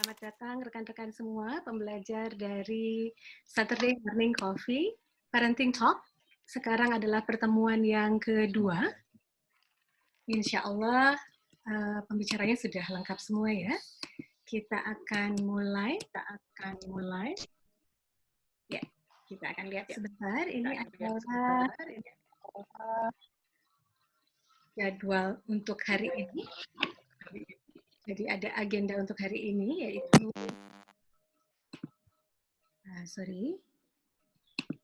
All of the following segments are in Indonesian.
Selamat datang rekan-rekan semua, pembelajar dari Saturday Morning Coffee, Parenting Talk. Sekarang adalah pertemuan yang kedua. Insya Allah pembicaranya sudah lengkap semua ya. Kita akan mulai. Ya, kita akan lihat sebentar. Ini adalah jadwal untuk hari ini. Jadi ada agenda untuk hari ini, yaitu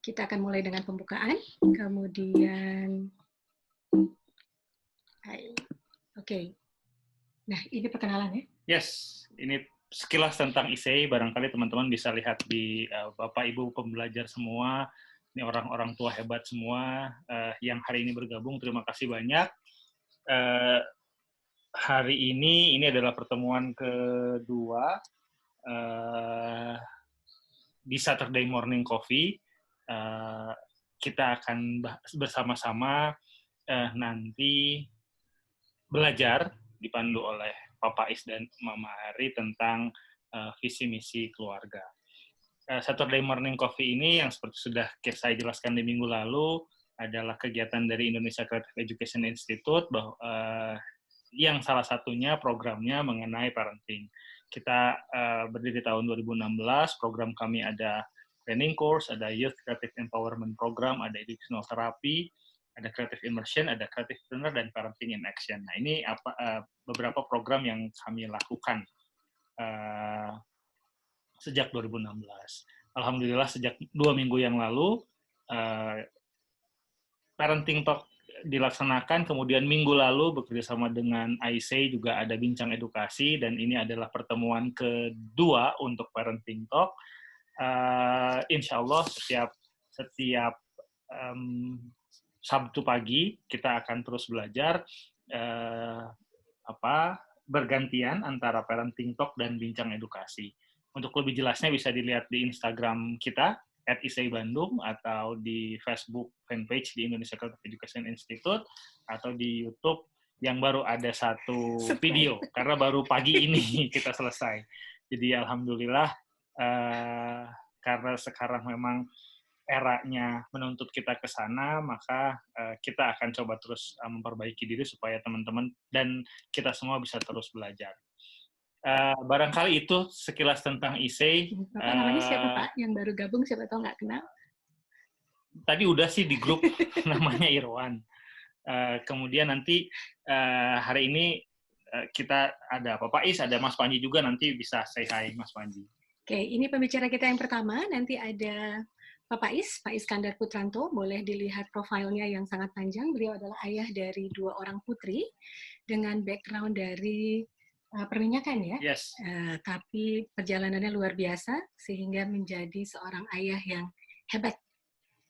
kita akan mulai dengan pembukaan, kemudian Nah, ini perkenalan ya? Yes, ini sekilas tentang ISEI, barangkali teman-teman bisa lihat di Bapak Ibu pembelajar semua, ini orang-orang tua hebat semua yang hari ini bergabung, terima kasih banyak. Hari ini adalah pertemuan kedua di Saturday Morning Coffee. Kita akan bersama-sama nanti belajar dipandu oleh Papa Is dan Mama Ari tentang visi misi keluarga. Saturday Morning Coffee ini yang seperti sudah saya jelaskan di minggu lalu adalah kegiatan dari Indonesia Creative Education Institute yang salah satunya programnya mengenai parenting. Kita berdiri tahun 2016, program kami ada training course, ada Youth Creative Empowerment Program, ada Educational Therapy, ada Creative Immersion, ada Creative Planner, dan Parenting in Action. Nah, ini beberapa program yang kami lakukan sejak 2016. Alhamdulillah, sejak 2 minggu yang lalu, Parenting Talk dilaksanakan, kemudian minggu lalu bekerjasama dengan ISEI juga ada bincang edukasi, dan ini adalah pertemuan kedua untuk Parenting Talk. Insya Allah setiap Sabtu pagi kita akan terus belajar bergantian antara Parenting Talk dan bincang edukasi. Untuk lebih jelasnya bisa dilihat di Instagram kita @ISEI-Bandung atau di Facebook fanpage di Indonesia Creative Education Institute atau di YouTube yang baru ada satu video karena baru pagi ini kita selesai. Jadi alhamdulillah karena sekarang memang eranya menuntut kita ke sana, maka kita akan coba terus memperbaiki diri supaya teman-teman dan kita semua bisa terus belajar. Barangkali itu sekilas tentang ISEI. Bapak namanya siapa Pak? Yang baru gabung siapa tahu nggak kenal? Tadi udah sih di grup namanya Irwan. Kemudian nanti hari ini kita ada Bapak Is, ada Mas Panji juga, nanti bisa say hi Mas Panji. Oke, ini pembicara kita yang pertama, nanti ada Pak Iskandar Putranto, boleh dilihat profilnya yang sangat panjang. Beliau adalah ayah dari 2 orang putri dengan background dari perminyakan ya. Yes. Tapi perjalanannya luar biasa sehingga menjadi seorang ayah yang hebat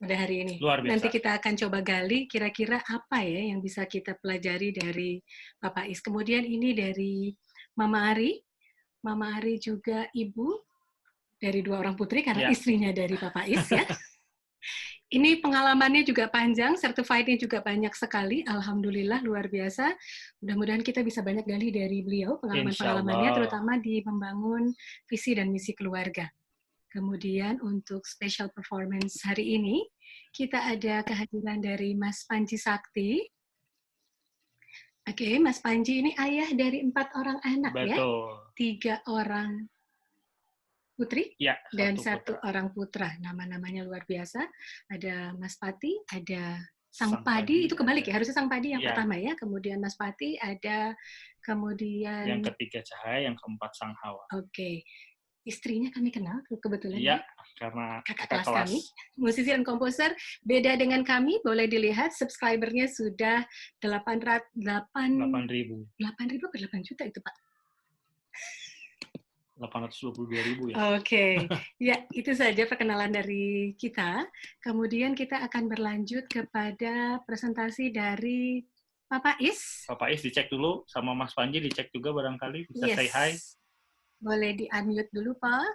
pada hari ini. Luar biasa. Nanti kita akan coba gali kira-kira apa ya yang bisa kita pelajari dari Bapak Is. Kemudian ini dari Mama Ari. Mama Ari juga ibu dari 2 orang putri karena istrinya dari Papa Is ya. Ini pengalamannya juga panjang, certified-nya juga banyak sekali. Alhamdulillah luar biasa. Mudah-mudahan kita bisa banyak gali dari beliau pengalaman-pengalamannya, terutama di membangun visi dan misi keluarga. Kemudian untuk special performance hari ini, kita ada kehadiran dari Mas Panji Sakti. Oke, Mas Panji ini ayah dari 4 orang anak. Betul. Ya. 3 orang putri ya, dan 1 orang putra. Nama-namanya luar biasa. Ada Mas Pati, ada Sang Padi, itu kebalik ya, harusnya Sang Padi yang pertama ya. Kemudian Mas Pati, ada kemudian yang ketiga Cahaya, yang keempat Sang Hawa. Oke. Istrinya kami kenal kebetulan. Iya, karena kakak kelas kami, musisi dan komposer. Beda dengan kami, boleh dilihat subscribernya sudah 8.000 ke 8 juta itu Pak. 822.000 ya. Oke. Ya, itu saja perkenalan dari kita. Kemudian kita akan berlanjut kepada presentasi dari Papa Is. Papa Is dicek dulu, sama Mas Panji dicek juga barangkali, bisa say hi. Boleh di-unmute dulu, Pak.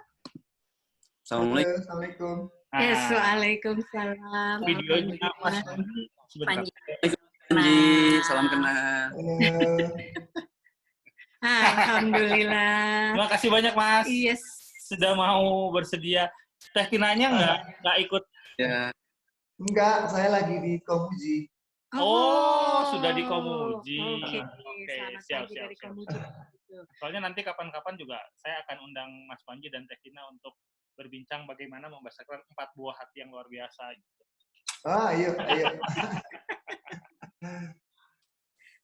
Assalamualaikum. Yes, waalaikumsalam. Videonya Mas Panji, salam kenal. Alhamdulillah. Terima kasih banyak, Mas. Yes. Sudah mau bersedia. Teh Tinanya nggak ikut? Ya. Enggak, saya lagi di Komuji. Oh, sudah di Komuji. Oke, selamat siap, pagi siap, dari siap. Komuji. Soalnya nanti kapan-kapan juga saya akan undang Mas Panji dan Teh Tina untuk berbincang bagaimana membesarkan 4 buah hati yang luar biasa. Gitu. Ah, ayo.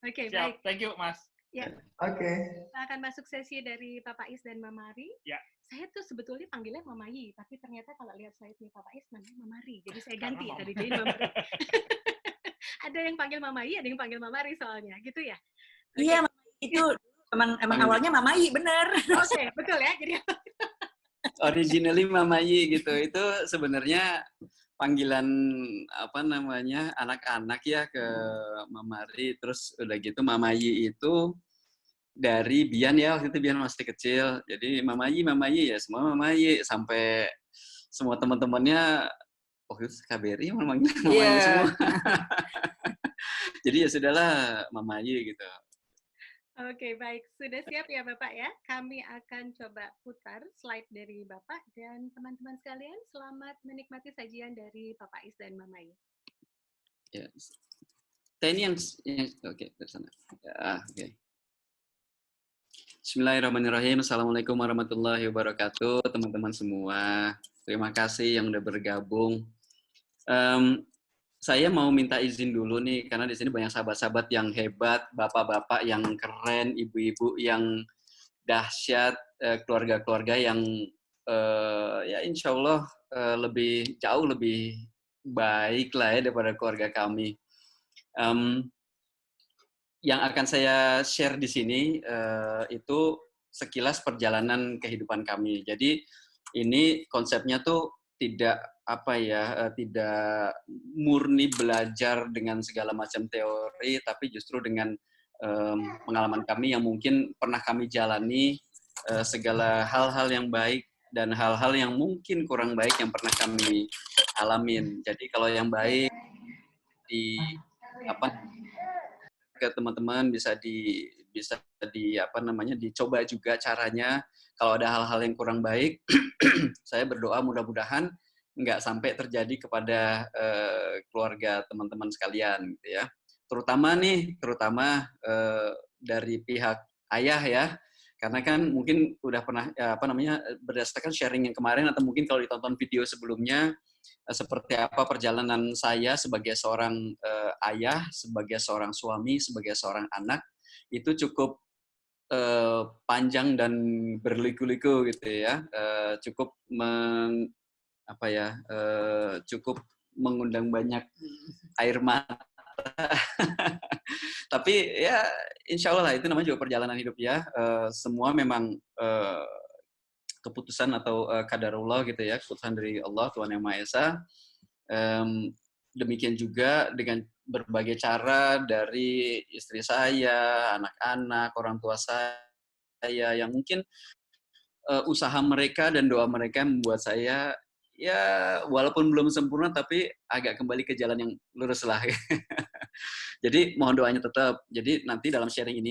Oke, Siap, baik. thank you, Mas. Ya. Oke. Kita akan masuk sesi dari Papa Is dan Mama Ari. Ya. Saya tuh sebetulnya panggilnya Mama Yi, tapi ternyata kalau lihat slide-nya Papa Is namanya Mama Ari. Jadi saya ganti tadi jadi Mama Ari. Ada yang panggil Mama Yi, ada yang panggil Mama Ari soalnya, gitu ya? Okay. Iya, itu emang awalnya Mama Yi, bener. Oke, betul ya. Jadi Originally Mama Yi gitu. Itu sebenarnya panggilan apa namanya anak-anak ya ke Mama Ari. Terus udah gitu Mama Yi itu dari Bian ya, waktu itu Bian masih kecil. Jadi Mama Yi ya semua Mama Yi sampai semua teman-temannya waktu itu KBRI manggil Mama Yi semua. Jadi ya sudahlah Mama Yi gitu. Oke, baik. Sudah siap ya Bapak ya? Kami akan coba putar slide dari Bapak dan teman-teman sekalian. Selamat menikmati sajian dari Papa Is dan Mama Yi. Ya. Ini yang oke, dari sana. Ya, oke. Bismillahirrahmanirrahim. Assalamualaikum warahmatullahi wabarakatuh, teman-teman semua. Terima kasih yang udah bergabung. Saya mau minta izin dulu nih, karena di sini banyak sahabat-sahabat yang hebat, bapak-bapak yang keren, ibu-ibu yang dahsyat, keluarga-keluarga yang ya insya Allah jauh lebih baik lah ya daripada keluarga kami. Yang akan saya share di sini itu sekilas perjalanan kehidupan kami. Jadi ini konsepnya tuh tidak tidak murni belajar dengan segala macam teori, tapi justru dengan pengalaman kami yang mungkin pernah kami jalani, segala hal-hal yang baik dan hal-hal yang mungkin kurang baik yang pernah kami alamin. Jadi kalau yang baik ke teman-teman bisa dicoba juga caranya. Kalau ada hal-hal yang kurang baik, saya berdoa mudah-mudahan nggak sampai terjadi kepada keluarga teman-teman sekalian, gitu ya. Terutama dari pihak ayah ya, karena kan mungkin udah pernah berdasarkan sharing yang kemarin atau mungkin kalau ditonton video sebelumnya. Seperti apa perjalanan saya sebagai seorang ayah, sebagai seorang suami, sebagai seorang anak, itu cukup panjang dan berliku-liku gitu ya, cukup cukup mengundang banyak air mata. Tapi ya insya Allah lah itu namanya juga perjalanan hidup ya, semua memang keputusan atau qadarullah gitu ya, keputusan dari Allah Tuhan Yang Maha Esa. Demikian juga dengan berbagai cara dari istri saya, anak-anak, orang tua saya yang mungkin usaha mereka dan doa mereka membuat saya ya walaupun belum sempurna tapi agak kembali ke jalan yang lurus lah. Jadi mohon doanya tetap. Jadi nanti dalam sharing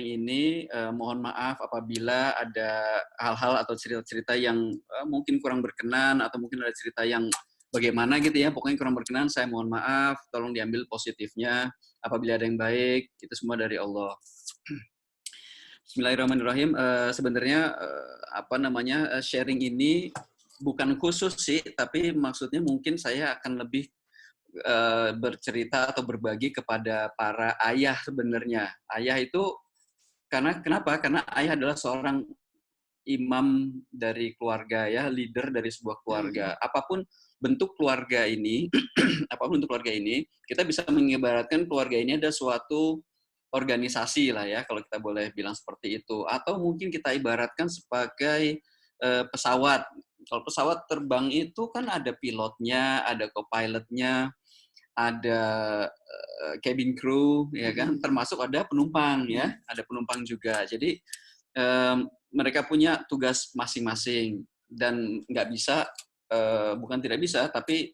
ini mohon maaf apabila ada hal-hal atau cerita-cerita yang mungkin kurang berkenan atau mungkin ada cerita yang bagaimana gitu ya, pokoknya kurang berkenan, saya mohon maaf, tolong diambil positifnya. Apabila ada yang baik, itu semua dari Allah. Bismillahirrahmanirrahim. Sebenarnya sharing ini bukan khusus sih, tapi maksudnya mungkin saya akan lebih bercerita atau berbagi kepada para ayah sebenarnya. Ayah itu kenapa? Karena ayah adalah seorang imam dari keluarga ya, leader dari sebuah keluarga. Apapun bentuk keluarga ini, kita bisa mengibaratkan keluarga ini ada suatu organisasi lah ya, kalau kita boleh bilang seperti itu. Atau mungkin kita ibaratkan sebagai pesawat. Kalau pesawat terbang itu kan ada pilotnya, ada co-pilotnya, ada cabin crew, ya kan, termasuk ada penumpang ya, ada penumpang juga. Jadi mereka punya tugas masing-masing dan nggak bisa, bukan tidak bisa, tapi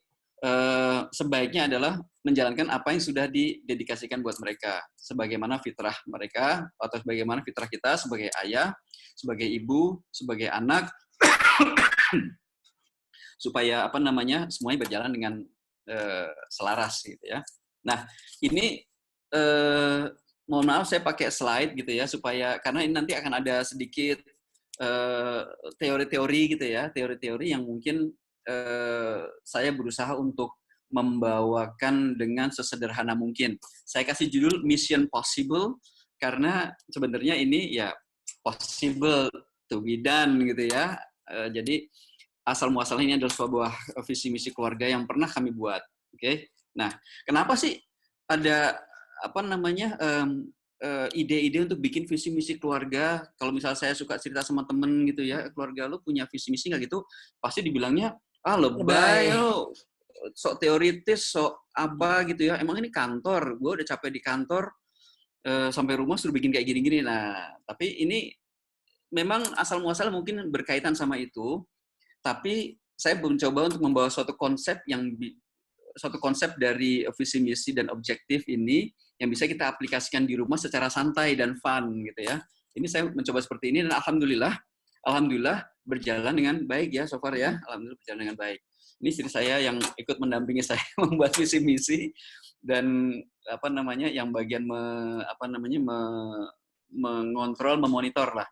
sebaiknya adalah menjalankan apa yang sudah didedikasikan buat mereka, sebagaimana fitrah mereka atau sebagaimana fitrah kita sebagai ayah, sebagai ibu, sebagai anak, supaya semuanya berjalan dengan selaras gitu ya. Nah, ini mohon maaf saya pakai slide gitu ya, supaya karena ini nanti akan ada sedikit teori-teori gitu ya, teori-teori yang mungkin saya berusaha untuk membawakan dengan sesederhana mungkin. Saya kasih judul Mission Possible karena sebenarnya ini ya possible to be done gitu ya. Jadi asal muasalnya ini adalah sebuah visi misi keluarga yang pernah kami buat. Oke. Nah, kenapa sih ada ide-ide untuk bikin visi misi keluarga? Kalau misalnya saya suka cerita sama temen gitu ya, keluarga lu punya visi misi nggak gitu? Pasti dibilangnya lebay lo, sok teoritis, sok apa gitu ya. Emang ini kantor, gue udah capek di kantor, sampai rumah suruh bikin kayak gini-gini. Nah, tapi ini memang asal muasal mungkin berkaitan sama itu. Tapi saya mencoba untuk membawa suatu konsep dari visi misi dan objektif ini yang bisa kita aplikasikan di rumah secara santai dan fun gitu ya. Ini saya mencoba seperti ini dan alhamdulillah berjalan dengan baik ya so far ya. Alhamdulillah berjalan dengan baik. Ini istri saya yang ikut mendampingi saya membuat visi misi dan yang bagian mengontrol, memonitor lah.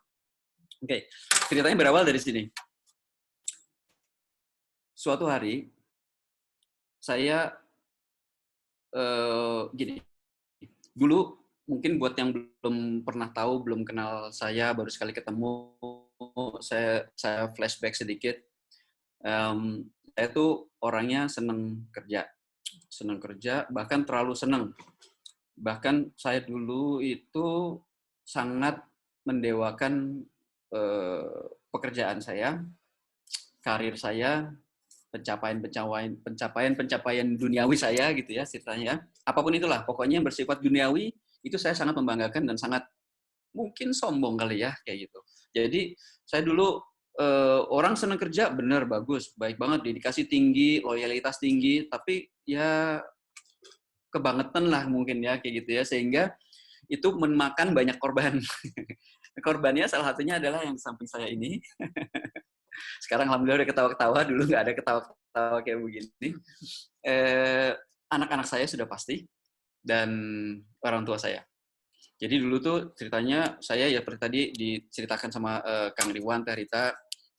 Oke, ceritanya berawal dari sini. Suatu hari saya gini, dulu mungkin buat yang belum pernah tahu, belum kenal saya, baru sekali ketemu, saya flashback sedikit. Saya tuh orangnya senang kerja, bahkan terlalu senang. Bahkan saya dulu itu sangat mendewakan pekerjaan saya, karir saya, pencapaian duniawi saya gitu ya ceritanya. Apapun itulah, pokoknya yang bersifat duniawi itu saya sangat membanggakan dan sangat mungkin sombong kali ya kayak gitu. Jadi saya dulu orang senang kerja, bener, bagus, baik banget, dedikasi tinggi, loyalitas tinggi, tapi ya kebangetan lah mungkin ya kayak gitu ya, sehingga itu memakan banyak korban. Korbannya salah satunya adalah yang di samping saya ini. Sekarang alhamdulillah udah ketawa-ketawa, dulu nggak ada ketawa-ketawa kayak begini. Anak-anak saya sudah pasti, dan orang tua saya. Jadi dulu tuh ceritanya saya ya seperti tadi diceritakan sama Kang Riwan, Teh Rita,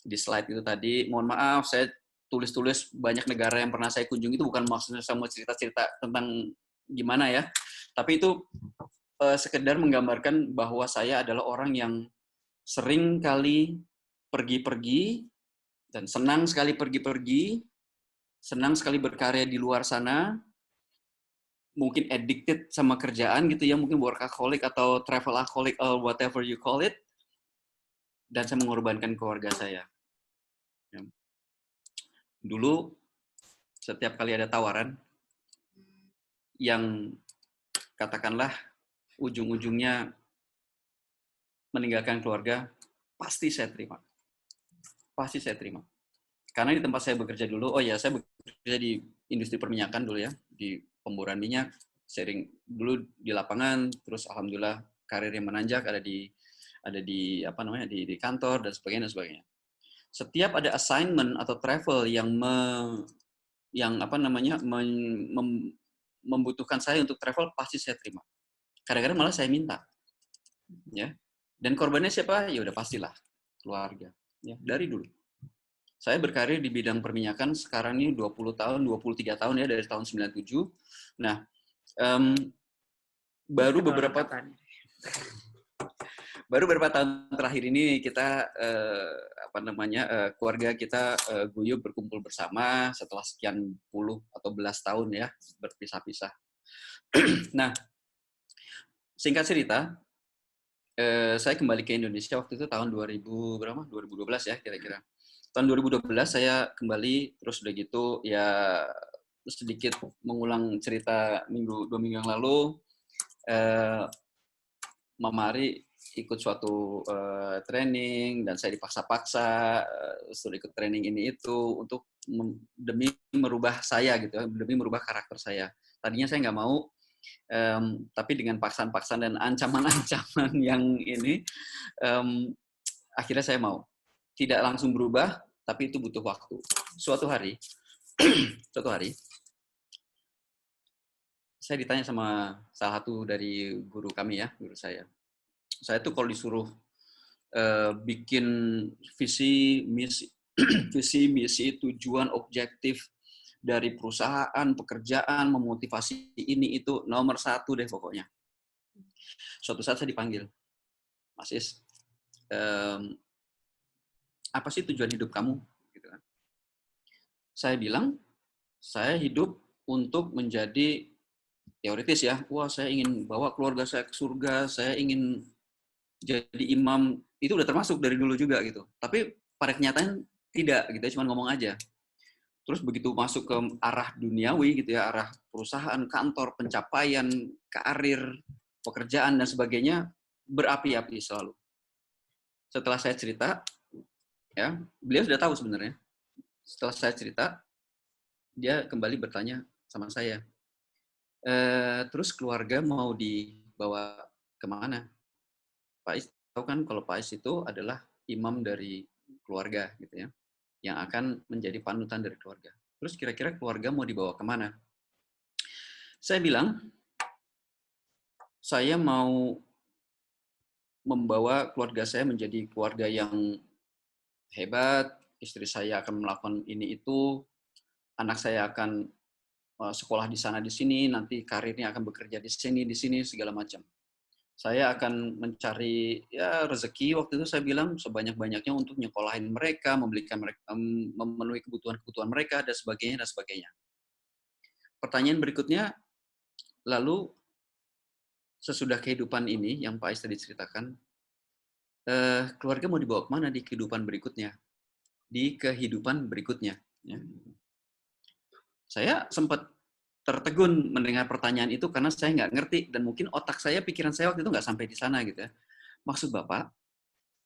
di slide itu tadi. Mohon maaf, saya tulis-tulis banyak negara yang pernah saya kunjungi, itu bukan maksudnya saya mau cerita-cerita tentang gimana ya. Tapi itu sekedar menggambarkan bahwa saya adalah orang yang sering kali pergi-pergi dan senang sekali pergi-pergi, senang sekali berkarya di luar sana, mungkin addicted sama kerjaan gitu ya, mungkin workaholic atau travelaholic or whatever you call it, dan saya mengorbankan keluarga saya. Dulu setiap kali ada tawaran yang katakanlah ujung-ujungnya meninggalkan keluarga, pasti saya terima. Pasti saya terima. Karena di tempat saya bekerja dulu, saya bekerja di industri perminyakan dulu ya, di pemboran minyak, sharing dulu di lapangan, terus alhamdulillah karir yang menanjak ada di kantor dan sebagainya. Setiap ada assignment atau travel yang membutuhkan saya untuk travel, pasti saya terima. Kadang-kadang malah saya minta. Ya. Dan korbannya siapa? Ya udah pastilah keluarga. Ya, dari dulu. Saya berkarir di bidang perminyakan sekarang ini 20 tahun, 23 tahun ya, dari tahun 97. Nah, baru beberapa tahun terakhir ini kita keluarga kita guyup berkumpul bersama setelah sekian puluh atau belas tahun ya berpisah-pisah. Nah, singkat cerita, saya kembali ke Indonesia waktu itu tahun 2012 ya kira-kira. Tahun 2012 saya kembali, terus udah gitu ya sedikit mengulang cerita 2 minggu yang lalu, Mama Ari ikut suatu training dan saya dipaksa-paksa suruh ikut training ini itu untuk demi merubah saya gitu, demi merubah karakter saya. Tadinya saya nggak mau, tapi dengan paksaan-paksaan dan ancaman-ancaman yang ini, akhirnya saya mau. Tidak langsung berubah, tapi itu butuh waktu. Suatu hari, saya ditanya sama salah satu dari guru kami ya, guru saya. Saya tuh kalau disuruh bikin visi, misi, visi, misi, tujuan, objektif dari perusahaan, pekerjaan, memotivasi ini itu nomor 1 deh pokoknya. Suatu saat saya dipanggil, Mas Is, apa sih tujuan hidup kamu? Gitu kan. Saya bilang, saya hidup untuk menjadi teoritis ya. Wah, saya ingin bawa keluarga saya ke surga, saya ingin jadi imam. Itu udah termasuk dari dulu juga gitu. Tapi pada kenyataan tidak gitu ya, cuma ngomong aja. Terus begitu masuk ke arah duniawi gitu ya, arah perusahaan, kantor, pencapaian, karir, pekerjaan dan sebagainya berapi-api selalu. Setelah saya cerita, ya, beliau sudah tahu sebenarnya. Setelah saya cerita, dia kembali bertanya sama saya, terus keluarga mau dibawa kemana? Pak Is tahu kan kalau Pak Is itu adalah imam dari keluarga gitu ya, yang akan menjadi panutan dari keluarga. Terus kira-kira keluarga mau dibawa kemana? Saya bilang, saya mau membawa keluarga saya menjadi keluarga yang hebat, istri saya akan melakukan ini itu, anak saya akan sekolah di sana di sini, nanti karirnya akan bekerja di sini segala macam. Saya akan mencari ya rezeki, waktu itu saya bilang sebanyak-banyaknya untuk nyekolahin mereka, membelikan mereka, memenuhi kebutuhan mereka dan sebagainya dan sebagainya. Pertanyaan berikutnya, lalu sesudah kehidupan ini yang Pak Is tadi ceritakan, keluarga mau dibawa kemana di kehidupan berikutnya? Di kehidupan berikutnya. Ya. Saya sempat tertegun mendengar pertanyaan itu karena saya nggak ngerti dan mungkin otak saya, pikiran saya waktu itu nggak sampai di sana gitu ya. Maksud Bapak,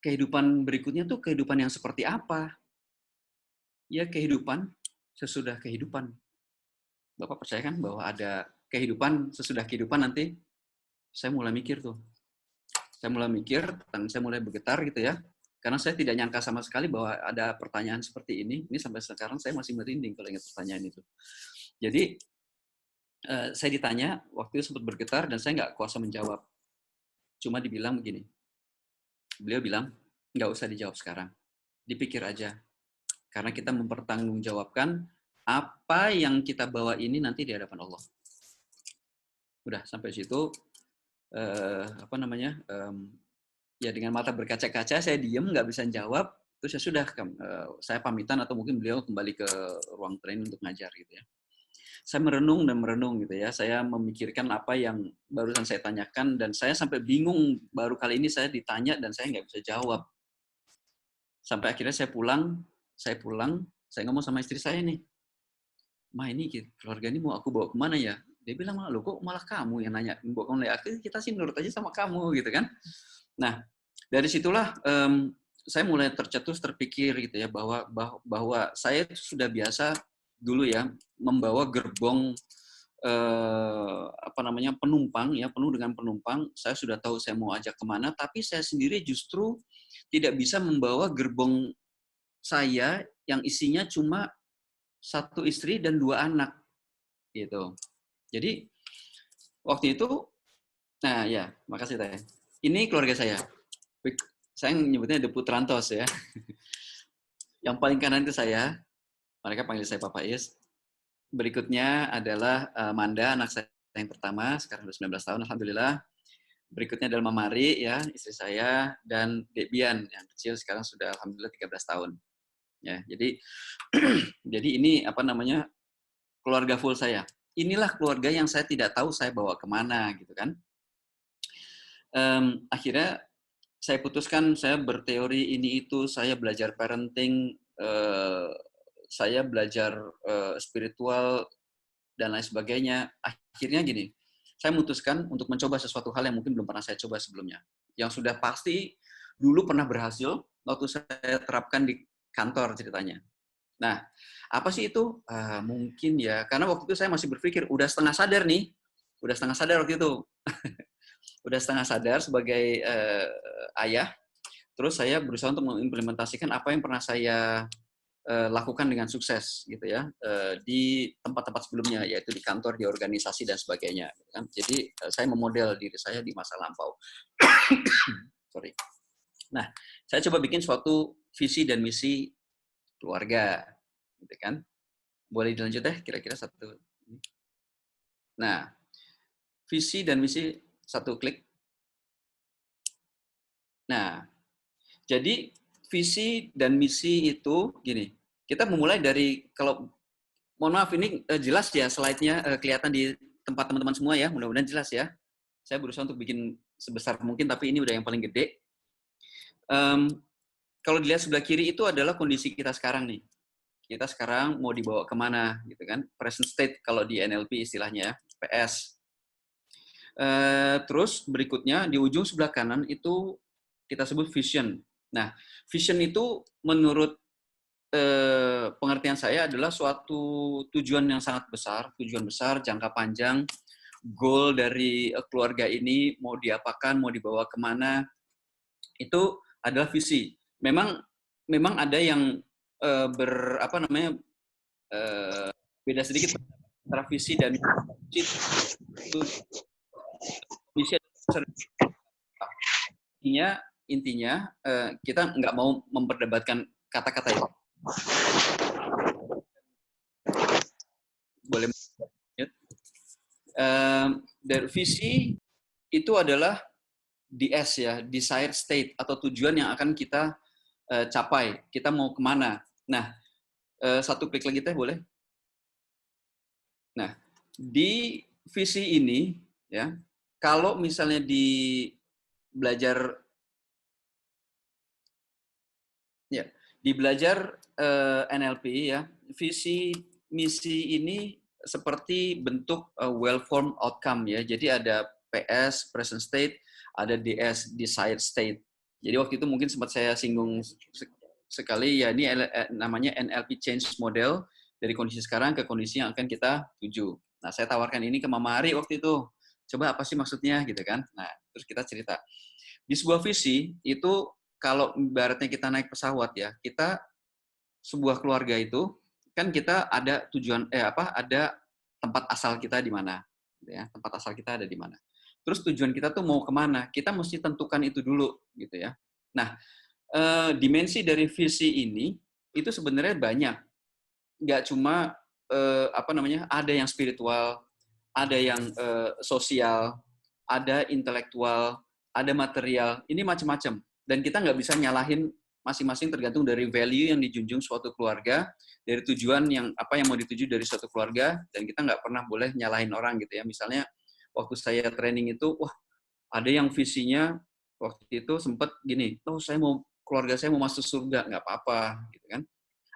kehidupan berikutnya tuh kehidupan yang seperti apa? Ya kehidupan sesudah kehidupan. Bapak percaya kan bahwa ada kehidupan sesudah kehidupan nanti? Saya mulai mikir tuh. Saya mulai mikir, tangan saya mulai bergetar gitu ya. Karena saya tidak nyangka sama sekali bahwa ada pertanyaan seperti ini. Ini sampai sekarang saya masih merinding kalau ingat pertanyaan itu. Jadi, saya ditanya, waktu itu sempat bergetar dan saya nggak kuasa menjawab. Cuma dibilang begini. Beliau bilang, nggak usah dijawab sekarang. Dipikir aja. Karena kita mempertanggungjawabkan apa yang kita bawa ini nanti di hadapan Allah. Udah, sampai situ, ya dengan mata berkaca-kaca, saya diem, nggak bisa jawab. Terus ya sudah, saya pamitan atau mungkin beliau kembali ke ruang training untuk ngajar gitu ya. Saya merenung dan merenung gitu ya. Saya memikirkan apa yang barusan saya tanyakan dan saya sampai bingung baru kali ini saya ditanya dan saya nggak bisa jawab. Sampai akhirnya saya pulang, saya ngomong sama istri saya nih, "Ma, ini keluarga ini mau aku bawa kemana ya?" Dia bilang, "Loh kok malah kamu yang nanya, bawa kemana ya? Kita sih nurut aja sama kamu," gitu kan. Nah, dari situlah saya mulai tercetus terpikir gitu ya bahwa saya sudah biasa dulu ya membawa gerbong penumpang ya, penuh dengan penumpang. Saya sudah tahu saya mau ajak kemana, tapi saya sendiri justru tidak bisa membawa gerbong saya yang isinya cuma 1 istri dan 2 anak gitu. Jadi waktu itu, nah ya, makasih Teh. Ini keluarga saya. Saya menyebutnya The Putrantos ya. Yang paling kanan itu saya. Mereka panggil saya Papa Is. Berikutnya adalah Manda, anak saya yang pertama, sekarang sudah 19 tahun, alhamdulillah. Berikutnya adalah Mamari, ya, istri saya, dan Debian, yang kecil sekarang sudah alhamdulillah 13 tahun. Ya, jadi jadi ini keluarga full saya. Inilah keluarga yang saya tidak tahu saya bawa kemana gitu kan. Akhirnya saya putuskan, saya berteori ini itu, saya belajar parenting, saya belajar spiritual dan lain sebagainya. Akhirnya gini, saya memutuskan untuk mencoba sesuatu hal yang mungkin belum pernah saya coba sebelumnya. Yang sudah pasti dulu pernah berhasil waktu saya terapkan di kantor ceritanya. Nah, apa sih itu? Mungkin ya, karena waktu itu saya masih berpikir, udah setengah sadar nih, udah setengah sadar waktu itu, udah setengah sadar sebagai ayah. Terus saya berusaha untuk mengimplementasikan apa yang pernah saya lakukan dengan sukses gitu ya di tempat-tempat sebelumnya, yaitu di kantor, di organisasi dan sebagainya. Gitu kan. Jadi saya memodel diri saya di masa lampau. Sorry. Nah, saya coba bikin suatu visi dan misi keluarga, gitu kan. Boleh dilanjut kira-kira satu. Nah, visi dan misi, satu klik. Nah, jadi visi dan misi itu gini. Kita memulai dari, kalau mohon maaf ini jelas ya slide-nya kelihatan di tempat teman-teman semua ya, mudah-mudahan jelas ya. Saya berusaha untuk bikin sebesar mungkin, tapi ini udah yang paling gede. Kalau dilihat sebelah kiri itu adalah kondisi kita sekarang nih. Kita sekarang mau dibawa kemana gitu kan? Present state kalau di NLP istilahnya, PS. Terus berikutnya di ujung sebelah kanan itu kita sebut vision. Nah, vision itu menurut pengertian saya adalah suatu tujuan yang sangat besar, tujuan besar, jangka panjang, goal dari keluarga ini mau diapakan, mau dibawa kemana, itu adalah visi. Memang ada yang beda sedikit antara visi dan misi. Misi intinya kita nggak mau memperdebatkan kata-kata itu. Boleh. Dari visi itu adalah DS ya, desired state atau tujuan yang akan kita capai. Kita mau kemana? Nah, satu klik lagi boleh. Nah, di visi ini ya, kalau misalnya di belajar NLP ya, visi misi ini seperti bentuk well-formed outcome ya. Jadi ada PS, present state, ada DS, desired state. Jadi waktu itu mungkin sempat saya singgung sekali ya, ini namanya NLP change model dari kondisi sekarang ke kondisi yang akan kita tuju. Nah, saya tawarkan ini ke Mama Ari waktu itu. Coba apa sih maksudnya gitu kan. Nah, terus kita cerita. Di sebuah visi itu kalau ibaratnya kita naik pesawat ya, kita sebuah keluarga itu kan kita ada tujuan ada tempat asal kita di mana, ya, tempat asal kita ada di mana. Terus tujuan kita tuh mau kemana? Kita mesti tentukan itu dulu, gitu ya. Nah, dimensi dari visi ini itu sebenarnya banyak, nggak cuma ada yang spiritual, ada yang sosial, ada intelektual, ada material, ini macam-macam. Dan kita nggak bisa nyalahin masing-masing tergantung dari value yang dijunjung suatu keluarga, dari tujuan yang mau dituju dari suatu keluarga, dan kita nggak pernah boleh nyalahin orang gitu ya. Misalnya waktu saya training itu, ada yang visinya waktu itu sempat gini, keluarga saya mau masuk surga, nggak apa-apa gitu kan.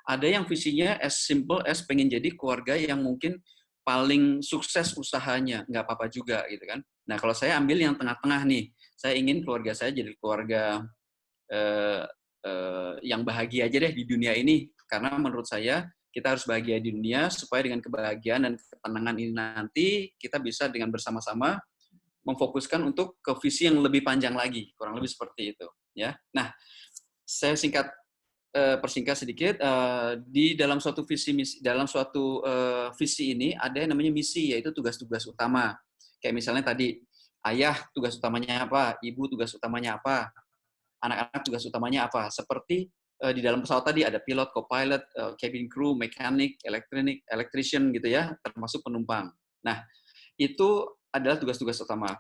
Ada yang visinya as simple as pengen jadi keluarga yang mungkin paling sukses usahanya, nggak apa-apa juga gitu kan. Nah, kalau saya ambil yang tengah-tengah nih, saya ingin keluarga saya jadi keluarga yang bahagia aja deh di dunia ini, karena menurut saya kita harus bahagia di dunia supaya dengan kebahagiaan dan ketenangan ini nanti kita bisa dengan bersama-sama memfokuskan untuk ke visi yang lebih panjang lagi, kurang lebih seperti itu ya. Nah, saya persingkat sedikit, di dalam suatu visi ini ada yang namanya misi, yaitu tugas-tugas utama. Kayak misalnya tadi, ayah tugas utamanya apa, ibu tugas utamanya apa, anak-anak tugas utamanya apa. Seperti di dalam pesawat tadi ada pilot, co-pilot, cabin crew, mekanik, electrician gitu ya, termasuk penumpang. Nah, itu adalah tugas-tugas utama.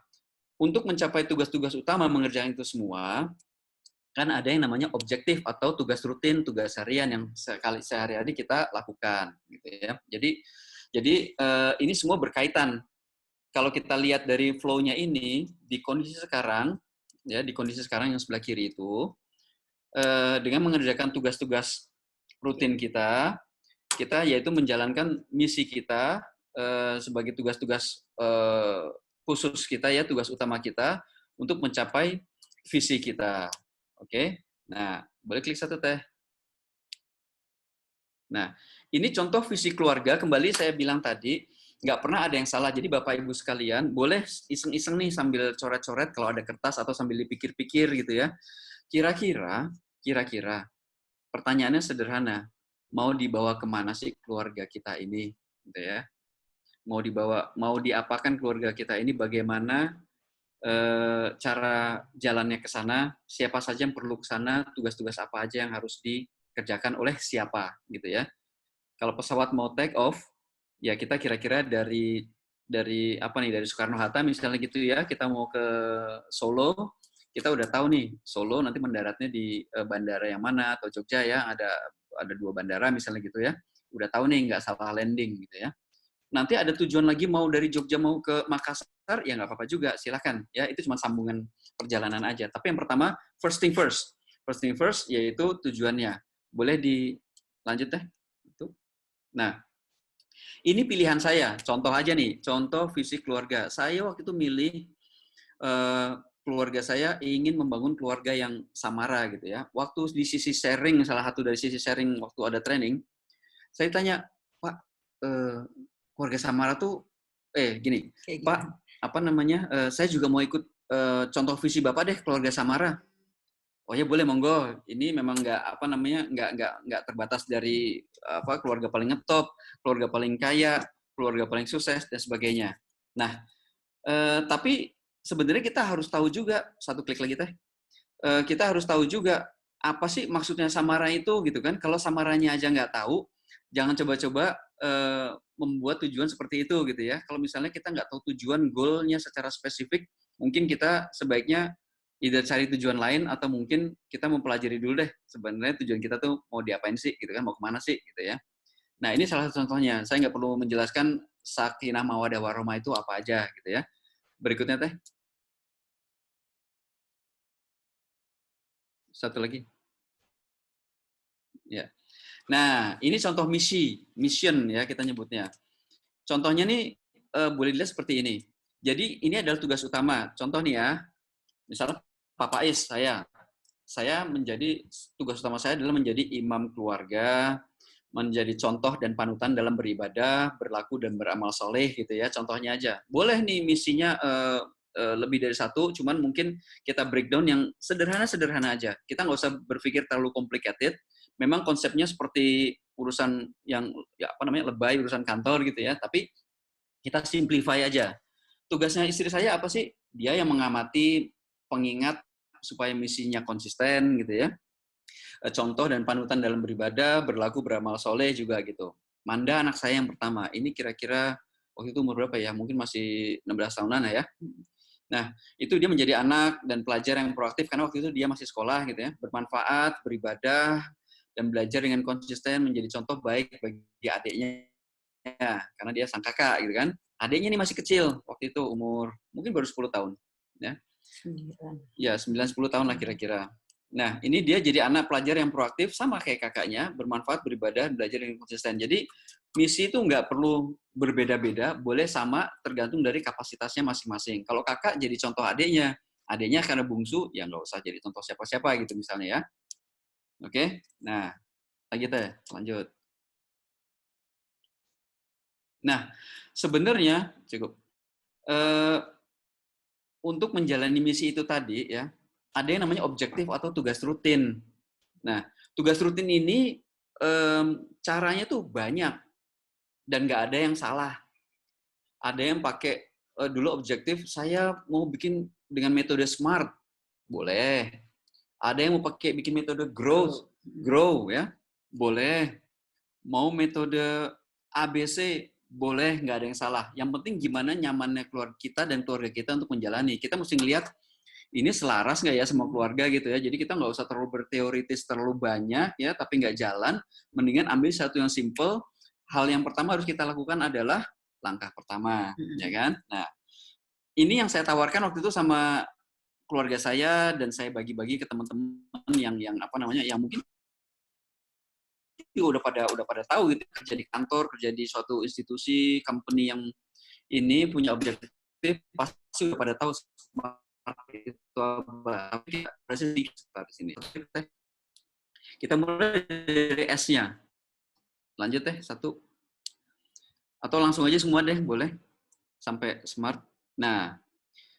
Untuk mencapai tugas-tugas utama mengerjakan itu semua, kan ada yang namanya objektif atau tugas rutin, tugas harian yang sehari-hari kita lakukan, gitu ya. Jadi ini semua berkaitan. Kalau kita lihat dari flow-nya ini di kondisi sekarang, ya di kondisi sekarang yang sebelah kiri itu, dengan mengerjakan tugas-tugas rutin kita yaitu menjalankan misi kita sebagai tugas-tugas khusus kita ya, tugas utama kita untuk mencapai visi kita. Oke, nah boleh klik satu Nah, ini contoh visi keluarga. Kembali saya bilang tadi, nggak pernah ada yang salah. Jadi Bapak Ibu sekalian, boleh iseng-iseng nih sambil coret-coret kalau ada kertas atau sambil dipikir-pikir gitu ya. Kira-kira, pertanyaannya sederhana. Mau dibawa kemana sih keluarga kita ini? Gitu ya. Mau diapakan keluarga kita ini? Bagaimana cara jalannya ke sana? Siapa saja yang perlu ke sana? Tugas-tugas apa aja yang harus dikerjakan oleh siapa? Gitu ya. Kalau pesawat mau take off, ya kita kira-kira dari apa nih, dari Soekarno Hatta misalnya gitu ya, kita mau ke Solo, kita udah tahu nih Solo nanti mendaratnya di bandara yang mana, atau Jogja ya, ada 2 bandara misalnya gitu ya, udah tahu nih nggak salah landing gitu ya. Nanti ada tujuan lagi mau dari Jogja mau ke Makassar, ya nggak apa-apa juga, silahkan ya, itu cuma sambungan perjalanan aja. Tapi yang pertama first thing first yaitu tujuannya. Boleh dilanjut deh. Nah, ini pilihan saya. Contoh aja nih, contoh visi keluarga. Saya waktu itu milih keluarga saya ingin membangun keluarga yang samara gitu ya. Waktu di sisi sharing, salah satu dari sisi sharing waktu ada training, saya tanya, Pak, keluarga samara tuh, gini, Pak, apa namanya? Saya juga mau ikut contoh visi Bapak deh, keluarga samara. Oh ya boleh, monggo. Ini memang nggak terbatas dari apa keluarga paling ngetop, keluarga paling kaya, keluarga paling sukses dan sebagainya. Nah, tapi sebenarnya kita harus tahu juga, satu klik lagi teh. Kita harus tahu juga apa sih maksudnya samara itu gitu kan. Kalau samaranya aja nggak tahu, jangan coba-coba membuat tujuan seperti itu gitu ya. Kalau misalnya kita nggak tahu tujuan, goalnya secara spesifik, mungkin kita sebaiknya either cari tujuan lain atau mungkin kita mempelajari dulu deh sebenarnya tujuan kita tuh mau diapain sih gitu kan, mau kemana sih gitu ya. Nah ini salah satu contohnya. Saya nggak perlu menjelaskan sakinah mawadah warahmah itu apa aja gitu ya. Berikutnya teh. Satu lagi. Ya. Nah, ini contoh mission ya kita nyebutnya. Contohnya nih boleh dilihat seperti ini. Jadi ini adalah tugas utama. Contoh nih ya, misalnya Pak Faiz, saya menjadi tugas utama saya adalah menjadi imam keluarga, menjadi contoh dan panutan dalam beribadah, berlaku dan beramal soleh gitu ya. Contohnya aja. Boleh nih misinya lebih dari satu, cuman mungkin kita breakdown yang sederhana-sederhana aja. Kita nggak usah berpikir terlalu complicated. Memang konsepnya seperti urusan yang ya apa namanya lebay, urusan kantor gitu ya. Tapi kita simplify aja. Tugasnya istri saya apa sih? Dia yang mengamati, pengingat supaya misinya konsisten gitu ya. Contoh dan panutan dalam beribadah, berlaku beramal soleh juga gitu. Manda anak saya yang pertama, ini kira-kira waktu itu umur berapa ya? Mungkin masih 16 tahunan ya. Nah, itu dia menjadi anak dan pelajar yang proaktif karena waktu itu dia masih sekolah gitu ya, bermanfaat, beribadah, dan belajar dengan konsisten menjadi contoh baik bagi adiknya karena dia sang kakak gitu kan. Adiknya ini masih kecil waktu itu umur mungkin baru 10 tahun ya. 9-10 tahun lah kira-kira. Nah, ini dia jadi anak pelajar yang proaktif sama kayak kakaknya, bermanfaat, beribadah, belajar dengan konsisten. Jadi misi itu nggak perlu berbeda-beda, boleh sama tergantung dari kapasitasnya masing-masing. Kalau kakak jadi contoh adiknya karena bungsu, ya nggak usah jadi contoh siapa-siapa gitu misalnya ya. Oke, nah lagi teh, lanjut. Nah, sebenarnya cukup. Untuk menjalani misi itu tadi ya, ada yang namanya objektif atau tugas rutin. Nah, tugas rutin ini caranya tuh banyak dan nggak ada yang salah. Ada yang pakai dulu objektif saya mau bikin dengan metode SMART, boleh. Ada yang mau pakai bikin metode grow ya, boleh. Mau metode ABC, boleh, nggak ada yang salah. Yang penting gimana nyamannya keluarga kita dan keluarga kita untuk menjalani. Kita mesti ngelihat ini selaras nggak ya sama keluarga gitu ya. Jadi kita nggak usah terlalu berteoritis terlalu banyak ya, tapi nggak jalan. Mendingan ambil satu yang simple. Hal yang pertama harus kita lakukan adalah langkah pertama, ya kan? Nah, ini yang saya tawarkan waktu itu sama keluarga saya dan saya bagi-bagi ke teman-teman yang apa namanya, yang mungkin udah pada tahu gitu, kerja di kantor, kerja di suatu institusi, company yang ini punya objektif, pasti udah pada tahu itu apa. Kita sedikit di sini. Kita mulai dari S-nya. Lanjut deh, satu. Atau langsung aja semua deh, boleh. Sampai smart. Nah,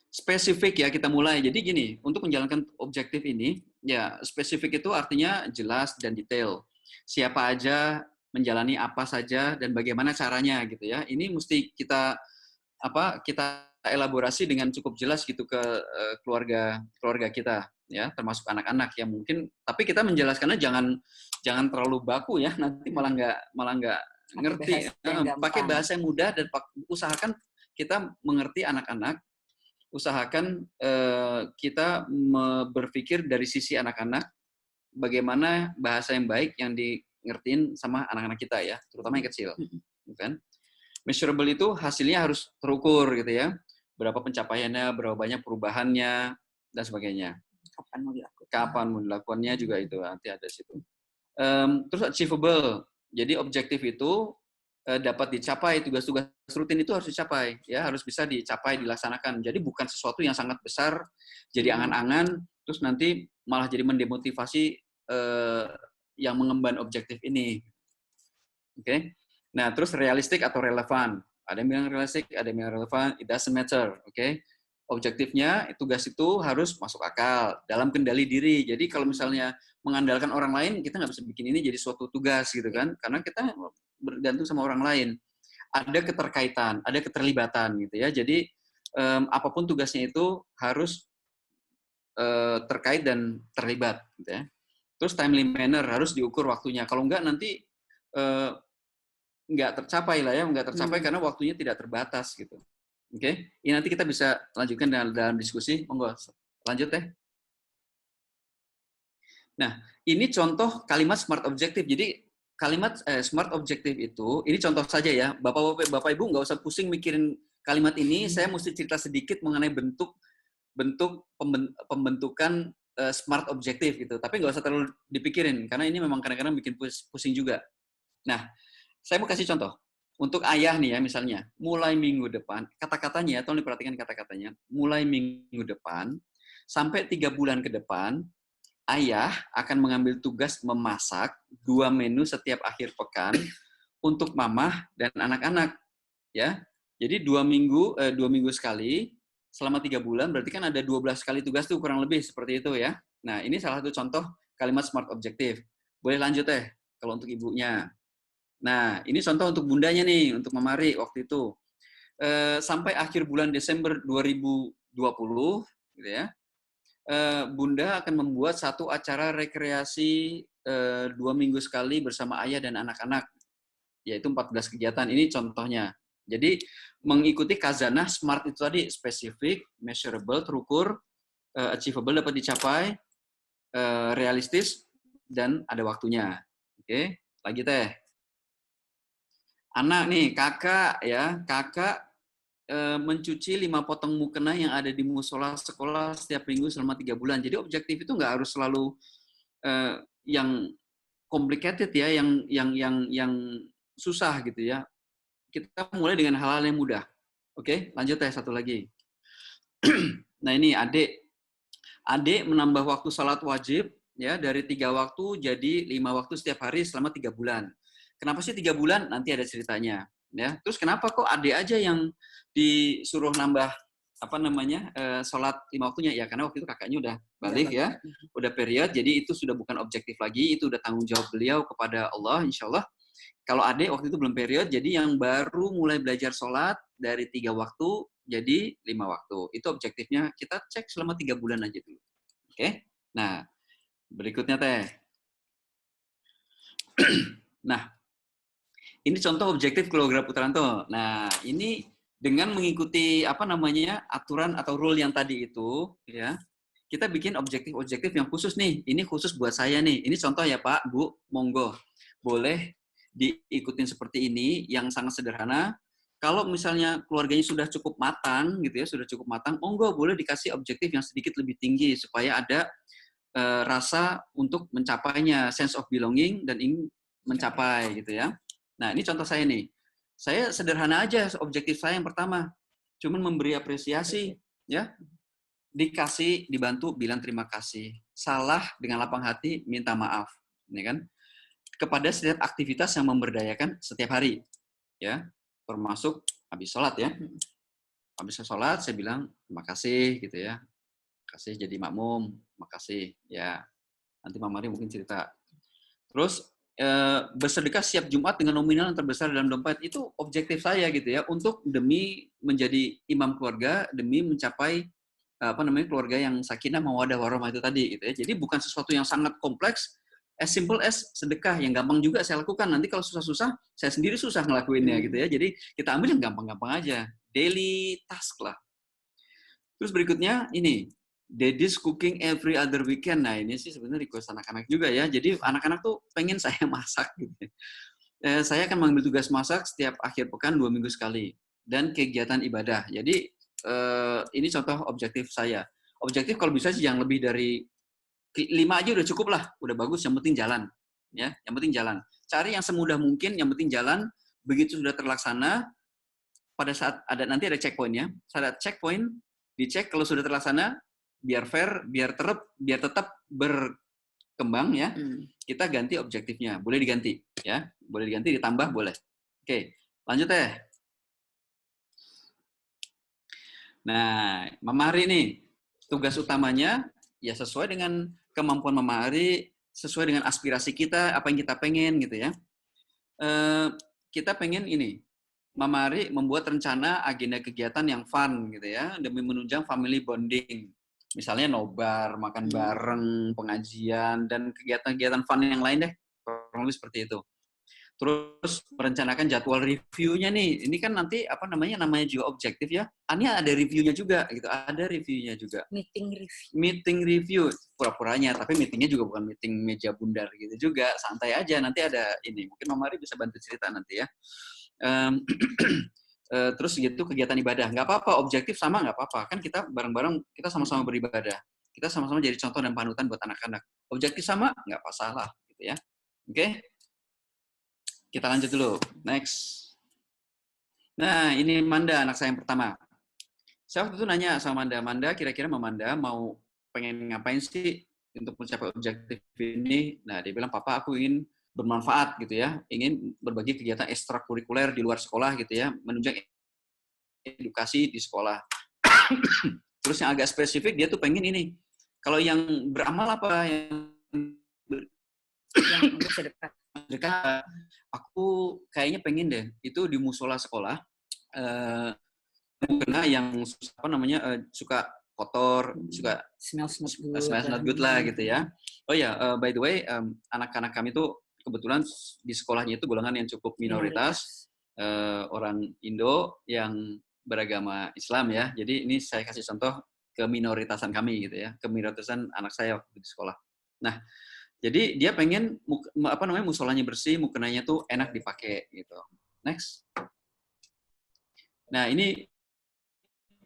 spesifik ya, kita mulai. Jadi gini, untuk menjalankan objektif ini, ya spesifik itu artinya jelas dan detail. Siapa aja, menjalani apa saja, dan bagaimana caranya gitu ya. Ini mesti kita elaborasi dengan cukup jelas gitu ke keluarga kita ya, termasuk anak-anak yang mungkin, tapi kita menjelaskannya jangan terlalu baku ya, nanti malah nggak ngerti. Pakai bahasa yang mudah dan usahakan kita mengerti anak-anak, usahakan kita berpikir dari sisi anak-anak, bagaimana bahasa yang baik yang ngertiin sama anak-anak kita ya, terutama yang kecil, kan? Measurable itu hasilnya harus terukur gitu ya. Berapa pencapaiannya, berapa banyak perubahannya, dan sebagainya. Kapan mau dilakukannya juga itu nanti ada situ. Terus achievable. Jadi objektif itu dapat dicapai, tugas-tugas rutin itu harus dicapai, ya harus bisa dicapai, dilaksanakan. Jadi bukan sesuatu yang sangat besar, jadi angan-angan, terus nanti malah jadi mendemotivasi yang mengemban objektif ini. Oke? Nah, terus realistik atau relevan. Ada yang bilang realistik, ada yang bilang relevan, it doesn't matter. Oke? Objektifnya, tugas itu harus masuk akal, dalam kendali diri. Jadi kalau misalnya mengandalkan orang lain, kita nggak bisa bikin ini jadi suatu tugas gitu kan, karena kita bergantung sama orang lain. Ada keterkaitan, ada keterlibatan gitu ya. Jadi apapun tugasnya itu harus terkait dan terlibat gitu ya. Terus timely manner, harus diukur waktunya. Kalau enggak nanti nggak tercapai lah ya, nggak tercapai karena waktunya tidak terbatas gitu. Oke, ini nanti kita bisa lanjutkan dalam diskusi. Monggo, lanjut deh. Nah, ini contoh kalimat smart objective. Jadi kalimat smart objective itu, ini contoh saja ya. Bapak Ibu nggak usah pusing mikirin kalimat ini. Saya mesti cerita sedikit mengenai bentuk pembentukan smart objective gitu. Tapi nggak usah terlalu dipikirin karena ini memang kadang-kadang bikin pusing juga. Nah, saya mau kasih contoh. Untuk ayah nih ya misalnya, mulai minggu depan, kata-katanya, tolong diperhatikan kata-katanya, mulai minggu depan, sampai 3 bulan ke depan, ayah akan mengambil tugas memasak 2 menu setiap akhir pekan untuk mama dan anak-anak. Ya, jadi 2 minggu sekali, selama 3 bulan, berarti kan ada 12 kali tugas tuh kurang lebih seperti itu ya. Nah, ini salah satu contoh kalimat smart objective. Boleh lanjut kalau untuk ibunya. Nah, ini contoh untuk bundanya nih, untuk Mamari waktu itu. Sampai akhir bulan Desember 2020, gitu ya, Bunda akan membuat satu acara rekreasi 2 minggu sekali bersama ayah dan anak-anak, yaitu 14 kegiatan. Ini contohnya. Jadi, mengikuti khazanah SMART itu tadi, spesifik, measurable, terukur, achievable, dapat dicapai, realistis, dan ada waktunya. Oke, lagi teh. Anak nih, kakak mencuci 5 potong mukena yang ada di musola sekolah setiap minggu selama 3 bulan. Jadi objektif itu nggak harus selalu yang complicated ya, yang susah gitu ya. Kita mulai dengan hal-hal yang mudah. Oke, lanjut satu lagi. Nah ini adik menambah waktu salat wajib ya dari 3 waktu jadi 5 waktu setiap hari selama 3 bulan. Kenapa sih 3 bulan? Nanti ada ceritanya. Ya, terus kenapa kok adik aja yang disuruh nambah sholat 5 waktunya? Ya karena waktu itu kakaknya udah balik ya, udah period, jadi itu sudah bukan objektif lagi, itu udah tanggung jawab beliau kepada Allah, insya Allah. Kalau adik waktu itu belum period, jadi yang baru mulai belajar sholat dari 3 waktu jadi 5 waktu. Itu objektifnya kita cek selama 3 bulan aja dulu. Oke? Nah, berikutnya Nah, ini contoh objektif Keluarga Putranto. Nah, ini dengan mengikuti aturan atau rule yang tadi itu, ya, kita bikin objektif-objektif yang khusus nih. Ini khusus buat saya nih. Ini contoh ya Pak, Bu, monggo. Boleh diikutin seperti ini, yang sangat sederhana. Kalau misalnya keluarganya sudah cukup matang, gitu ya, sudah cukup matang, monggo boleh dikasih objektif yang sedikit lebih tinggi supaya ada rasa untuk mencapainya, sense of belonging dan ingin mencapai, gitu ya. Nah, ini contoh saya nih. Saya sederhana aja objektif saya yang pertama. Cuman memberi apresiasi, ya. Dikasih, dibantu, bilang terima kasih. Salah dengan lapang hati, minta maaf. Ini kan? kepada setiap aktivitas yang memberdayakan setiap hari, ya, termasuk habis sholat ya. Habis sholat saya bilang terima kasih gitu ya, kasih jadi makmum, makasih ya. Nanti Mama Mari mungkin cerita. Terus bersedekah setiap Jumat dengan nominal yang terbesar dalam dompet, itu objektif saya gitu ya, untuk demi menjadi imam keluarga, demi mencapai keluarga yang sakinah mawaddah warahmah itu tadi gitu ya. Jadi bukan sesuatu yang sangat kompleks, as simple as sedekah yang gampang juga saya lakukan. Nanti kalau susah-susah, saya sendiri susah ngelakuinnya gitu ya. Jadi kita ambil yang gampang-gampang aja, daily task lah. Terus berikutnya ini, Daddy's cooking every other weekend. Nah ini sih sebenarnya request anak-anak juga ya. Jadi anak-anak tuh pengen saya masak gitu. Saya akan mengambil tugas masak setiap akhir pekan 2 minggu sekali. Dan kegiatan ibadah. Jadi ini contoh objektif saya. Objektif kalau bisa sih yang lebih dari 5 aja udah cukup lah. Udah bagus, yang penting jalan. Ya, yang penting jalan. Cari yang semudah mungkin, yang penting jalan. Begitu sudah terlaksana, pada saat nanti ada checkpoint-nya. Saat checkpoint, dicek kalau sudah terlaksana, biar fair, biar tetap berkembang ya. Kita ganti objektifnya. Boleh diganti ya. Boleh diganti, ditambah boleh. Oke, lanjut ya. Nah, Mama Hari nih, tugas utamanya ya sesuai dengan kemampuan Mama Hari, sesuai dengan aspirasi kita, apa yang kita pengen gitu ya. Kita pengen ini, Mama Ari membuat rencana agenda kegiatan yang fun gitu ya, demi menunjang family bonding. Misalnya nobar, makan bareng, pengajian, dan kegiatan-kegiatan fun yang lain deh. Kurang lebih seperti itu. Terus merencanakan jadwal reviewnya nih. Ini kan nanti namanya juga objektif ya. Ania ada reviewnya juga gitu. Ada reviewnya juga. Meeting review. Pura-puranya, tapi meetingnya juga bukan meeting meja bundar gitu juga. Santai aja. Nanti ada ini. Mungkin Mama Ari bisa bantu cerita nanti ya. Terus gitu kegiatan ibadah, nggak apa-apa, objektif sama nggak apa-apa, kan kita bareng-bareng, kita sama-sama beribadah, kita sama-sama jadi contoh dan panutan buat anak-anak. Objektif sama nggak masalah gitu ya. Oke, kita lanjut dulu, next. Nah ini Manda, anak saya yang pertama. Saya waktu itu nanya sama Manda, kira-kira Manda mau pengen ngapain sih untuk mencapai objektif ini? Nah dia bilang, papa aku ingin bermanfaat gitu ya, ingin berbagi kegiatan ekstrakurikuler di luar sekolah gitu ya, menunjang edukasi di sekolah. Terus yang agak spesifik dia tuh pengen ini, kalau yang beramal apa yang sedekah, aku kayaknya pengen deh itu di musola sekolah, kena yang suka kotor, suka smells not good lah gitu ya. Oh ya, by the way, anak-anak kami tuh kebetulan di sekolahnya itu golongan yang cukup minoritas. Orang Indo yang beragama Islam ya. Jadi ini saya kasih contoh keminoritasan kami gitu ya, keminoritasan anak saya waktu di sekolah. Nah, jadi dia pengen musolanya bersih, mukenanya tuh enak dipakai gitu. Next. Nah, ini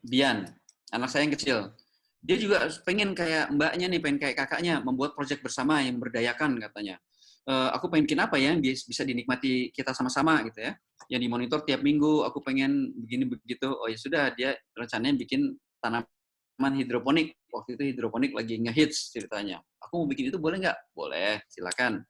Bian, anak saya yang kecil. Dia juga pengen kayak mbaknya nih, pengen kayak kakaknya, membuat proyek bersama yang berdayakan katanya. Aku pengen bikin apa ya yang bisa dinikmati kita sama-sama gitu ya, yang dimonitor tiap minggu. Aku pengen begini begitu. Oh ya sudah, dia rencananya bikin tanaman hidroponik. Waktu itu hidroponik lagi ngehits ceritanya. Aku mau bikin itu, boleh nggak? Boleh, silakan.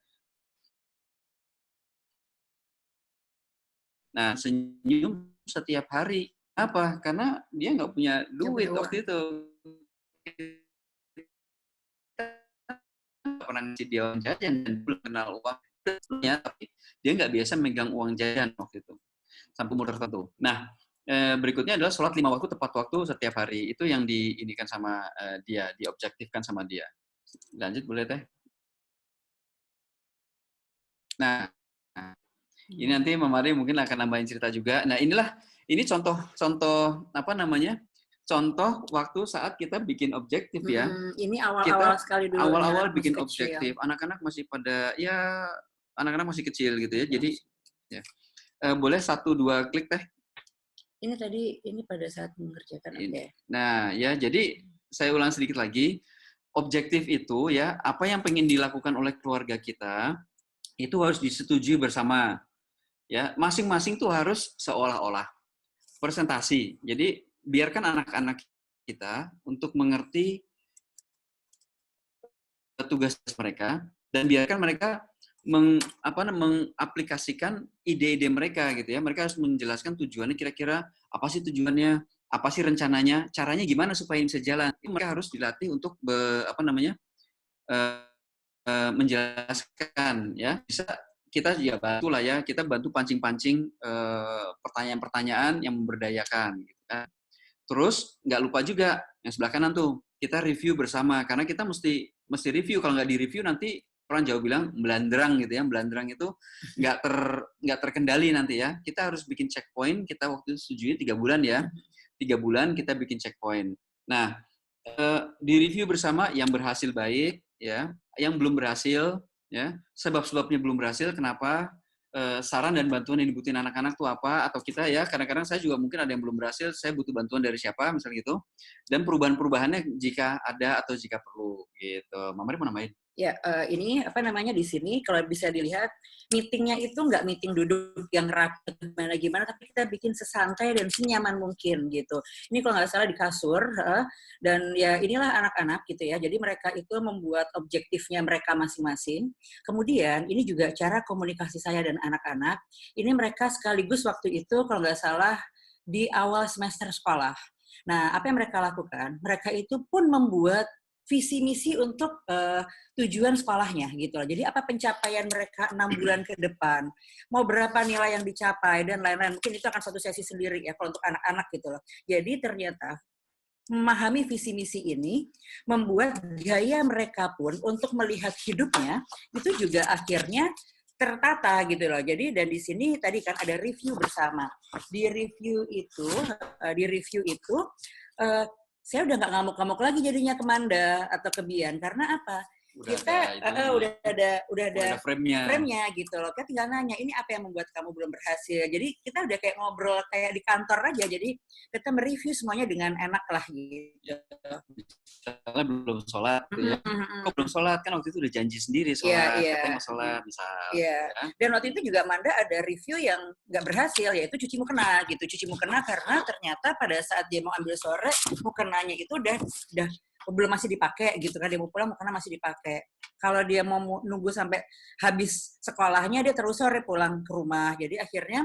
Nah, senyum setiap hari. Apa? Karena dia nggak punya duit waktu itu. Pernah ngasih dia uang jajan dan belum kenal uang, tapi dia nggak biasa megang uang jajan waktu itu sampai umur tertentu. Nah, berikutnya adalah sholat 5 waktu tepat waktu setiap hari. Itu yang diinikan sama dia, diobjektifkan sama dia. Lanjut boleh teh. Nah, ini nanti Mama Ari mungkin akan nambahin cerita juga. Nah, ini contoh contoh waktu saat kita bikin objektif ya. Ini awal-awal sekali dulu. Awal-awal bikin objektif. Anak-anak masih pada anak-anak masih kecil gitu ya. Jadi ya. Boleh 1-2 klik teh. Ini tadi pada saat mengerjakan ini. Nah, ya jadi saya ulang sedikit lagi. Objektif itu ya, apa yang pengen dilakukan oleh keluarga kita itu harus disetujui bersama. Ya, masing-masing tuh harus seolah-olah presentasi. Jadi biarkan anak-anak kita untuk mengerti tugas mereka dan biarkan mereka mengaplikasikan ide-ide mereka gitu ya. Mereka harus menjelaskan tujuannya kira-kira apa sih tujuannya, apa sih rencananya, caranya gimana supaya bisa jalan. Mereka harus dilatih untuk menjelaskan ya. Bisa kita ya bantu lah ya, kita bantu pancing-pancing pertanyaan-pertanyaan yang memberdayakan gitu kan. Terus nggak lupa juga yang sebelah kanan tuh, kita review bersama karena kita mesti review. Kalau nggak di review nanti orang Jawa bilang belandrang gitu ya. Belandrang itu nggak terkendali nanti ya. Kita harus bikin checkpoint. Kita waktu itu setujunya 3 bulan ya. 3 bulan kita bikin checkpoint. Nah, di review bersama yang berhasil baik ya, yang belum berhasil ya, sebab-sebabnya belum berhasil kenapa, saran dan bantuan yang dibutuhin anak-anak tuh apa, atau kita ya kadang-kadang saya juga mungkin ada yang belum berhasil, saya butuh bantuan dari siapa misalnya gitu, dan perubahan-perubahannya jika ada atau jika perlu gitu. Mama Mari mau nambahin? Ya, ini apa namanya di sini kalau bisa dilihat meetingnya itu nggak meeting duduk yang rapat gimana, tapi kita bikin sesantai dan senyaman mungkin gitu. Ini kalau nggak salah di kasur, dan ya inilah anak-anak gitu ya. Jadi mereka itu membuat objektifnya mereka masing-masing. Kemudian ini juga cara komunikasi saya dan anak-anak. Ini mereka sekaligus waktu itu kalau nggak salah di awal semester sekolah. Nah, apa yang mereka lakukan? Mereka itu pun membuat visi misi untuk tujuan sekolahnya gitu loh. Jadi apa pencapaian mereka 6 bulan ke depan, mau berapa nilai yang dicapai dan lain-lain. Mungkin itu akan satu sesi sendiri ya kalau untuk anak-anak gitu loh. Jadi ternyata memahami visi misi ini membuat gaya mereka pun untuk melihat hidupnya itu juga akhirnya tertata gitu loh. Jadi dan di sini tadi kan ada review bersama. Di review itu saya udah nggak ngamuk-ngamuk lagi jadinya ke Manda atau ke Bian karena apa? Udah ada frame-nya gitu loh. Kita tinggal nanya, ini apa yang membuat kamu belum berhasil? Jadi kita udah kayak ngobrol kayak di kantor aja. Jadi kita mereview semuanya dengan enak lah gitu. Misalnya belum sholat, gitu ya. Kok belum sholat? Kan waktu itu udah janji sendiri sholat. Katanya mau sholat, misal. Iya. Ya. Dan waktu itu juga Manda ada review yang nggak berhasil, yaitu cuci mukena gitu. Cuci mukena karena ternyata pada saat dia mau ambil sore, mukenanya itu udah belum masih dipakai gitu kan, dia mau pulang mukena masih dipakai. Kalau dia mau nunggu sampai habis sekolahnya dia terus sore pulang ke rumah. Jadi akhirnya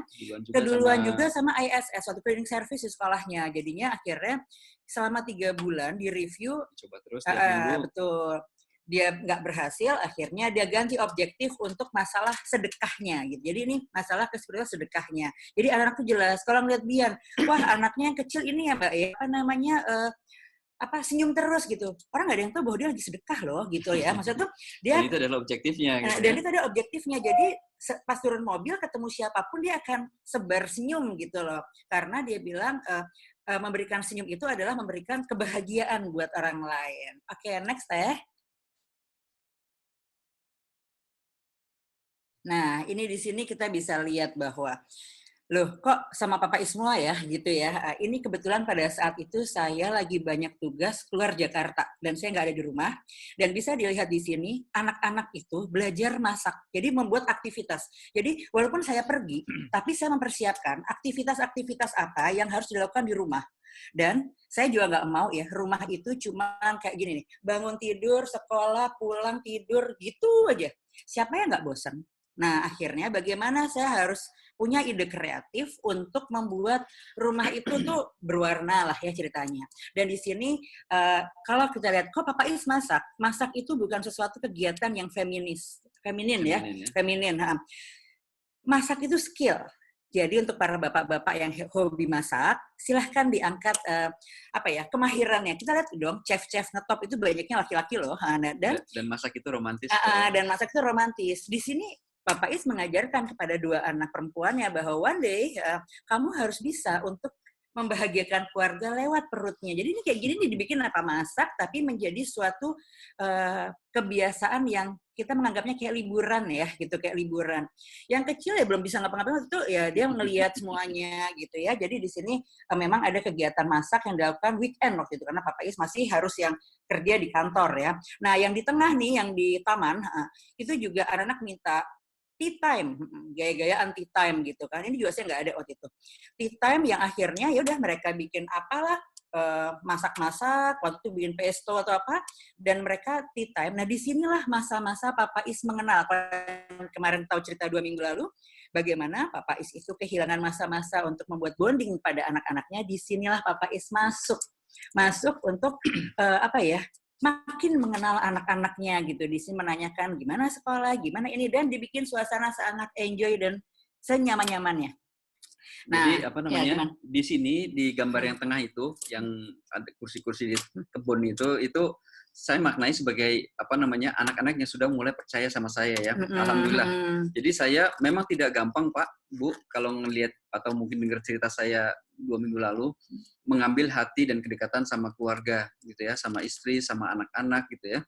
keduluan juga sama ISS, suatu cleaning service di sekolahnya. Jadinya akhirnya selama 3 bulan di review coba terus tiap minggu. Betul. Dia nggak berhasil, akhirnya dia ganti objektif untuk masalah sedekahnya gitu. Jadi ini masalah keseluruhan sedekahnya. Jadi anak-anak tuh jelas. Kalau ngeliat Bian, wah anaknya yang kecil ini ya Mbak ya, apa namanya, senyum terus gitu. Orang nggak ada yang tahu bahwa dia lagi sedekah loh gitu ya. Maksudnya tuh dia. Dan itu adalah objektifnya. Gitu, dan itu ada objektifnya. Jadi pas turun mobil ketemu siapapun dia akan sebar senyum gitu loh. Karena dia bilang memberikan senyum itu adalah memberikan kebahagiaan buat orang lain. Oke, next Teh. Nah, ini di sini kita bisa lihat bahwa loh, kok sama Papa Ismua ya, gitu ya. Ini kebetulan pada saat itu saya lagi banyak tugas keluar Jakarta, dan saya nggak ada di rumah. Dan bisa dilihat di sini, anak-anak itu belajar masak, jadi membuat aktivitas. Jadi, walaupun saya pergi, tapi saya mempersiapkan aktivitas-aktivitas apa yang harus dilakukan di rumah. Dan saya juga nggak mau ya, rumah itu cuma kayak gini nih, bangun tidur, sekolah, pulang, tidur, gitu aja. Siapa yang nggak bosan? Nah, akhirnya bagaimana saya harus punya ide kreatif untuk membuat rumah itu tuh berwarna lah ya ceritanya. Dan di sini kalau kita lihat, kok Papa Is masak itu bukan sesuatu kegiatan yang feminin ya. Masak itu skill. Jadi untuk para bapak-bapak yang hobi masak, silahkan diangkat kemahirannya. Kita lihat dong, chef-chef ngetop itu banyaknya laki-laki loh. Dan masak itu romantis. Dan masak itu romantis. Di sini Papa Is mengajarkan kepada 2 anak perempuannya bahwa one day kamu harus bisa untuk membahagiakan keluarga lewat perutnya. Jadi ini kayak gini nih dibikin apa masak, tapi menjadi suatu kebiasaan yang kita menganggapnya kayak liburan ya, gitu kayak liburan. Yang kecil ya belum bisa ngapa-ngapain itu ya dia ngelihat semuanya gitu ya. Jadi di sini memang ada kegiatan masak yang dilakukan weekend waktu itu karena Papa Is masih harus yang kerja di kantor ya. Nah yang di tengah nih, yang di taman itu juga anak-anak minta tea time, gaya-gayaan tea time gitu kan. Ini juga saya nggak ada waktu itu. Tea time yang akhirnya ya udah mereka bikin apalah masak-masak, waktu itu bikin pesto atau apa, dan mereka tea time. Nah, disinilah masa-masa Papa Is mengenal. Kemarin tahu cerita 2 minggu lalu, bagaimana Papa Is itu kehilangan masa-masa untuk membuat bonding pada anak-anaknya. Disinilah Papa Is masuk untuk makin mengenal anak-anaknya gitu. Di sini menanyakan gimana sekolah, gimana ini, dan dibikin suasana sangat enjoy dan senyaman-nyamannya. Jadi Ya, di sini di gambar yang tengah itu, yang ada kursi-kursi di kebun itu saya maknai sebagai anak-anak yang sudah mulai percaya sama saya ya. Alhamdulillah. Jadi saya memang tidak gampang Pak, Bu, kalau ngelihat atau mungkin dengar cerita saya 2 minggu lalu, mengambil hati dan kedekatan sama keluarga gitu ya, sama istri, sama anak-anak gitu ya.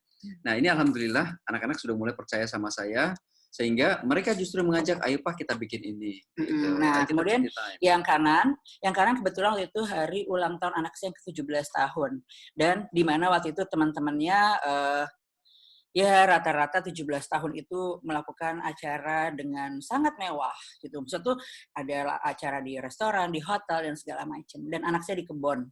Nah ini alhamdulillah anak-anak sudah mulai percaya sama saya. Sehingga mereka justru mengajak, ayo Pak kita bikin ini. Gitu. Nah, kemudian yang kanan kebetulan waktu itu hari ulang tahun anak saya yang ke-17 tahun. Dan di mana waktu itu teman-temannya ya rata-rata 17 tahun itu melakukan acara dengan sangat mewah gitu. Maksudnya tuh ada acara di restoran, di hotel, dan segala macam. Dan anak saya di kebun.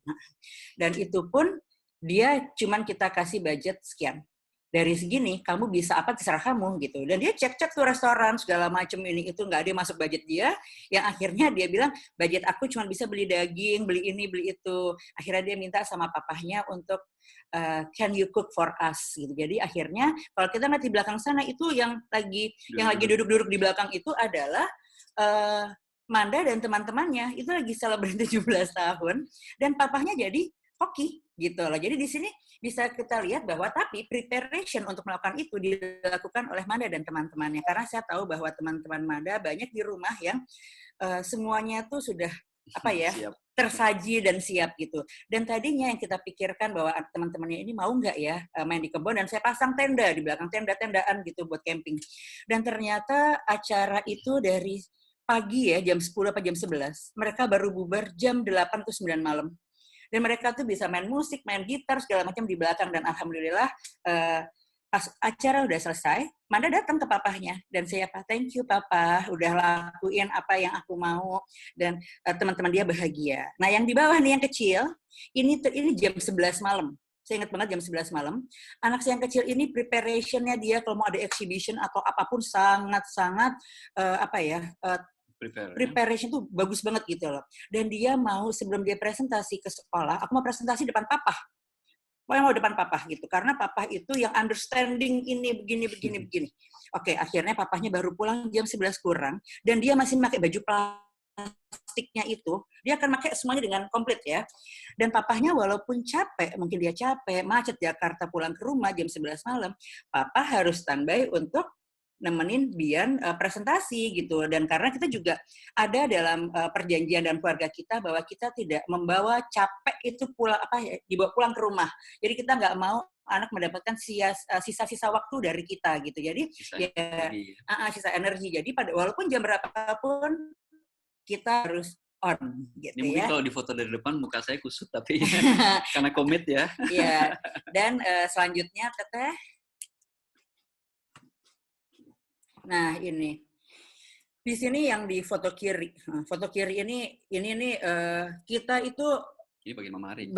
Dan itu pun dia cuman kita kasih budget sekian. Dari segini kamu bisa apa terserah kamu gitu, dan dia cek tuh restoran segala macam ini itu, nggak ada masuk budget dia, yang akhirnya dia bilang budget aku cuma bisa beli daging, beli ini, beli itu. Akhirnya dia minta sama papahnya untuk can you cook for us gitu. Jadi akhirnya kalau kita lihat di belakang sana itu yang lagi duduk-duduk di belakang itu adalah Manda dan teman-temannya itu lagi celebrate 17 tahun, dan papahnya jadi koki gitu loh. Jadi di sini bisa kita lihat bahwa tapi preparation untuk melakukan itu dilakukan oleh Manda dan teman-temannya, karena saya tahu bahwa teman-teman Manda banyak di rumah yang semuanya tuh sudah tersaji dan siap gitu. Dan tadinya yang kita pikirkan bahwa teman-temannya ini mau nggak ya main di kebun, dan saya pasang tenda di belakang, tenda-tendaan gitu buat camping. Dan ternyata acara itu dari pagi ya jam 10 apa jam 11, mereka baru bubar jam 8 atau 9 malam. Dan mereka tuh bisa main musik, main gitar, segala macam di belakang. Dan alhamdulillah pas acara udah selesai, Manda datang ke papahnya. Dan saya thank you Papa, udah lakuin apa yang aku mau. Dan teman-teman dia bahagia. Nah yang di bawah nih yang kecil, ini jam 11 malam. Saya ingat banget jam 11 malam. Anak saya yang kecil ini preparation-nya dia kalau mau ada exhibition atau apapun sangat-sangat preparation tuh bagus banget gitu loh. Dan dia mau sebelum dia presentasi ke sekolah, aku mau presentasi depan papa. Pokoknya mau depan papa gitu. Karena papa itu yang understanding ini begini. Oke, akhirnya papahnya baru pulang jam 11 kurang. Dan dia masih pakai baju plastiknya itu. Dia akan pakai semuanya dengan komplit ya. Dan papahnya walaupun capek, mungkin dia capek, macet Jakarta pulang ke rumah jam 11 malam, papa harus standby untuk nemenin Bian presentasi gitu. Dan karena kita juga ada dalam perjanjian dan keluarga kita bahwa kita tidak membawa capek itu dibawa pulang ke rumah. Jadi kita nggak mau anak mendapatkan sisa-sisa waktu dari kita gitu. Jadi sisa energi. Jadi walaupun jam berapapun kita harus on gitu. Ini mungkin kalau di foto dari depan muka saya kusut tapi karena komit ya. Iya. Dan selanjutnya Teteh. Nah ini di sini yang di foto kiri. Foto kiri ini kita itu ini bagian Mama Ari.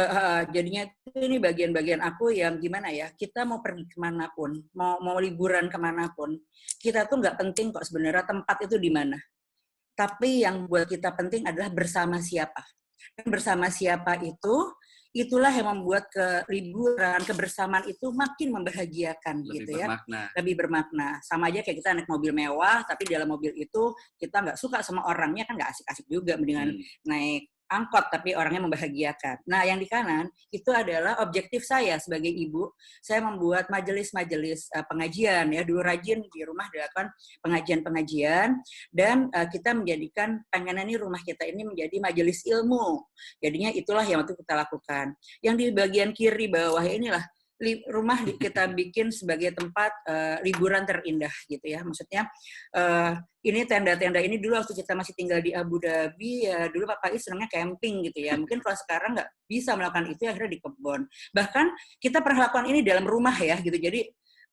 Jadinya ini bagian-bagian aku yang gimana ya, kita mau pergi kemanapun, mau liburan kemanapun, kita tuh nggak penting kok sebenarnya tempat itu di mana. Tapi yang buat kita penting adalah bersama siapa. Dan bersama siapa itulah yang membuat liburan, kebersamaan itu makin membahagiakan lebih bermakna. Sama aja kayak kita naik mobil mewah, tapi dalam mobil itu kita nggak suka sama orangnya, kan nggak asik-asik juga, mendingan naik angkot tapi orangnya membahagiakan. Nah, yang di kanan itu adalah objektif saya sebagai ibu. Saya membuat majelis-majelis pengajian ya. Dulu rajin di rumah dilakukan pengajian-pengajian, dan kita menjadikan pengennya rumah kita ini menjadi majelis ilmu. Jadinya itulah yang waktu kita lakukan. Yang di bagian kiri bawah inilah rumah kita bikin sebagai tempat liburan terindah gitu ya. Maksudnya ini tenda-tenda ini dulu waktu kita masih tinggal di Abu Dhabi ya, dulu Papa Is senangnya camping gitu ya. Mungkin kalau sekarang nggak bisa melakukan itu, akhirnya di kebun. Bahkan kita pernah lakukan ini dalam rumah ya gitu. Jadi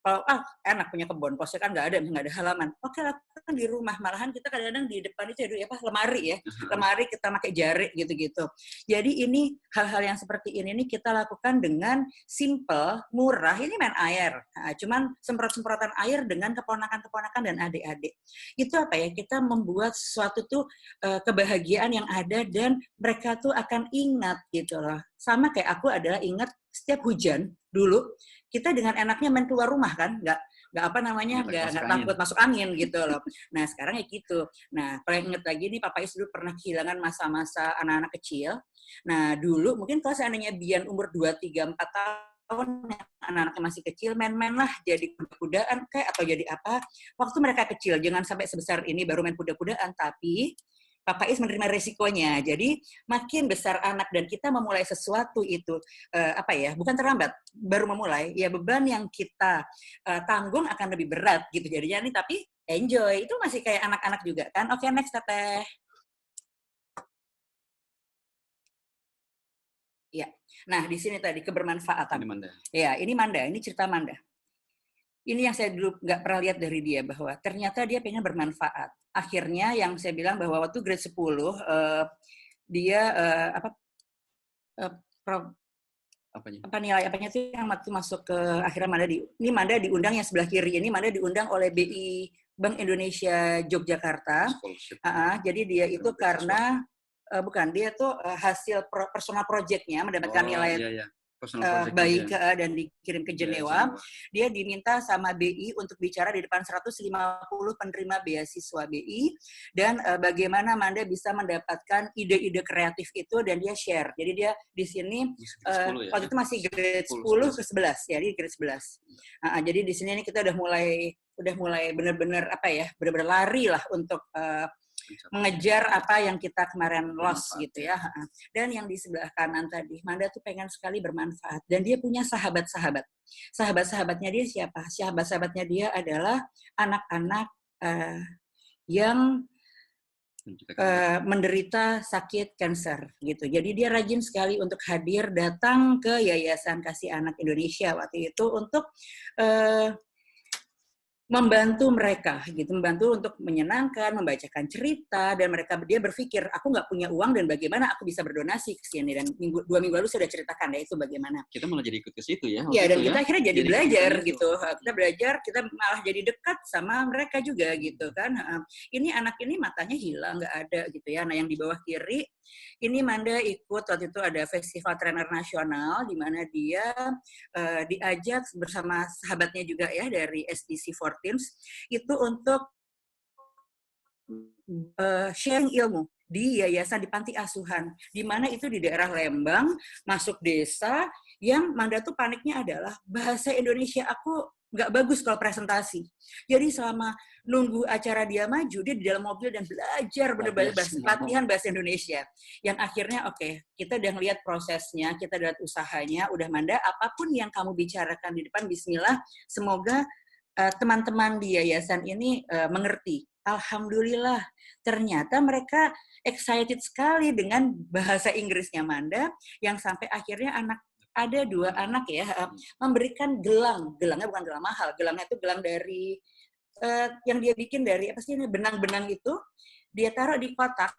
kalau enak punya kebun, posnya kan nggak ada halaman. Oke, lakukan di rumah. Malahan kita kadang-kadang di depan itu ya lemari ya, lemari kita pakai jari gitu-gitu. Jadi ini hal-hal yang seperti ini nih kita lakukan dengan simple, murah. Ini main air, cuman semprot-semprotan air dengan keponakan-keponakan dan adik-adik. Itu apa ya? Kita membuat sesuatu tuh kebahagiaan yang ada dan mereka tuh akan ingat gitu loh. Sama kayak aku adalah ingat setiap hujan dulu kita dengan enaknya main keluar rumah kan, nggak takut masuk angin gitu loh. Nah sekarang ya gitu. Nah kalau inget lagi nih Papa Is dulu pernah kehilangan masa-masa anak-anak kecil. Nah dulu mungkin kalau seandainya Bian umur 2, 3, 4 tahun anak-anaknya masih kecil, main-main lah jadi kuda-kudaan kayak atau jadi apa. Waktu mereka kecil jangan sampai sebesar ini baru main kuda-kudaan, tapi Papa Is menerima resikonya. Jadi makin besar anak dan kita memulai sesuatu itu bukan terlambat, baru memulai, ya beban yang kita tanggung akan lebih berat gitu. Jadinya nih tapi enjoy. Itu masih kayak anak-anak juga kan. Oke, next Teteh. Ya. Nah, di sini tadi kebermanfaatan. Ini Manda. Ya, ini Manda, ini cerita Manda. Ini yang saya dulu nggak pernah lihat dari dia, bahwa ternyata dia pengen bermanfaat. Akhirnya yang saya bilang bahwa waktu grade 10, dia nilai tuh yang waktu masuk ke akhirnya Manda diundang yang sebelah kiri. Ini Manda diundang oleh BI Bank Indonesia Yogyakarta. Jadi dia itu karena dia tuh hasil personal project-nya mendapatkan nilai baik dan dikirim ke Jenewa. Dia diminta sama BI untuk bicara di depan 150 penerima beasiswa BI dan bagaimana Manda bisa mendapatkan ide-ide kreatif itu dan dia share. Jadi dia di sini waktu itu masih grade 10 ke 11 ya, di grade 11. Jadi di sini kita udah mulai benar-benar benar-benar lari lah untuk mengejar apa yang kita kemarin lost gitu ya. Dan yang di sebelah kanan tadi, Manda tuh pengen sekali bermanfaat. Dan dia punya sahabat-sahabat. Sahabat-sahabatnya dia siapa? Sahabat-sahabatnya dia adalah anak-anak yang menderita sakit kanker gitu. Jadi dia rajin sekali untuk datang ke Yayasan Kasih Anak Indonesia waktu itu untuk membantu mereka gitu, membantu untuk menyenangkan, membacakan cerita, dan dia berpikir aku nggak punya uang dan bagaimana aku bisa berdonasi ke sini. Dan 2 minggu lalu sudah ceritakan ya itu bagaimana kita malah jadi ikut ke situ ya. Iya, dan kita akhirnya jadi belajar gitu. Kita belajar, kita malah jadi dekat sama mereka juga gitu kan. Ini anak ini matanya hilang, nggak ada gitu ya. Nah yang di bawah kiri ini Manda ikut waktu itu ada festival trainer nasional di mana dia diajak bersama sahabatnya juga ya dari SDC for Teams itu untuk sharing ilmu di yayasan di panti asuhan, di mana itu di daerah Lembang, masuk desa yang Manda tuh paniknya adalah bahasa Indonesia aku nggak bagus kalau presentasi. Jadi selama nunggu acara dia maju, dia di dalam mobil dan belajar benar-benar latihan bahasa Indonesia. Yang akhirnya kita udah ngeliat prosesnya, kita lihat usahanya, udah Manda, apapun yang kamu bicarakan di depan, bismillah, semoga teman-teman di yayasan ini mengerti. Alhamdulillah, ternyata mereka excited sekali dengan bahasa Inggrisnya Manda, yang sampai akhirnya ada 2 anak ya memberikan gelangnya bukan gelang mahal, gelangnya itu gelang dari yang dia bikin dari benang-benang itu, dia taruh di kotak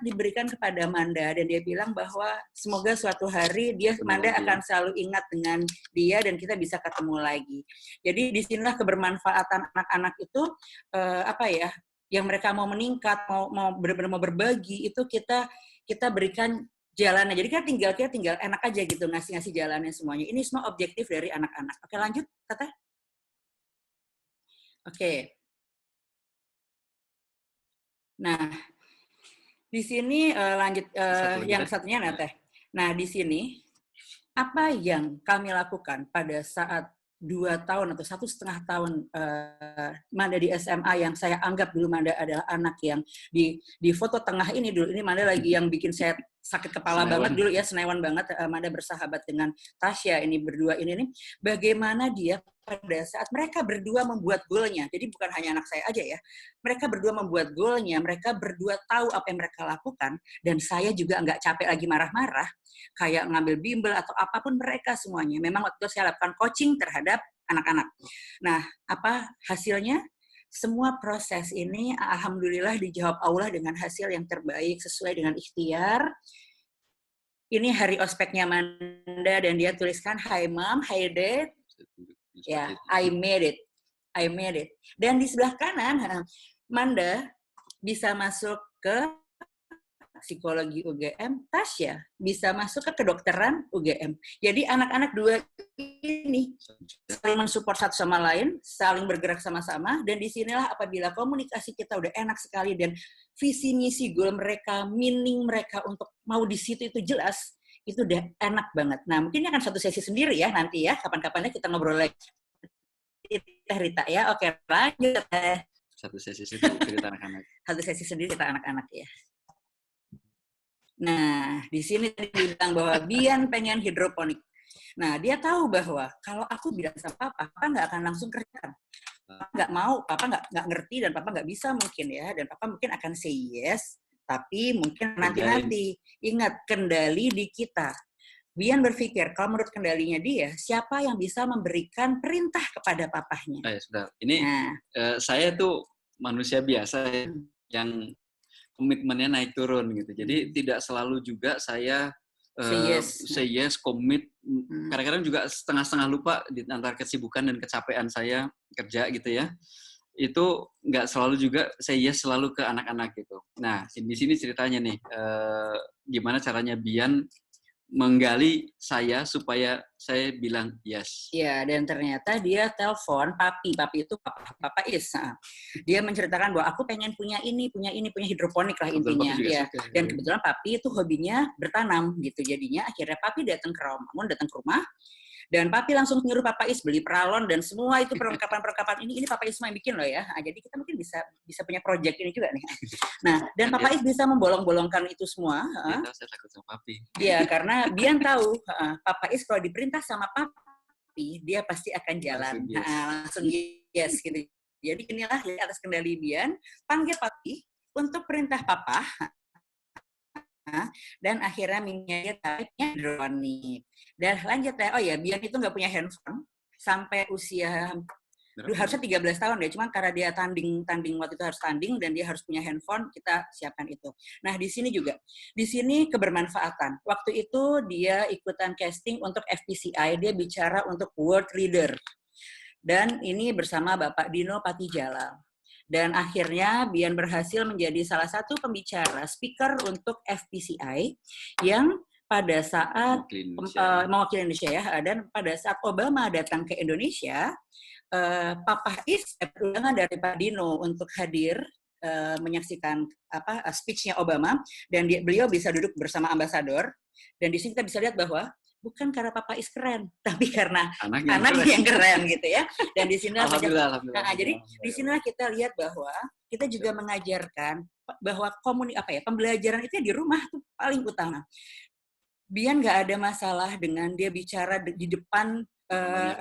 diberikan kepada Manda dan dia bilang bahwa semoga suatu hari Manda akan selalu ingat dengan dia dan kita bisa ketemu lagi. Jadi disinilah kebermanfaatan anak-anak itu yang mereka mau meningkat, mau benar-benar mau berbagi itu kita berikan jalannya. Jadi kita tinggal enak aja gitu ngasih jalannya semuanya. Ini semua objektif dari anak-anak. Oke, lanjut, Teteh. Oke. Nah, di sini lanjut yang satunya Teteh. Nah, di sini apa yang kami lakukan pada saat 2 tahun atau 1,5 tahun Manda di SMA yang saya anggap dulu Manda adalah anak yang di foto tengah ini dulu, ini Manda lagi yang bikin saya sakit kepala banget dulu ya, senewan banget. Manda bersahabat dengan Tasya ini berdua ini nih, bagaimana dia pada saat mereka berdua membuat golnya, jadi bukan hanya anak saya aja ya, mereka berdua membuat golnya, mereka berdua tahu apa yang mereka lakukan, dan saya juga nggak capek lagi marah-marah, kayak ngambil bimbel atau apapun mereka semuanya. Memang waktu itu saya lakukan coaching terhadap anak-anak. Nah, apa hasilnya? Semua proses ini alhamdulillah dijawab Allah dengan hasil yang terbaik sesuai dengan ikhtiar. Ini hari ospeknya Manda dan dia tuliskan, "Hi Mom, hi Dad." Ya, I made it. I made it. Dan di sebelah kanan, Manda bisa masuk ke psikologi UGM, Tasya bisa masuk ke kedokteran UGM. Jadi anak-anak dua ini saling mensupport satu sama lain, saling bergerak sama-sama, dan disinilah apabila komunikasi kita udah enak sekali dan visi misi goal mereka, meaning mereka untuk mau di situ itu jelas, itu udah enak banget. Nah, mungkin ini akan satu sesi sendiri ya nanti ya, kapan-kapannya kita ngobrol lagi. Teh Rita ya, oke lanjut Teh. Satu sesi sendiri cerita anak-anak. Satu sesi sendiri cerita anak-anak ya. Nah, di sini tadi dibilang bahwa Bian pengen hidroponik. Nah, dia tahu bahwa kalau aku bilang sama Papa nggak akan langsung kerjakan. Papa nggak mau, Papa nggak ngerti, dan Papa nggak bisa mungkin ya. Dan Papa mungkin akan say yes, tapi mungkin nanti-nanti. Ingat, kendali di kita. Bian berpikir, kalau menurut kendalinya dia, siapa yang bisa memberikan perintah kepada papahnya? Sudah. Ini saya tuh manusia biasa yang komitmennya naik turun gitu. Jadi tidak selalu juga saya say yes, commit. Kadang-kadang juga setengah-setengah lupa di antara kesibukan dan kecapean saya kerja gitu ya. Itu nggak selalu juga say yes selalu ke anak-anak gitu. Nah, di sini ceritanya nih, gimana caranya Bian menggali saya supaya saya bilang yes. Ya, dan ternyata dia telepon papi itu Papa Is. Dia menceritakan bahwa aku pengen punya hidroponik lah intinya. Ya. Dan kebetulan papi itu hobinya bertanam gitu. Jadinya akhirnya papi datang ke rumah. Dan papi langsung nyuruh Papa Is beli peralon dan semua itu perlengkapan ini Papa Is semua yang bikin loh ya. Nah, jadi kita mungkin bisa punya project ini juga nih. Nah, dan Papa Is bisa membolong-bolongkan itu semua. Saya takut sama papi. Iya, karena Bian tahu Papa Is kalau diperintah sama papi, dia pasti akan jalan. Langsung yes gitu. Jadi inilah atas kendali Bian, panggil papi untuk perintah papa. Dan akhirnya minyak type-nya hidroponik. Dan lanjut ya, oh ya, Bian itu nggak punya handphone sampai usia harusnya 13 tahun deh, cuman karena dia tanding waktu itu harus tanding dan dia harus punya handphone, kita siapkan itu. Nah, di sini kebermanfaatan. Waktu itu dia ikutan casting untuk FPCI, dia bicara untuk World Leader. Dan ini bersama Bapak Dino Patijalal. Dan akhirnya Bian berhasil menjadi salah satu pembicara, speaker untuk FPCI yang pada saat mewakili Indonesia ya, dan pada saat Obama datang ke Indonesia, Papa Is undangan dari Pak Dino untuk hadir menyaksikan speech-nya Obama, dan beliau bisa duduk bersama ambasador. Dan di sini kita bisa lihat bahwa bukan karena Papa Is keren, tapi karena anaknya yang keren gitu ya. Dan di sini jadi di sinilah kita lihat bahwa kita juga mengajarkan bahwa pembelajaran itu di rumah tuh paling utama. Bian nggak ada masalah dengan dia bicara di depan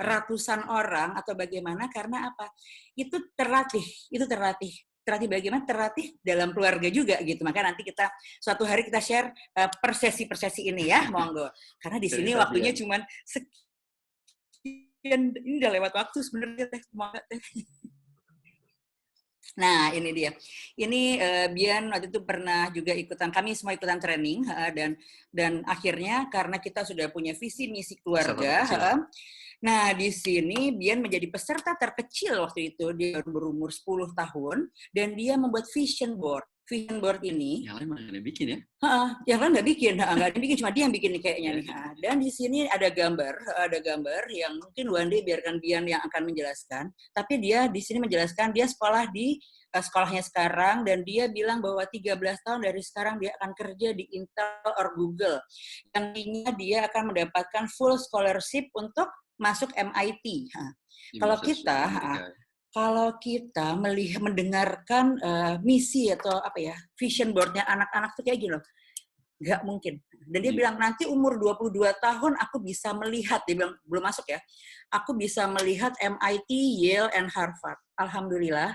ratusan orang atau bagaimana, karena apa? Itu terlatih. Terlatih bagaimana? Terlatih dalam keluarga juga gitu. Maka nanti kita suatu hari kita share persesi ini ya, monggo. Karena di sini waktunya cuman sekian, ini udah lewat waktu sebenarnya Teh. Nah, ini dia. Ini Bian waktu itu pernah juga kami semua ikutan training dan akhirnya karena kita sudah punya visi misi keluarga. Nah, di sini Bian menjadi peserta terkecil waktu itu, dia berumur 10 tahun, dan dia membuat vision board. Vision board ini... Yang lain nggak ada bikin ya? Yang lain nggak bikin, cuma dia yang bikin kayaknya nih. Dan di sini ada gambar yang mungkin one day biarkan Bian yang akan menjelaskan, tapi dia di sini menjelaskan dia sekolah di sekolahnya sekarang, dan dia bilang bahwa 13 tahun dari sekarang dia akan kerja di Intel or Google. Yang intinya dia akan mendapatkan full scholarship untuk masuk MIT. Kalau kita mendengarkan misi atau vision board-nya anak-anak tuh kayak gini loh, nggak mungkin. Dan dia bilang nanti umur 22 tahun aku bisa melihat, dia bilang belum masuk ya, aku bisa melihat MIT, Yale, and Harvard. Alhamdulillah,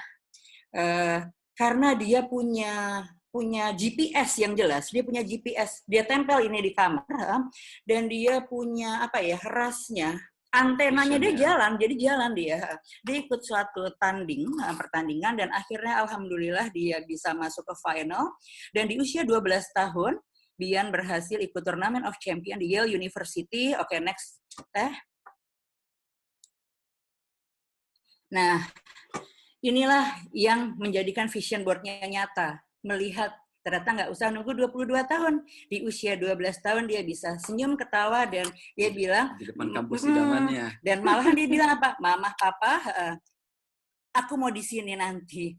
karena dia punya GPS yang jelas, dia tempel ini di kamar, dan dia punya rasnya. Antenanya dia Vision, ya. jalan, jadi jalan dia. Dia ikut suatu pertandingan, dan akhirnya alhamdulillah dia bisa masuk ke final. Dan di usia 12 tahun, Bian berhasil ikut Tournament of Champion di Yale University. Oke, next. Nah, inilah yang menjadikan vision board-nya nyata. Melihat ternyata nggak usah nunggu 22 tahun. Di usia 12 tahun dia bisa senyum, ketawa, dan dia bilang, Di depan kampus idamannya. dan malahan dia bilang apa? Mama, Papa, aku mau di sini nanti.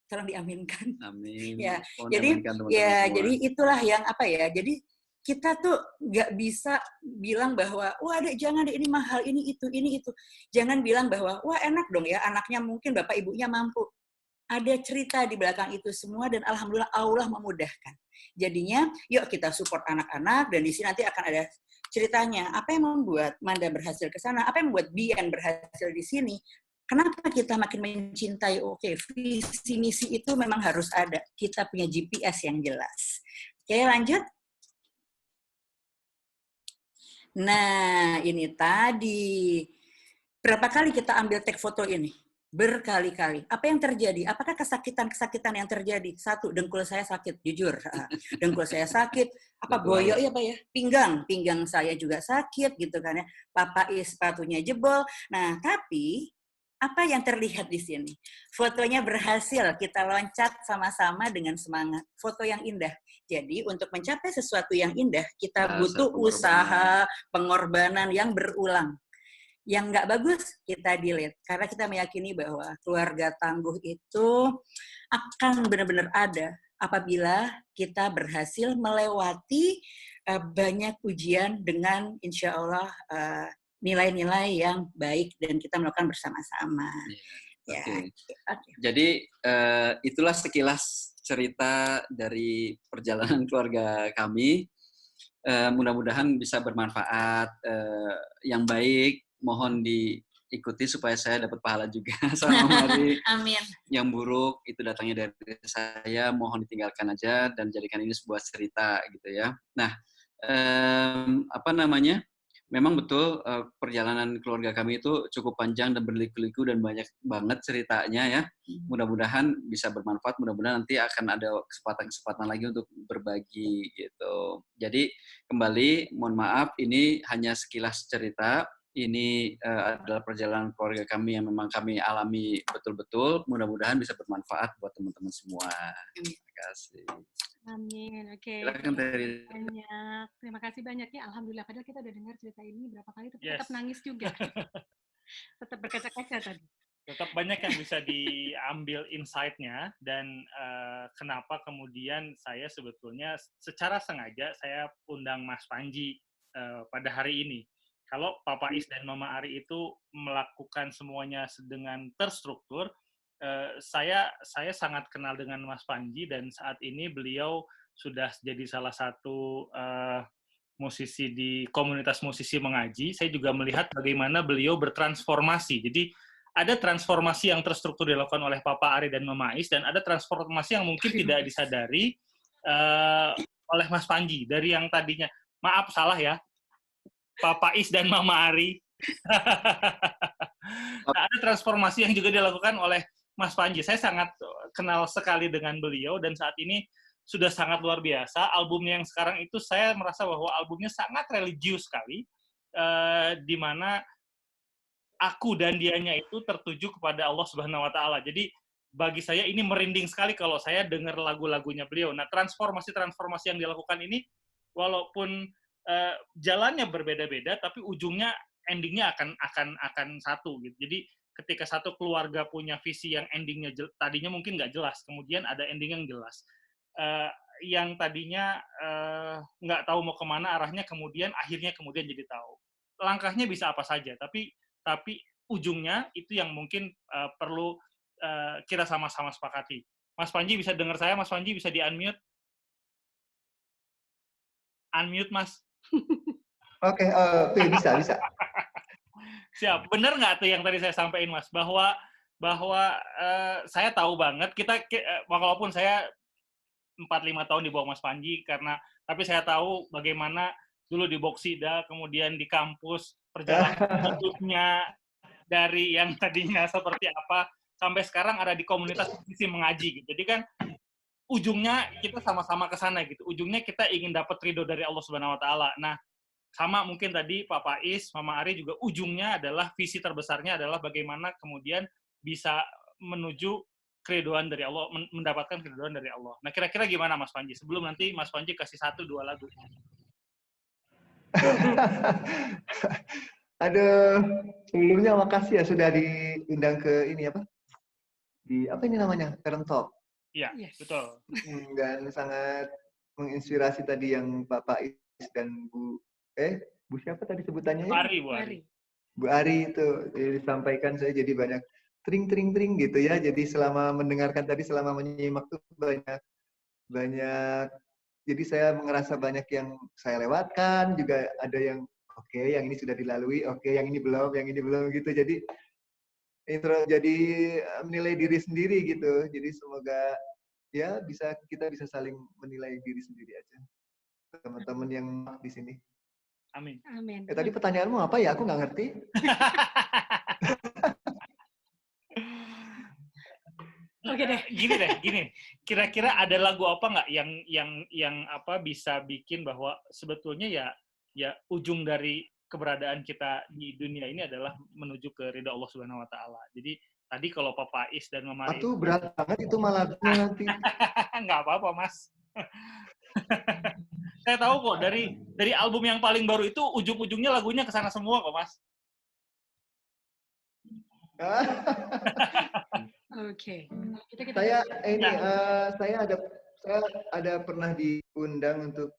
Tolong diaminkan. Amin. Ya, Mohon jadi diaminkan teman-teman ya, semua. jadi itulah yang apa ya? Jadi kita tuh nggak bisa bilang bahwa wah dek jangan deh ini mahal, ini itu. Jangan bilang bahwa wah enak dong ya anaknya mungkin bapak ibunya mampu. Ada cerita di belakang itu semua, dan alhamdulillah Allah memudahkan. Jadinya yuk kita support anak-anak, dan di sini nanti akan ada ceritanya apa yang membuat Manda berhasil ke sana, apa yang membuat Bian berhasil di sini. Kenapa kita makin mencintai, oke, visi misi itu memang harus ada. Kita punya GPS yang jelas. Oke, lanjut. Nah, ini tadi. Berapa kali kita ambil take foto ini? Berkali-kali. Apa yang terjadi? Apakah kesakitan-kesakitan yang terjadi? Satu, dengkul saya sakit, jujur. Dengkul saya sakit. Apa boyok ya Pak ya? Pinggang saya juga sakit gitu kan ya. Papa sepatunya jebol. Nah, tapi apa yang terlihat di sini? Fotonya berhasil, kita loncat sama-sama dengan semangat. Foto yang indah. Jadi untuk mencapai sesuatu yang indah, kita butuh usaha, pengorbanan yang berulang. Yang nggak bagus, kita delete. Karena kita meyakini bahwa keluarga tangguh itu akan benar-benar ada apabila kita berhasil melewati banyak ujian dengan insya Allah nilai-nilai yang baik dan kita melakukan bersama-sama. Ya. Okay. Jadi itulah sekilas cerita dari perjalanan keluarga kami. Mudah-mudahan bisa bermanfaat, yang baik. Mohon diikuti supaya saya dapat pahala juga sama Mari. Amin. Yang buruk itu datangnya dari saya, mohon ditinggalkan aja dan jadikan ini sebuah cerita gitu ya. Nah, memang betul perjalanan keluarga kami itu cukup panjang dan berliku-liku dan banyak banget ceritanya ya. Mudah-mudahan bisa bermanfaat, mudah-mudahan nanti akan ada kesempatan-kesempatan lagi untuk berbagi gitu. Jadi kembali, mohon maaf ini hanya sekilas cerita. Ini adalah perjalanan keluarga kami yang memang kami alami betul-betul. Mudah-mudahan bisa bermanfaat buat teman-teman semua. Terima kasih. Amin. Oke. Terima kasih banyak ya. Alhamdulillah. Padahal kita udah dengar cerita ini berapa kali, tapi tetap nangis juga. Tetap berkaca-kaca tadi. Tetap banyak yang bisa diambil insight-nya, dan kenapa kemudian saya sebetulnya secara sengaja saya undang Mas Panji pada hari ini. Kalau Papa Is dan Mama Ari itu melakukan semuanya dengan terstruktur, saya sangat kenal dengan Mas Panji, dan saat ini beliau sudah jadi salah satu musisi di komunitas musisi mengaji. Saya juga melihat bagaimana beliau bertransformasi. Jadi ada transformasi yang terstruktur dilakukan oleh Papa Ari dan Mama Is, dan ada transformasi yang mungkin tidak disadari oleh Mas Panji. Dari yang tadinya, maaf salah ya, Papa Is dan Mama Ari. Nah, ada transformasi yang juga dilakukan oleh Mas Panji. Saya sangat kenal sekali dengan beliau, dan saat ini sudah sangat luar biasa. Albumnya yang sekarang itu saya merasa bahwa albumnya sangat religius sekali, di mana aku dan dianya itu tertuju kepada Allah Subhanahu wa Ta'ala. Jadi bagi saya ini merinding sekali kalau saya dengar lagu-lagunya beliau. Nah, transformasi yang dilakukan ini walaupun jalannya berbeda-beda, tapi ujungnya endingnya akan satu gitu. Jadi ketika satu keluarga punya visi yang endingnya tadinya mungkin nggak jelas, kemudian ada ending yang jelas. Yang tadinya nggak tahu mau kemana arahnya, kemudian akhirnya jadi tahu. Langkahnya bisa apa saja, tapi ujungnya itu yang mungkin perlu kita sama-sama sepakati. Mas Panji bisa dengar saya? Mas Panji bisa di-unmute? Unmute, Mas. Oke, bisa. Siap. Benar nggak tuh yang tadi saya sampaikan, Mas? Bahwa saya tahu banget, walaupun saya 4-5 tahun di bawah Mas Panji, tapi saya tahu bagaimana dulu di Boksida, kemudian di kampus, perjalanan hidupnya dari yang tadinya seperti apa sampai sekarang ada di komunitas visi mengaji gitu. Jadi kan ujungnya kita sama-sama ke sana gitu. Ujungnya kita ingin dapat ridho dari Allah Subhanahu wa taala. Nah, sama mungkin tadi Pak Faiz, Mama Ari juga ujungnya adalah visi terbesarnya adalah bagaimana kemudian bisa menuju keriduan dari Allah, mendapatkan keriduan dari Allah. Nah, kira-kira gimana Mas Panji? Sebelum nanti Mas Panji kasih 1-2 lagu. Aduh, sebelumnya makasih ya sudah diundang ke ini apa? Di apa ini namanya? Parent Talk. Iya, betul. Dan sangat menginspirasi tadi yang Bapak Is dan Bu siapa tadi sebutannya ya? Bu Ari. Bu Ari itu disampaikan, saya jadi banyak tring gitu ya. Jadi selama mendengarkan tadi, selama menyimak tuh banyak. Jadi saya merasa banyak yang saya lewatkan, juga ada yang oke, yang ini sudah dilalui, oke, yang ini belum gitu. Jadi jadi menilai diri sendiri gitu. Jadi semoga ya kita bisa saling menilai diri sendiri aja. Teman-teman yang di sini. Amin. Amin. Tadi pertanyaanmu apa ya? Aku nggak ngerti. Oke deh. Gini. Kira-kira ada lagu apa nggak yang apa bisa bikin bahwa sebetulnya ya ujung dari keberadaan kita di dunia ini adalah menuju ke ridha Allah Subhanahu wa taala. Jadi tadi kalau Pak Faiz dan Mama Ari Aduh, berat banget itu malah nanti. nggak apa-apa, Mas. Saya tahu kok dari album yang paling baru itu ujung-ujungnya lagunya ke sana semua kok, Mas. Oke. Saya ada pernah diundang untuk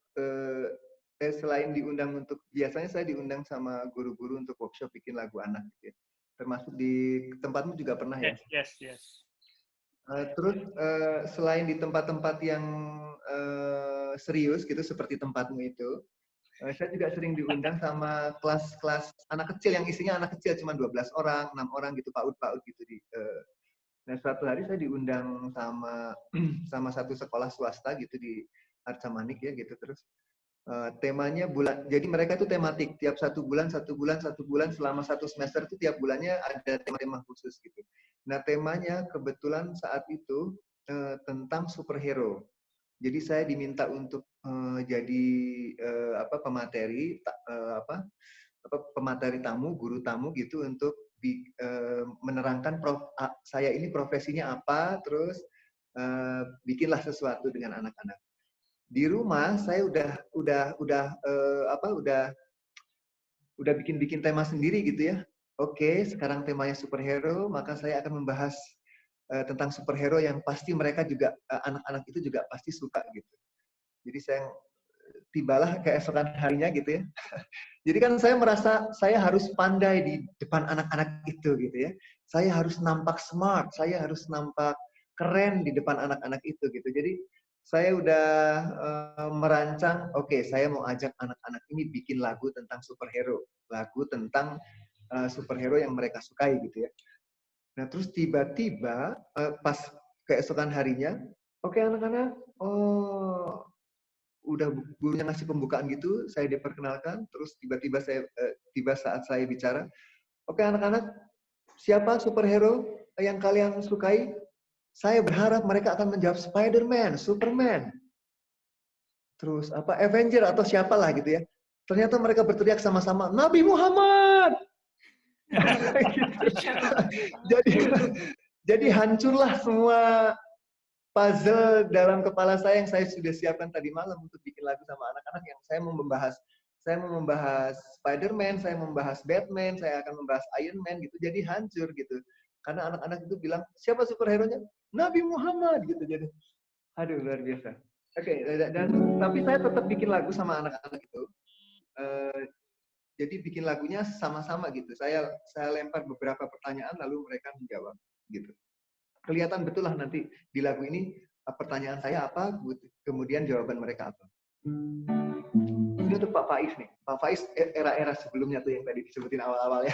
selain diundang untuk biasanya saya diundang sama guru-guru untuk workshop bikin lagu anak gitu ya. Termasuk di tempatmu juga pernah ya? Yes. Terus selain di tempat-tempat yang serius gitu seperti tempatmu itu, saya juga sering diundang sama kelas-kelas anak kecil yang isinya anak kecil cuma 12 orang, 6 orang gitu, PAUD gitu di nah suatu hari saya diundang sama satu sekolah swasta gitu di Arca Manik ya gitu. Terus temanya bulan, jadi mereka itu tematik, tiap satu bulan selama satu semester itu tiap bulannya ada tema-tema khusus gitu. Nah temanya kebetulan saat itu tentang superhero. Jadi saya diminta untuk jadi pemateri pemateri tamu, guru tamu gitu untuk menerangkan saya ini profesinya apa, terus bikinlah sesuatu dengan anak-anak. Di rumah saya udah bikin tema sendiri gitu ya. Oke, sekarang temanya superhero, maka saya akan membahas tentang superhero yang pasti mereka juga anak-anak itu juga pasti suka gitu. Jadi saya tibalah keesokan harinya gitu ya. Jadi kan saya merasa saya harus pandai di depan anak-anak itu gitu ya. Saya harus nampak smart, saya harus nampak keren di depan anak-anak itu gitu. Jadi saya udah merancang, oke, saya mau ajak anak-anak ini bikin lagu tentang superhero, lagu tentang superhero yang mereka sukai gitu ya. Nah terus tiba-tiba pas keesokan harinya, oke anak-anak, udah gurunya ngasih pembukaan gitu, saya diperkenalkan, terus tiba-tiba tiba saat saya bicara, oke anak-anak, siapa superhero yang kalian sukai? Saya berharap mereka akan menjawab Spider-Man, Superman, terus Avenger atau siapalah gitu ya. Ternyata mereka berteriak sama-sama, Nabi Muhammad. Jadi hancurlah semua puzzle dalam kepala saya yang saya sudah siapkan tadi malam untuk bikin lagu sama anak-anak yang saya mau membahas Spider-Man, saya membahas Batman, saya akan membahas Iron Man gitu. Jadi hancur gitu. Karena anak-anak itu bilang, siapa superhero-nya? Nabi Muhammad gitu. Jadi aduh luar biasa. Oke, tapi saya tetap bikin lagu sama anak-anak itu. Jadi bikin lagunya sama-sama gitu. Saya lempar beberapa pertanyaan lalu mereka menjawab gitu. Kelihatan betul lah nanti di lagu ini pertanyaan saya apa, kemudian jawaban mereka apa. Ini untuk Pak Faiz nih. Pak Faiz era-era sebelumnya tuh yang tadi disebutin awal-awal ya.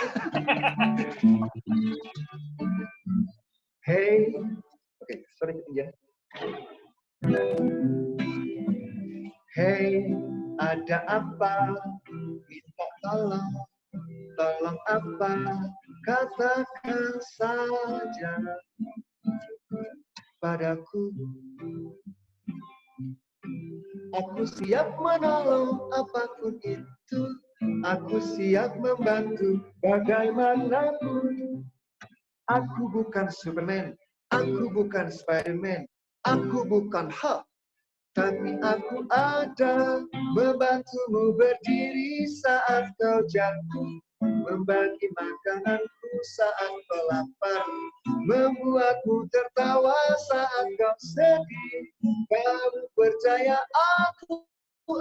Hey, oke, sorry ya. Hey, ada apa? Minta tolong. tolong apa, katakan saja padaku. Aku siap menolong apapun itu, aku siap membantu bagaimanapun. Aku bukan Superman, aku bukan Spiderman, aku bukan Hulk, tapi aku ada membantumu berdiri saat kau jatuh, membagi makananku saat kau lapar, membuatmu tertawa saat kau sedih. Kamu percaya aku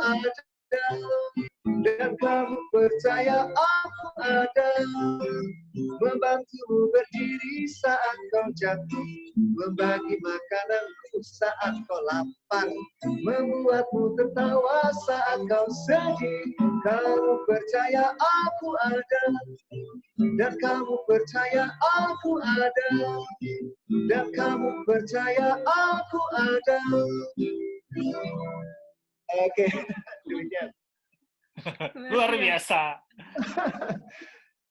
ada, dan kamu percaya aku ada, membantumu berdiri saat kau jatuh, membagi makananku saat kau lapar, membuatmu tertawa saat kau sedih. Kamu percaya aku ada, dan kamu percaya aku ada, dan kamu percaya aku ada. Oke, demikian. Luar biasa.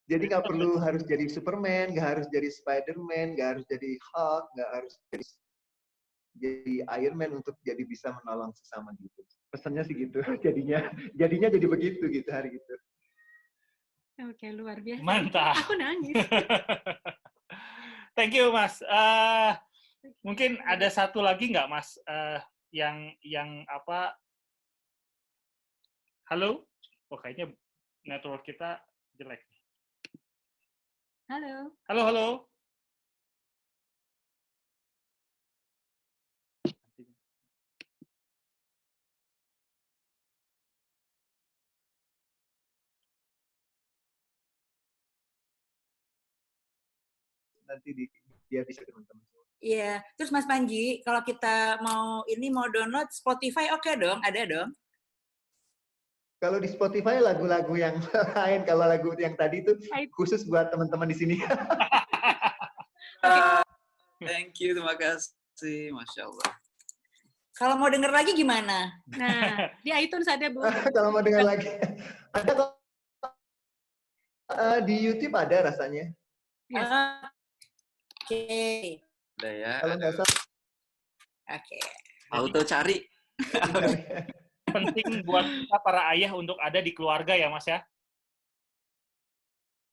Jadi nggak perlu harus jadi Superman, nggak harus jadi Spiderman, nggak harus jadi Hulk, nggak harus jadi Iron Man untuk jadi bisa menolong sesama gitu. Pesannya sih gitu. Jadinya jadi begitu gitu hari itu. Oke, luar biasa. Mantap. Aku nangis. Thank you, Mas. Mungkin ada satu lagi nggak, Mas? Yang apa? Halo? Oh, kayaknya network kita jelek. Halo. Halo, halo. Nanti dia bisa teman-teman. Iya, terus Mas Panji, kalau kita mau download Spotify, oke dong, ada dong. Kalau di Spotify lagu-lagu yang lain, kalau lagu yang tadi itu khusus buat teman-teman di sini. Thank you, terima kasih, Masya Allah. Kalau mau denger lagi gimana? Nah, di iTunes ada, Bu. Kalau mau dengar lagi, ada kok. Di YouTube ada rasanya. Yes. Oke. Ada ya. Kalau nggak salah. Oke. Auto cari. Penting buat kita para ayah untuk ada di keluarga ya, Mas ya.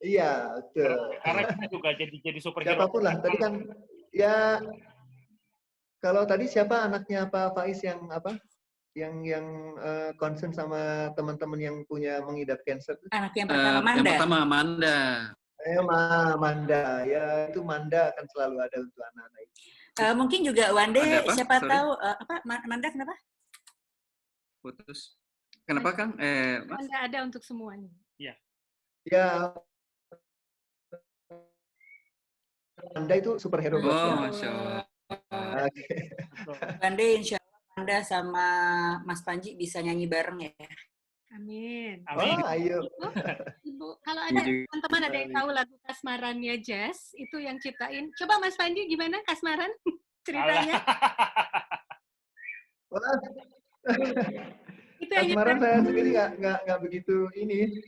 Iya, betul. Karena kita juga jadi superhero. Siapapun lah. Tadi kan ya kalau tadi siapa anaknya Pak Faiz yang apa? Yang concern sama teman-teman yang punya mengidap cancer? Anak yang pertama Manda. Yang pertama Manda. Manda. Ya itu Manda akan selalu ada untuk anak-anak itu. Mungkin juga one day siapa Sorry. tahu Manda kenapa? Putus. Kenapa, Kang? Mas? Ada untuk semuanya. Iya. Ya. Anda itu superhero buat saya. Masya Allah. Oke. One day insya Allah Anda sama Mas Panji bisa nyanyi bareng ya. Amin. Amin. Ayo. Ibu, kalau ada teman-teman ada yang tahu lagu Kasmarannya Jazz, itu yang ciptain. Coba Mas Panji gimana Kasmaran ceritanya? Wah. Itu yang Kasmaran saya sendiri nggak begitu ini.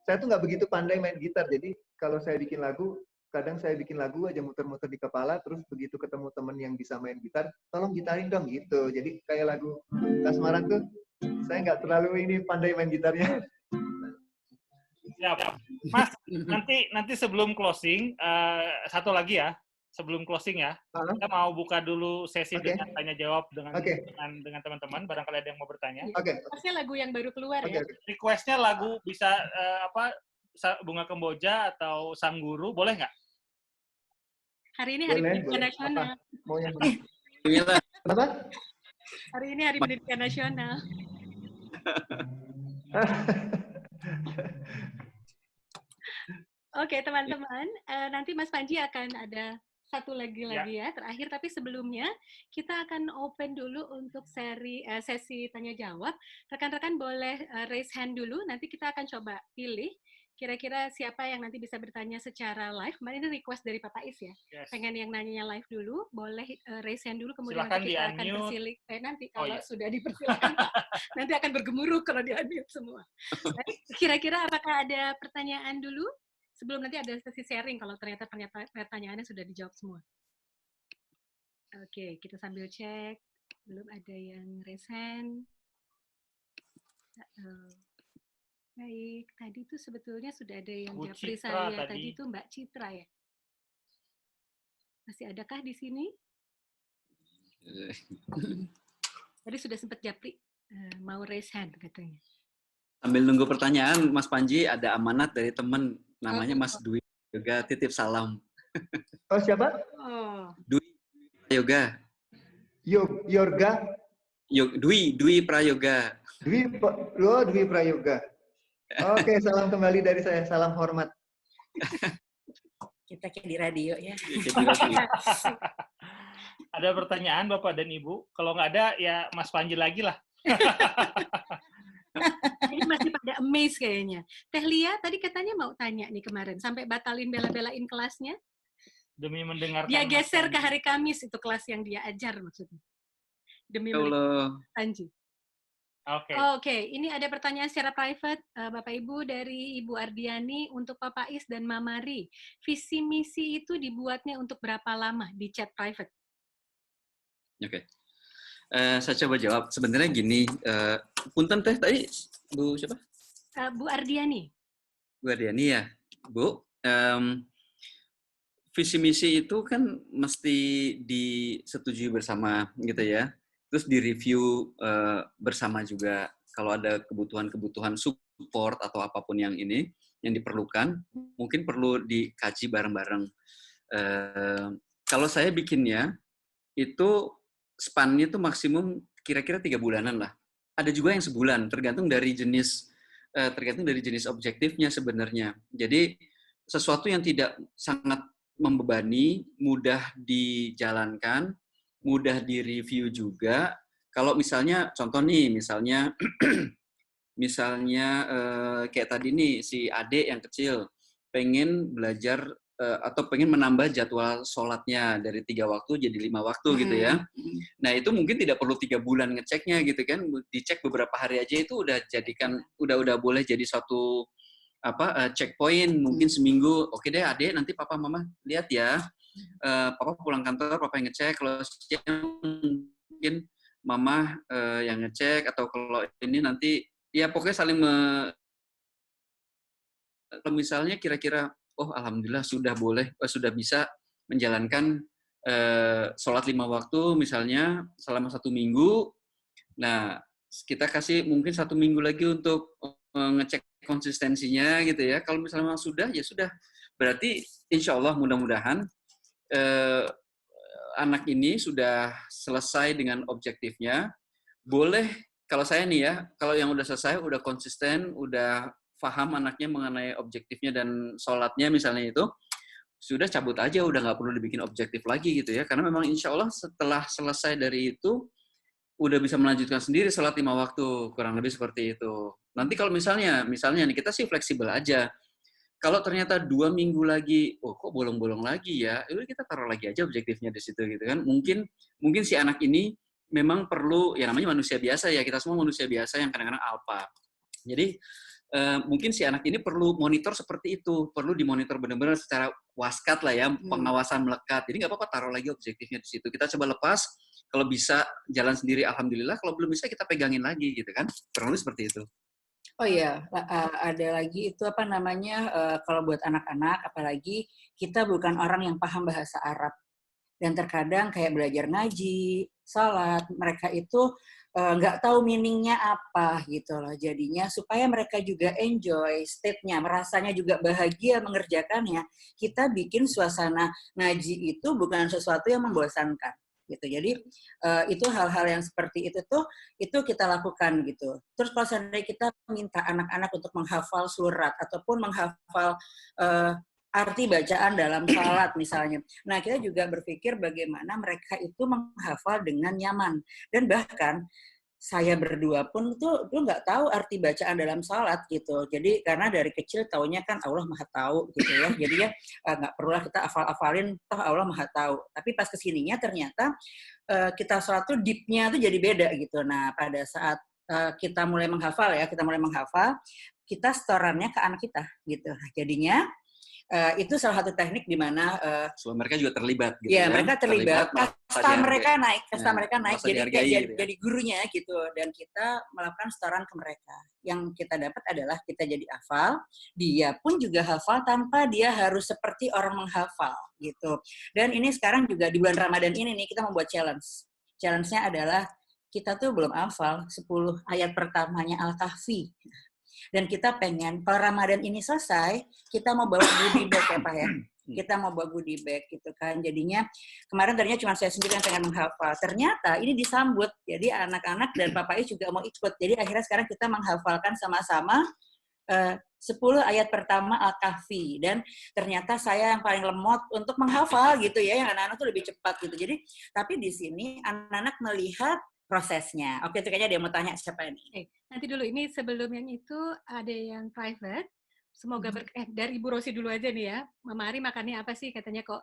Saya tuh nggak begitu pandai main gitar. Jadi kalau saya bikin lagu, kadang saya bikin lagu aja muter-muter di kepala, terus begitu ketemu temen yang bisa main gitar, tolong gitarin dong gitu. Jadi kayak lagu Kasmaran tuh, saya nggak terlalu ini pandai main gitarnya. Siap. Mas, nanti sebelum closing, satu lagi ya. Sebelum closing ya, kita mau buka dulu sesi dengan tanya jawab dengan teman-teman. Barangkali ada yang mau bertanya. Requestnya lagu yang baru keluar ya. Requestnya lagu bisa Bunga Kemboja atau Sang Guru, boleh nggak? Hari ini Hari Pendidikan Nasional. Mau yang Kenapa? Hari ini Hari Pendidikan Nasional. Oke, teman-teman, nanti Mas Panji akan ada satu lagi ya terakhir, tapi sebelumnya kita akan open dulu untuk sesi tanya jawab. Rekan-rekan boleh raise hand dulu, nanti kita akan coba pilih Kira-kira siapa yang nanti bisa bertanya secara live? Kemarin ini request dari Papa Is ya. Yes. Pengen yang nanyanya live dulu, boleh raise hand dulu, kemudian Silakan nanti kita akan di-unmute. persilik. Nanti Oh, kalau iya. sudah dipersilakan, Pak, nanti akan bergemuruh kalau di-unmute semua. Baik, kira-kira apakah ada pertanyaan dulu? Sebelum nanti ada sesi sharing, kalau ternyata pertanyaannya sudah dijawab semua. Oke, kita sambil cek. Belum ada yang raise hand. Baik, tadi itu sebetulnya sudah ada yang Bu japri Citra saya. tadi. Tadi itu Mbak Citra ya? Masih adakah di sini? Tadi sudah sempat japri, mau raise hand katanya. Sambil nunggu pertanyaan, Mas Panji, ada amanat dari teman namanya Mas Dwi Yoga, titip salam. Oh, siapa? Oh, Dwi Yoga. Yorga? Dwi Prayoga. Dwi Prayoga. Oke, salam kembali dari saya. Salam hormat. Kita kayak di radio ya. Ada pertanyaan Bapak dan Ibu? Kalau nggak ada, ya Mas Panji lagi lah. ini masih pada amazed kayaknya. Teh Lia tadi katanya mau tanya nih kemarin, sampai batalin bela-belain kelasnya. Demi mendengarkan Dia Mas geser ke Panji. hari Kamis, itu kelas yang dia ajar maksudnya. Demi Ya Allah. Panji. Oke. Oke, ini ada pertanyaan secara private, Bapak Ibu, dari Ibu Ardiani untuk Papa Is dan Mamari. Visi misi itu dibuatnya untuk berapa lama di chat private? Oke. Saya coba jawab. Sebenarnya gini, punten teh tadi Bu siapa? Bu Ardiani. Bu Ardiani ya. Bu, visi misi itu kan mesti disetujui bersama gitu ya. Terus direview bersama juga. Kalau ada kebutuhan-kebutuhan support atau apapun yang ini yang diperlukan, mungkin perlu dikaji bareng-bareng. Kalau saya bikinnya itu span-nya itu maksimum kira-kira 3 bulanan lah. Ada juga yang sebulan, tergantung dari jenis objektifnya sebenarnya. Jadi sesuatu yang tidak sangat membebani, mudah dijalankan, mudah direview juga. Kalau misalnya contoh nih, misalnya kayak tadi nih si Ade yang kecil pengen belajar atau pengen menambah jadwal sholatnya dari 3 waktu jadi 5 waktu gitu ya. Nah itu mungkin tidak perlu 3 bulan ngeceknya gitu kan, dicek beberapa hari aja itu udah jadikan udah boleh jadi suatu checkpoint. Mungkin seminggu, oke deh Ade nanti papa mama lihat ya, papa pulang kantor papa yang ngecek, kalau siang mungkin mama yang ngecek, atau kalau ini nanti ya pokoknya saling misalnya kira-kira oh alhamdulillah sudah bisa menjalankan sholat 5 waktu misalnya selama 1 minggu. Nah kita kasih mungkin 1 minggu lagi untuk ngecek konsistensinya gitu ya. Kalau misalnya sudah ya sudah, berarti insya Allah mudah-mudahan anak ini sudah selesai dengan objektifnya. Boleh kalau saya nih ya, kalau yang udah selesai, udah konsisten, udah paham anaknya mengenai objektifnya dan sholatnya misalnya itu, sudah cabut aja, udah nggak perlu dibikin objektif lagi gitu ya. Karena memang insya Allah setelah selesai dari itu, udah bisa melanjutkan sendiri sholat 5 waktu, kurang lebih seperti itu. Nanti kalau misalnya nih kita sih fleksibel aja. Kalau ternyata 2 minggu lagi, oh kok bolong-bolong lagi ya, udah kita taruh lagi aja objektifnya di situ gitu kan. Mungkin si anak ini memang perlu, ya namanya manusia biasa ya, kita semua manusia biasa yang kadang-kadang alpa. Jadi mungkin si anak ini perlu monitor seperti itu, perlu dimonitor benar-benar secara waskat lah ya, pengawasan melekat. Jadi nggak apa-apa taruh lagi objektifnya di situ. Kita coba lepas, kalau bisa jalan sendiri alhamdulillah, kalau belum bisa kita pegangin lagi gitu kan. Kurang lebih seperti itu. Oh iya, ada lagi itu apa namanya, kalau buat anak-anak, apalagi kita bukan orang yang paham bahasa Arab. Dan terkadang kayak belajar ngaji, salat, mereka itu nggak tahu meaning-nya apa gitu loh. Jadinya supaya mereka juga enjoy state-nya, merasanya juga bahagia mengerjakannya, kita bikin suasana ngaji itu bukan sesuatu yang membosankan. Gitu. Jadi itu hal-hal yang seperti itu tuh itu kita lakukan gitu. Terus kalau seandainya kita minta anak-anak untuk menghafal surat ataupun menghafal arti bacaan dalam salat misalnya. Nah, kita juga berpikir bagaimana mereka itu menghafal dengan nyaman. Dan bahkan saya berdua pun tuh nggak tahu arti bacaan dalam salat gitu. Jadi karena dari kecil taunya kan Allah Maha Tahu gitu ya. Jadi ya nggak perlulah kita hafalin, toh Allah Maha Tahu. Tapi pas kesininya ternyata kita salat tuh deep-nya tuh jadi beda gitu. Nah pada saat kita mulai menghafal, kita setorannya ke anak kita gitu. Jadinya itu salah satu teknik di mana so, mereka juga terlibat gitu ya, mereka terlibat, kasta mereka naik jadi gurunya gitu, dan kita melakukan setoran ke mereka. Yang kita dapat adalah kita jadi hafal, dia pun juga hafal tanpa dia harus seperti orang menghafal gitu. Dan ini sekarang juga di bulan Ramadan ini nih kita membuat challenge. Challenge-nya adalah kita tuh belum hafal 10 ayat pertamanya Al-Kahfi. Dan kita pengen, kalau Ramadan ini selesai, kita mau bawa goodie bag ya Pak ya. Kita mau bawa goodie bag gitu kan. Jadinya, kemarin tadinya cuma saya sendiri yang pengen menghafal. Ternyata ini disambut. Jadi anak-anak dan Bapak Is juga mau ikut. Jadi akhirnya sekarang kita menghafalkan sama-sama 10 ayat pertama Al-Kahfi. Dan ternyata saya yang paling lemot untuk menghafal gitu ya. Yang anak-anak tuh lebih cepat gitu. Jadi, tapi di sini anak-anak melihat prosesnya. Oke, itu kayaknya dia mau tanya siapa ini. Nanti dulu, ini sebelum yang itu ada yang private. Semoga dari Ibu Rosi dulu aja nih ya. Mama Ari makannya apa sih? Katanya kok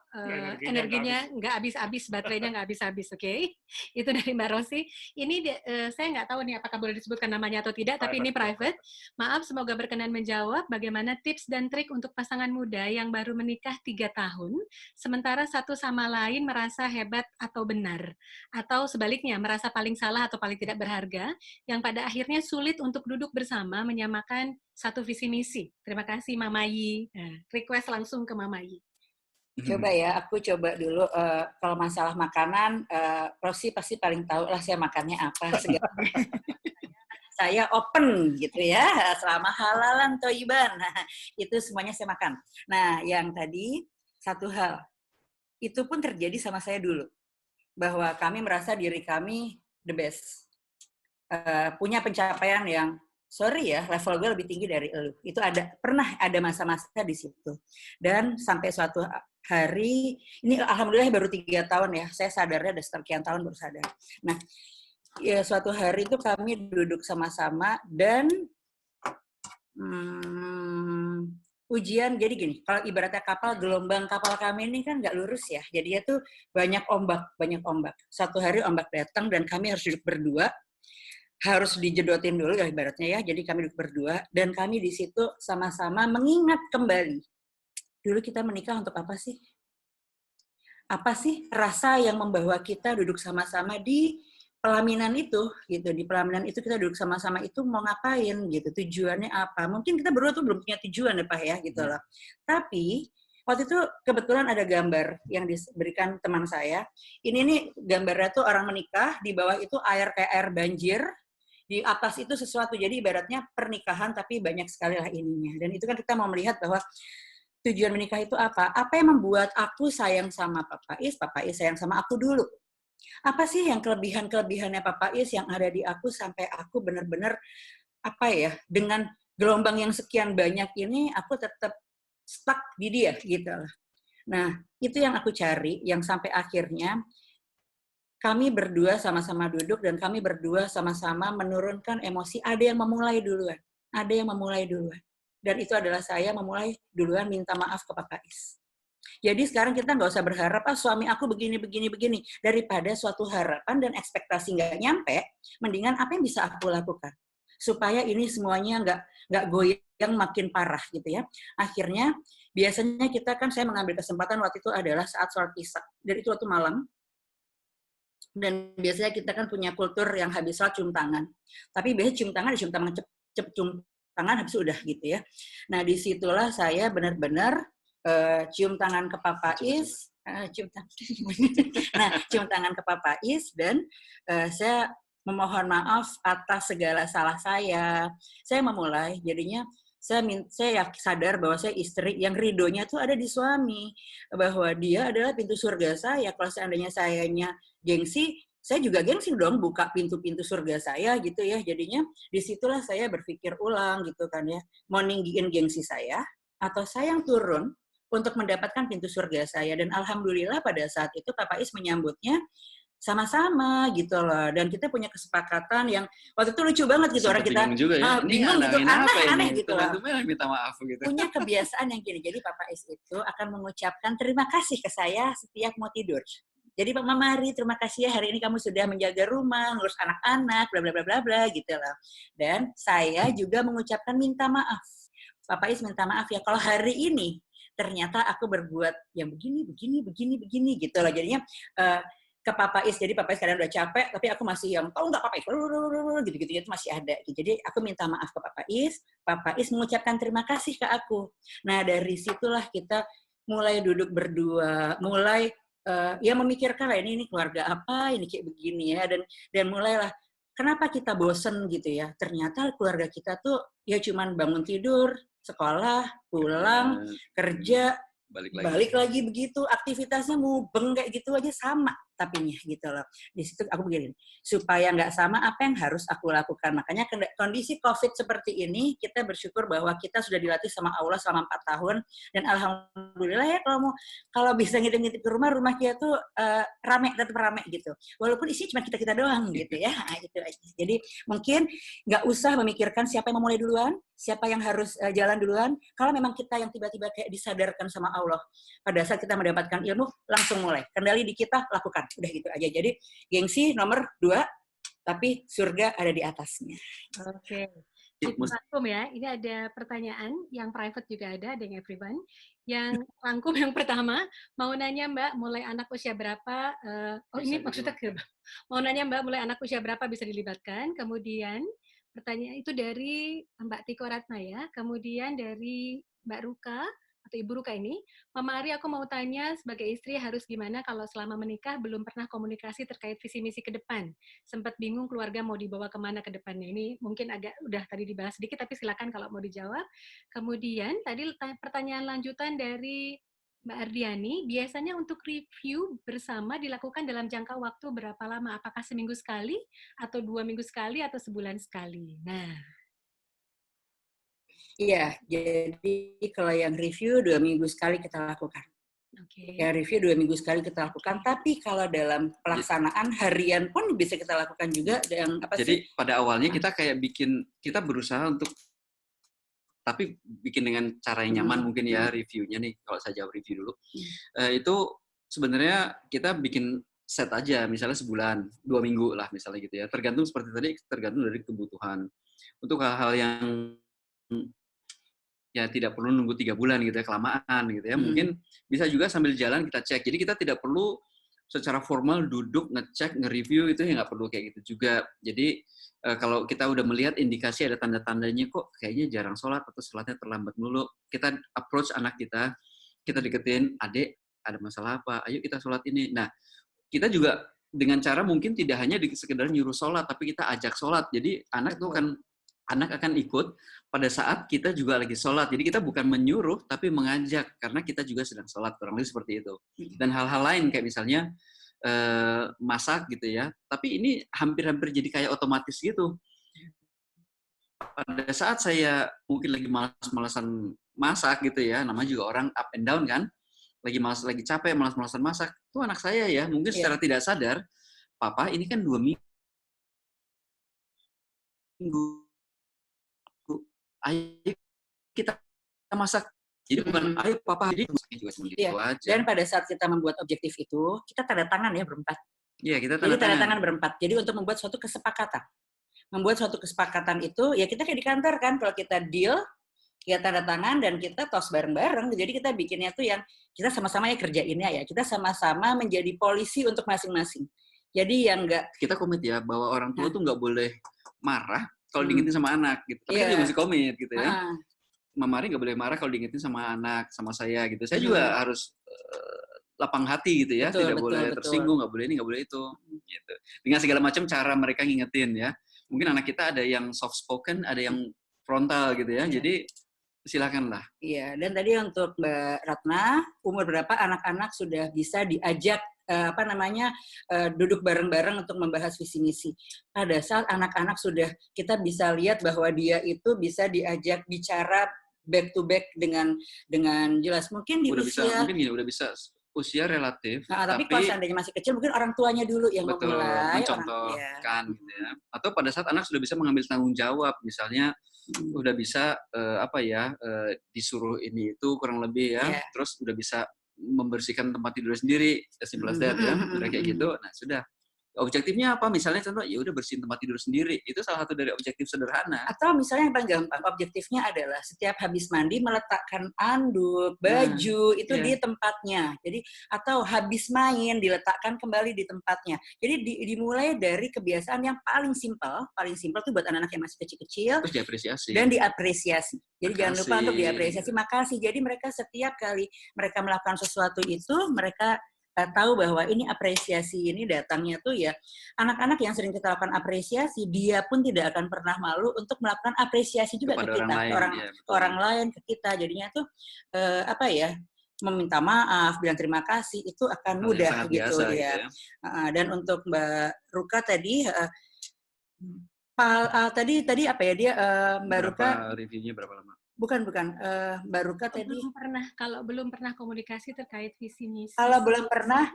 energinya nggak habis-habis, baterainya nggak habis-habis. Oke. Itu dari Mbak Rosi. Ini saya nggak tahu nih apakah boleh disebutkan namanya atau tidak, tapi ini private. Maaf, semoga berkenan menjawab bagaimana tips dan trik untuk pasangan muda yang baru menikah 3 tahun, sementara satu sama lain merasa hebat atau benar. Atau sebaliknya, merasa paling salah atau paling tidak berharga, yang pada akhirnya sulit untuk duduk bersama menyamakan satu visi misi. Terima kasih Mama Yi. Request langsung ke Mama Yi. Coba ya, aku coba dulu. Kalau masalah makanan, Rosi pasti paling tahu lah saya makannya apa. Saya open gitu ya, selama halalan toiban. Nah, itu semuanya saya makan. Nah, yang tadi satu hal, itu pun terjadi sama saya dulu. Bahwa kami merasa diri kami the best. Punya pencapaian yang sorry ya, level gue lebih tinggi dari elu. Itu pernah ada masa-masa di situ. Dan sampai suatu hari, ini alhamdulillah baru 3 tahun ya, saya sadarnya udah sekian tahun baru sadar. Nah, ya suatu hari itu kami duduk sama-sama dan ujian, jadi gini, kalau ibaratnya kapal, gelombang kapal kami ini kan nggak lurus ya, jadi itu banyak ombak. Suatu hari ombak datang dan kami harus duduk berdua, harus dijedotin dulu ya ibaratnya ya. Jadi kami duduk berdua dan kami di situ sama-sama mengingat kembali. Dulu kita menikah untuk apa sih? Apa sih rasa yang membawa kita duduk sama-sama di pelaminan itu gitu. Di pelaminan itu kita duduk sama-sama itu mau ngapain gitu. Tujuannya apa? Mungkin kita berdua tuh belum punya tujuan ya Pak ya gitu loh. Tapi waktu itu kebetulan ada gambar yang diberikan teman saya. Ini nih gambarnya tuh orang menikah, di bawah itu air kayak air banjir. Di atas itu sesuatu, jadi ibaratnya pernikahan tapi banyak sekali lah ininya. Dan itu kan kita mau melihat bahwa tujuan menikah itu apa? Apa yang membuat aku sayang sama Papa Is sayang sama aku dulu. Apa sih yang kelebihannya Papa Is yang ada di aku sampai aku benar-benar apa ya, dengan gelombang yang sekian banyak ini aku tetap stuck di dia gitu lah. Nah, itu yang aku cari, yang sampai akhirnya kami berdua sama-sama duduk dan kami berdua sama-sama menurunkan emosi. Ada yang memulai duluan. Dan itu adalah saya memulai duluan minta maaf ke Papa Is. Jadi sekarang kita nggak usah berharap, suami aku begini. Daripada suatu harapan dan ekspektasi nggak nyampe, mendingan apa yang bisa aku lakukan? Supaya ini semuanya nggak goyang makin parah gitu ya. Akhirnya, biasanya kita kan, saya mengambil kesempatan waktu itu adalah saat sholat Isya. Dan itu waktu malam. Dan biasanya kita kan punya kultur yang habis sholat cium tangan. Tapi biasanya cium tangan habis udah gitu ya. Nah disitulah saya benar-benar cium tangan ke Papa Is, cium tangan ke Papa Is dan saya memohon maaf atas segala salah saya. Saya memulai, jadinya saya sadar bahwa saya istri yang ridhonya tuh ada di suami, bahwa dia adalah pintu surga saya. Kalau seandainya sayanya gengsi, saya juga gengsi dong buka pintu-pintu surga saya gitu ya. Jadinya disitulah saya berpikir ulang gitu kan ya, mau ninggiin gengsi saya atau saya yang turun untuk mendapatkan pintu surga saya. Dan alhamdulillah pada saat itu Papa Is menyambutnya sama-sama gitu loh. Dan kita punya kesepakatan yang waktu itu lucu banget gitu. Orang kita bingung juga ya. bingung gitu, aneh gitu loh. Teman-teman minta maaf gitu. Punya kebiasaan yang gini. Jadi Papa Is itu akan mengucapkan terima kasih ke saya setiap mau tidur. Jadi Pak Mama Ari, terima kasih ya hari ini kamu sudah menjaga rumah, ngurus anak-anak, bla bla bla bla bla gitu loh. Dan saya juga mengucapkan minta maaf. Papa Is minta maaf ya kalau hari ini ternyata aku berbuat yang begini gitu loh. Jadinya ke Papa Is, jadi Papa Is kadang udah capek, tapi aku masih yang tahu nggak Papa Is, gitu-gitu itu masih ada. Jadi aku minta maaf ke Papa Is mengucapkan terima kasih ke aku. Nah dari situlah kita mulai duduk berdua, mulai ya memikirkan lah ini keluarga apa, ini kayak begini ya, dan mulailah kenapa kita bosen gitu ya, ternyata keluarga kita tuh ya cuman bangun tidur, sekolah, pulang, kerja, balik lagi begitu, aktivitasnya mubeng kayak gitu aja sama tapinya gitu loh. Di situ aku begini, supaya nggak sama apa yang harus aku lakukan. Makanya kondisi COVID seperti ini, kita bersyukur bahwa kita sudah dilatih sama Allah selama 4 tahun, dan alhamdulillah ya kalau bisa ngintip-ngintip ke rumah kita tuh tetap rame gitu. Walaupun isinya cuma kita doang gitu ya. Nah, itu aja. Jadi mungkin nggak usah memikirkan siapa yang mau mulai duluan, siapa yang harus jalan duluan. Kalau memang kita yang tiba-tiba kayak disadarkan sama Allah, pada saat kita mendapatkan ilmu, langsung mulai. Kendali di kita, lakukan. Udah gitu aja. Jadi gengsi nomor 2, tapi surga ada di atasnya. Oke. Rangkum ya, ini ada pertanyaan yang private juga ada dengan everyone. Yang rangkum yang pertama, mau nanya Mbak, mulai anak usia berapa, ini maksudnya mau nanya Mbak, mulai anak usia berapa bisa dilibatkan, kemudian pertanyaan itu dari Mbak Tiko Ratnaya, kemudian dari Mbak Ruka, atau Ibu Ruka ini, Mama Ari aku mau tanya sebagai istri harus gimana kalau selama menikah belum pernah komunikasi terkait visi misi ke depan. Sempat bingung keluarga mau dibawa kemana ke depannya. Ini mungkin agak udah tadi dibahas sedikit, tapi silakan kalau mau dijawab. Kemudian tadi pertanyaan lanjutan dari Mbak Ardiani, biasanya untuk review bersama dilakukan dalam jangka waktu berapa lama? Apakah seminggu sekali, atau 2 minggu sekali, atau sebulan sekali? Nah. Iya, jadi kalau yang review 2 minggu sekali kita lakukan. Ya review 2 minggu sekali kita lakukan, tapi kalau dalam pelaksanaan harian pun bisa kita lakukan juga. Jadi pada awalnya kita kayak kita berusaha untuk, tapi bikin dengan cara yang nyaman mungkin ya reviewnya nih, kalau saya jawab review dulu. Itu sebenarnya kita bikin set aja, misalnya sebulan, 2 minggu lah misalnya gitu ya. Tergantung seperti tadi, tergantung dari kebutuhan. Untuk hal-hal yang ya tidak perlu nunggu 3 bulan gitu ya, kelamaan gitu ya. Mungkin bisa juga sambil jalan kita cek. Jadi kita tidak perlu secara formal duduk, ngecek, nge-review, itu ya nggak perlu kayak gitu juga. Jadi kalau kita udah melihat indikasi ada tanda-tandanya kok kayaknya jarang sholat atau sholatnya terlambat mulu, kita approach anak kita deketin, adik ada masalah apa, ayo kita sholat ini. Nah, kita juga dengan cara mungkin tidak hanya sekedar nyuruh sholat, tapi kita ajak sholat. Jadi anak akan ikut pada saat kita juga lagi sholat. Jadi kita bukan menyuruh, tapi mengajak, karena kita juga sedang sholat, kurang lebih seperti itu. Dan hal-hal lain kayak misalnya masak gitu ya. Tapi ini hampir-hampir jadi kayak otomatis gitu. Pada saat saya mungkin lagi malas-malasan masak gitu ya, namanya juga orang up and down kan, lagi capek, malas-malasan masak, itu anak saya ya, mungkin secara tidak sadar, Papa ini kan 2 minggu, ayo kita masak. Jadi bukan ayo Papa, jadi juga seperti itu aja. Dan pada saat kita membuat objektif itu, kita tanda tangan ya berempat. Iya, kita tanda tangan berempat. Jadi untuk membuat suatu kesepakatan. Membuat suatu kesepakatan itu, ya kita kayak di kantor kan, kalau kita deal, ya tanda tangan dan kita tos bareng-bareng. Jadi kita bikinnya tuh yang kita sama-sama ya kerjainnya ya. Kita sama-sama menjadi polisi untuk masing-masing. Jadi yang enggak, kita komit ya bahwa orang tua tuh nggak boleh marah kalau diingetin sama anak gitu. Tapi kita juga mesti komit gitu ya. Mama Ari nggak boleh marah kalau diingetin sama anak, sama saya gitu. Saya juga harus lapang hati gitu ya. Tidak boleh tersinggung, nggak boleh ini, nggak boleh itu. Gitu. Dengan segala macam cara mereka ngingetin ya. Mungkin anak kita ada yang soft spoken, ada yang frontal gitu ya. Jadi silakanlah. Iya, dan tadi untuk Mbak Ratna, umur berapa anak-anak sudah bisa diajak duduk bareng-bareng untuk membahas visi misi. Pada saat anak-anak sudah kita bisa lihat bahwa dia itu bisa diajak bicara back to back dengan jelas. Mungkin di usia mungkin udah bisa usia relatif, Nah, tapi kalau seandainya masih kecil, mungkin orang tuanya dulu yang betul, memulai. mencontohkan gitu ya. Atau pada saat anak sudah bisa mengambil tanggung jawab, misalnya udah bisa disuruh ini itu kurang lebih ya, terus udah bisa membersihkan tempat tidur sendiri, simple as that ya, udah kayak gitu. Nah sudah. Objektifnya apa? Misalnya contoh, ya udah bersihin tempat tidur sendiri. Itu salah satu dari objektif sederhana. Atau misalnya yang paling gampang, objektifnya adalah setiap habis mandi meletakkan anduk, baju itu di tempatnya. Jadi atau habis main diletakkan kembali di tempatnya. Jadi dimulai dari kebiasaan yang paling simpel tuh buat anak-anak yang masih kecil-kecil. Terus diapresiasi. Dan diapresiasi. Jadi jangan lupa untuk diapresiasi. Makasih. Jadi mereka setiap kali mereka melakukan sesuatu itu, mereka tahu bahwa ini apresiasi ini datangnya tuh ya anak-anak yang sering kita lakukan apresiasi, dia pun tidak akan pernah malu untuk melakukan apresiasi juga kepada ke kita, orang lain, ke kita. Jadinya tuh meminta maaf, bilang terima kasih itu akan mudah gitu ya. Dan untuk Mbak Ruka tadi tadi apa ya dia Mbak Ruka reviewnya berapa lama? Bukan. Mbak Ruka tadi. Kalau belum pernah komunikasi terkait visi misi. Kalau belum pernah,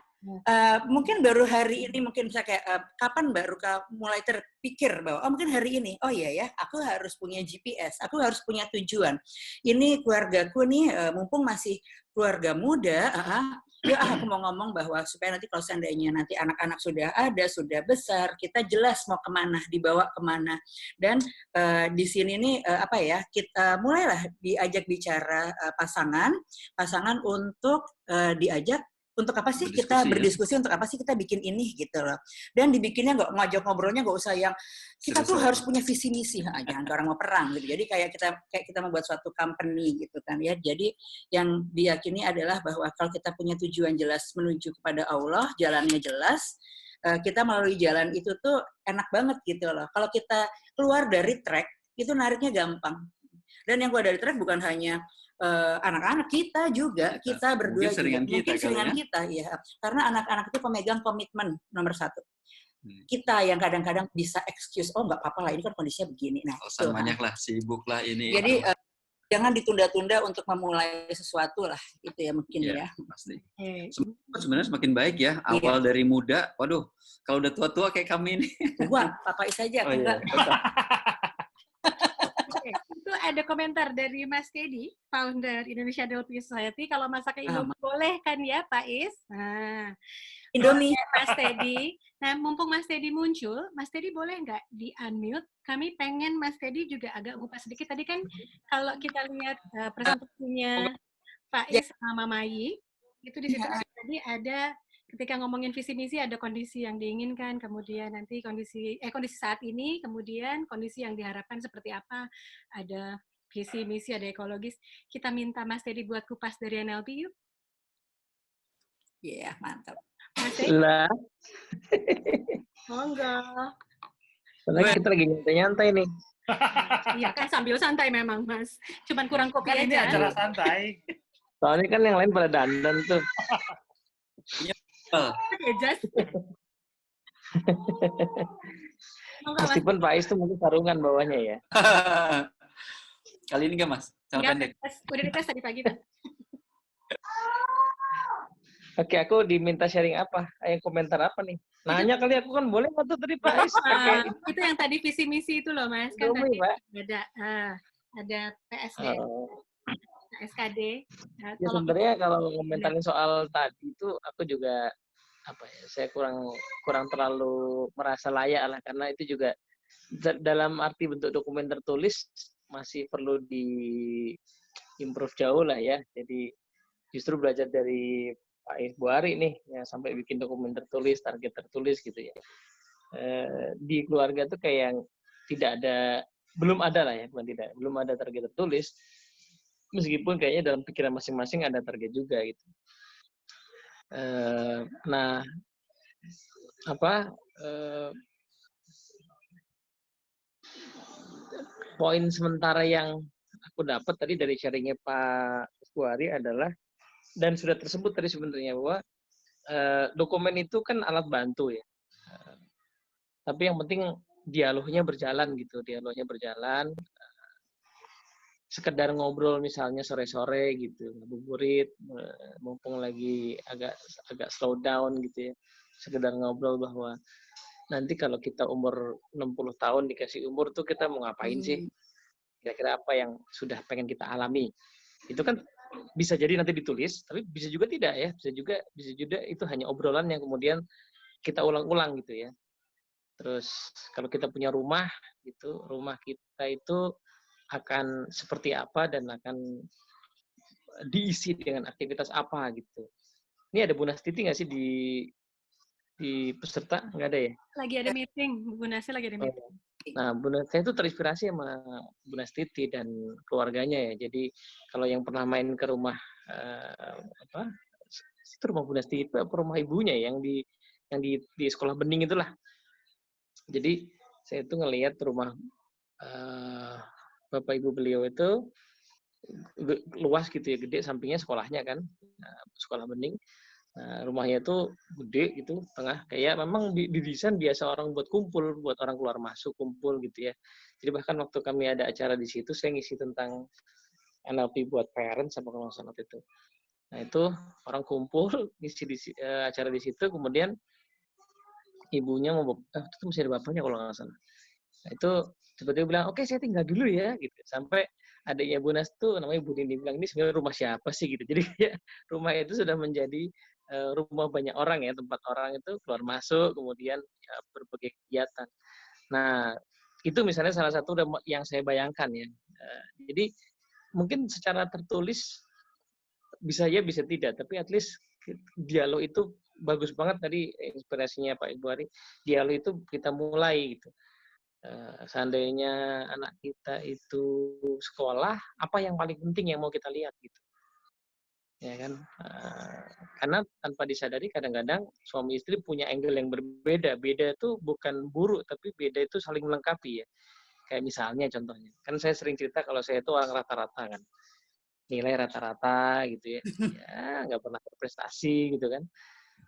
mungkin baru hari ini, mungkin bisa kayak, kapan Mbak Ruka mulai terpikir bahwa, mungkin hari ini, oh iya ya, aku harus punya GPS, aku harus punya tujuan. Ini keluargaku nih, mumpung masih keluarga muda, aku mau ngomong bahwa supaya nanti kalau seandainya nanti anak-anak sudah ada, sudah besar, kita jelas mau kemana, dibawa kemana. Dan di sini nih kita mulailah diajak bicara pasangan untuk diajak untuk apa sih kita berdiskusi untuk apa sih kita bikin ini gitu loh. Dan dibikinnya nggak ngajak ngobrolnya nggak usah yang kita tuh harus punya visi misi, jangan orang mau perang gitu. Jadi kayak kita membuat suatu company gitu kan ya. Jadi yang diyakini adalah bahwa kalau kita punya tujuan jelas menuju kepada Allah, jalannya jelas, kita melalui jalan itu tuh enak banget gitu loh. Kalau kita keluar dari track itu nariknya gampang. Dan yang keluar dari track bukan hanya anak-anak, kita juga, kita berdua mungkin seringan kita ya. Karena anak-anak itu pemegang komitmen nomor 1. Kita yang kadang-kadang bisa excuse, oh nggak apa-apa lah, ini kan kondisinya begini. Nah, banyak lah, sibuk lah ini. Jadi jangan ditunda-tunda untuk memulai sesuatu lah, itu ya mungkin ya. Pasti. Sebenarnya semakin baik ya, awal dari muda. Waduh, kalau udah tua-tua kayak kami ini. Wah, papais saja, enggak. Itu ada komentar dari Mas Teddy, founder Indonesia Delphi Society. Kalau masak Indomie boleh kan ya, Pak Is? Nah, Indomie. Mas Teddy. Nah, mumpung Mas Teddy muncul, Mas Teddy boleh nggak di-unmute? Kami pengen Mas Teddy juga agak ngupas sedikit. Tadi kan kalau kita lihat presentasinya Pak Is sama Mama Yi, itu di situ tadi ada ketika ngomongin visi misi ada kondisi yang diinginkan, kemudian nanti kondisi saat ini, kemudian kondisi yang diharapkan seperti apa, ada visi misi, ada ekologis. Kita minta Mas Teddy buat kupas dari NLP yuk. Iya, mantap. Mas Teddy? Lah. Monggo. Soalnya kita lagi nyantai-nyantai nih. Iya kan sambil santai memang Mas. Cuman kurang kopi kan aja. Ini acara santai. Soalnya kan yang lain pada dandan tuh. Just. Meskipun Pak Is tuh mungkin sarungan bawahnya ya. Kali ini enggak, Mas? Celana pendek. Udah dites tadi pagi, Pak. Oke, aku diminta sharing apa? Ayo komentar apa nih? Nanya kali aku kan boleh nggak tuh tadi Pak Is? Itu yang tadi visi misi itu loh Mas. Kan tadi ada PSD. SKD. Ya sebenarnya kalau komentarin soal tadi itu aku juga saya kurang terlalu merasa layak lah, karena itu juga dalam arti bentuk dokumen tertulis masih perlu di improve jauh lah ya. Jadi justru belajar dari Pak Isbuari nih yang sampai bikin dokumen tertulis, target tertulis gitu ya. Di keluarga tuh kayak yang belum ada target tertulis. Meskipun kayaknya dalam pikiran masing-masing ada target juga gitu. Poin sementara yang aku dapat tadi dari sharingnya Pak Isbuari adalah, dan sudah tersebut tadi sebenarnya, bahwa dokumen itu kan alat bantu ya. Tapi yang penting dialognya berjalan gitu, sekedar ngobrol misalnya sore-sore gitu, ngabuburit, mumpung lagi agak slow down gitu ya, sekedar ngobrol bahwa nanti kalau kita umur 60 tahun dikasih umur tuh kita mau ngapain sih? Kira-kira apa yang sudah pengen kita alami? Itu kan bisa jadi nanti ditulis, tapi bisa juga tidak ya, bisa juga itu hanya obrolan yang kemudian kita ulang-ulang gitu ya. Terus kalau kita punya rumah gitu, rumah kita itu akan seperti apa dan akan diisi dengan aktivitas apa gitu. Ini ada Bu Nastiti nggak sih di peserta? Nggak ada ya? Lagi ada meeting, Bu Nasi lagi ada meeting. Nah, saya itu terinspirasi sama Bu Nastiti dan keluarganya ya. Jadi kalau yang pernah main ke rumah itu rumah Bu Nastiti apa rumah ibunya ya, yang di sekolah bening itulah. Jadi saya itu ngelihat rumah bapak ibu beliau itu luas gitu ya, gede, sampingnya sekolahnya kan, sekolah bening. Nah, rumahnya itu gede gitu, tengah kayak memang didesain biasa orang buat kumpul, buat orang keluar masuk kumpul gitu ya. Jadi bahkan waktu kami ada acara di situ, saya ngisi tentang NLP buat parents sama kalau nggak itu. Nah itu orang kumpul ngisi acara di situ, kemudian ibunya mau itu masih ada bapaknya kalau nggak salah. Nah itu tiba-tiba bilang, oke saya tinggal dulu ya gitu. Sampai adiknya Bu Nas tuh namanya Bu Nini bilang, ini sebenarnya rumah siapa sih gitu. Jadi kayak rumah itu sudah menjadi rumah banyak orang ya, tempat orang itu keluar masuk, kemudian ya, berbagai kegiatan. Nah, itu misalnya salah satu yang saya bayangkan ya. Jadi mungkin secara tertulis bisa ya, bisa tidak, tapi at least dialog itu bagus banget tadi inspirasinya Pak Ibu Ari. Dialog itu kita mulai gitu. Seandainya anak kita itu sekolah, apa yang paling penting yang mau kita lihat gitu. Ya kan, karena tanpa disadari kadang-kadang suami istri punya angle yang berbeda. Beda itu bukan buruk, tapi beda itu saling melengkapi ya. Kayak misalnya contohnya, kan saya sering cerita kalau saya itu orang rata-rata kan, nilai rata-rata gitu ya, ya nggak pernah berprestasi gitu kan,